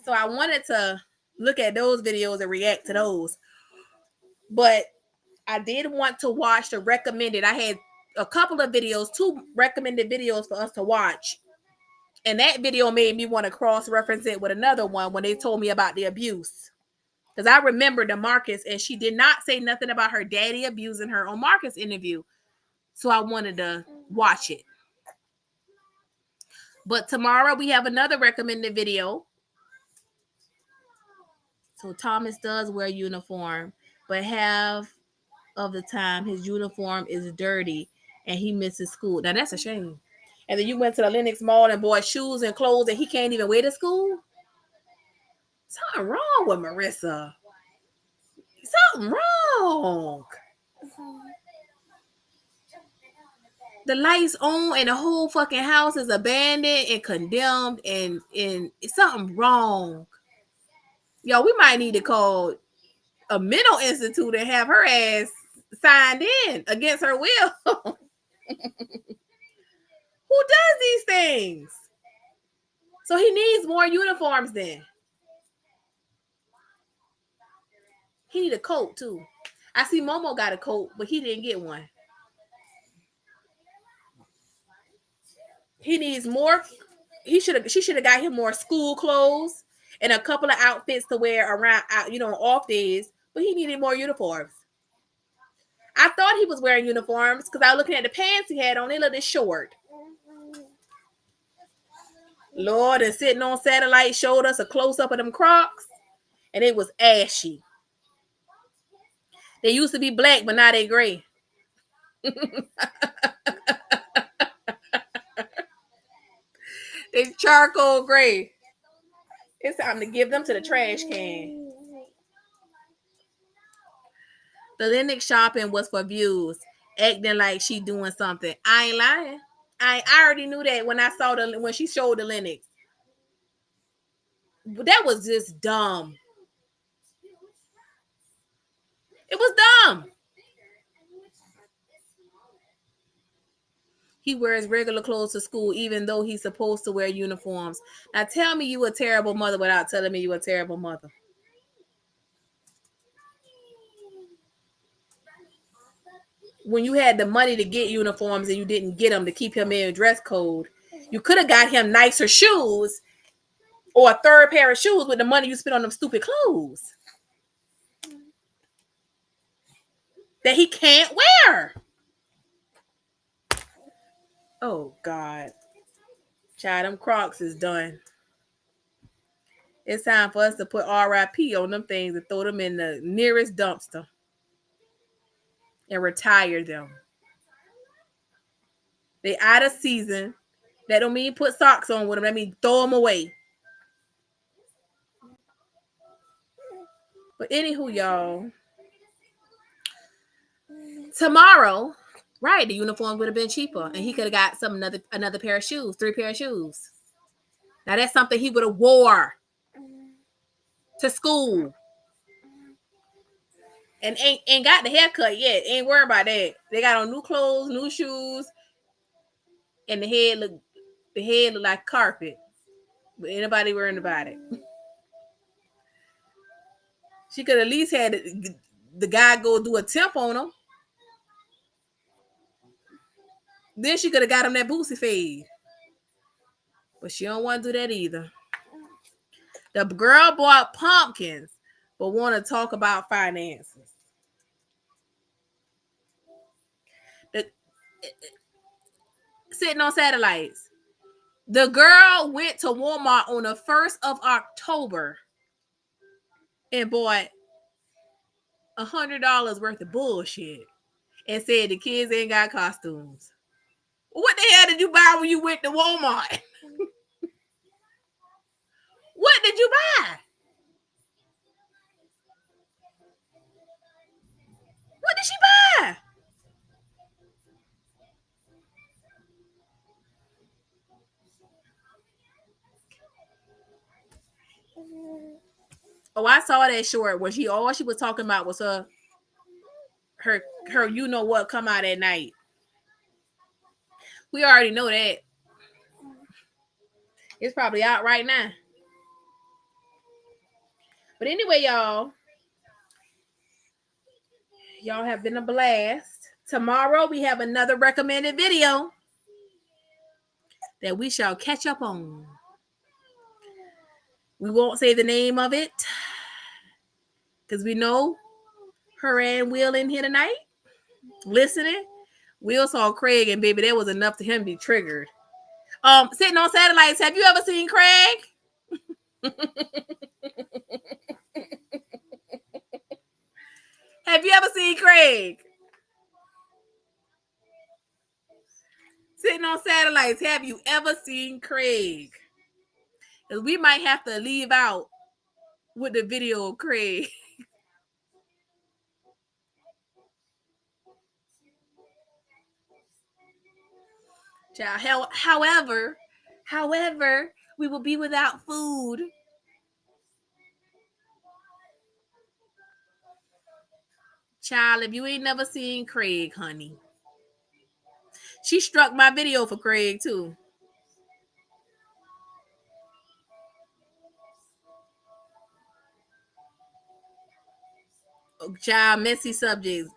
So I wanted to look at those videos and react to those. But I did want to watch the recommended. I had a couple of videos, 2 recommended videos for us to watch. And that video made me want to cross-reference it with another one when they told me about the abuse. Because I remember DeMarcus, and she did not say nothing about her daddy abusing her on Marcus' interview. So I wanted to watch it. But tomorrow we have another recommended video. So Thomas does wear uniform, but half of the time his uniform is dirty and he misses school. Now that's a shame. And then you went to the Lenox Mall and bought shoes and clothes and he can't even wear to school? Something wrong with Marissa. Something wrong. The lights on and the whole fucking house is abandoned and condemned and it's something wrong. Yo, we might need to call a mental institute and have her ass signed in against her will. Who does these things? So he needs more uniforms then. He need a coat too. I see Momo got a coat, but he didn't get one. He needs more. She should have got him more school clothes and a couple of outfits to wear around, off days. But he needed more uniforms. I thought he was wearing uniforms because I was looking at the pants he had on. They looked short. Lord, and sitting on satellite showed us a close-up of them Crocs, and it was ashy. They used to be black, but now they gray. They charcoal gray. It's time to give them to the trash can. The Lenox shopping was for views, acting like she doing something. I ain't lying. I already knew that when I saw when she showed the Lenox. That was just dumb. It was dumb. He wears regular clothes to school, even though he's supposed to wear uniforms. Now tell me you a terrible mother without telling me you a terrible mother. When you had the money to get uniforms and you didn't get them to keep him in dress code, you could have got him nicer shoes or a third pair of shoes with the money you spent on them stupid clothes that he can't wear. Oh, God. Child, them Crocs is done. It's time for us to put RIP on them things and throw them in the nearest dumpster and retire them. They out of season. That don't mean put socks on with them. That means throw them away. But anywho, y'all, tomorrow, right, the uniform would have been cheaper, and he could have got another pair of shoes, 3 pair of shoes. Now that's something he would have wore to school. And ain't got the haircut yet. Ain't worried about that. They got on new clothes, new shoes, and the head look like carpet. But anybody worrying about it. She could at least had the guy go do a temp on him. Then she could have got him that Boosie fade. But she don't want to do that either. The girl bought pumpkins, but want to talk about finances. Sitting on satellites. The girl went to Walmart on the 1st of October and bought $100 worth of bullshit and said the kids ain't got costumes. What the hell did you buy when you went to Walmart? What did you buy? What did she buy? Oh, I saw that short where all she was talking about was her you know what come out at night. We already know that. It's probably out right now. But anyway, y'all have been a blast. Tomorrow we have another recommended video that we shall catch up on. We won't say the name of it because we know her and Will in here tonight listening. Will saw Craig, and baby, that was enough to him be triggered. Sitting on satellites, have you ever seen Craig? Have you ever seen Craig? Sitting on satellites, have you ever seen Craig? Because we might have to leave out with the video of Craig. Child, however, we will be without food. Child, if you ain't never seen Craig, honey. She struck my video for Craig, too. Oh, child, messy subjects.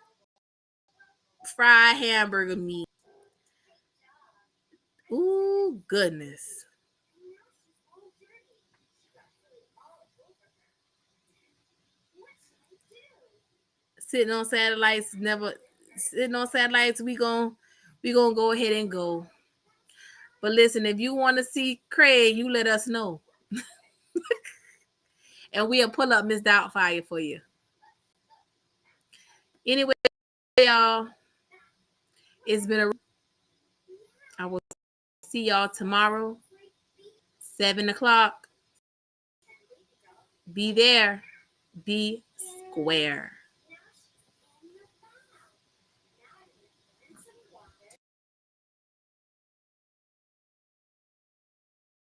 Fried hamburger meat. Ooh, goodness. Sitting on satellites, we gonna go ahead and go. But listen, if you want to see Craig, you let us know. And we'll pull up Miss Doubtfire for you. Anyway, y'all, it's been I will see y'all tomorrow, 7 o'clock. Be there. Be square.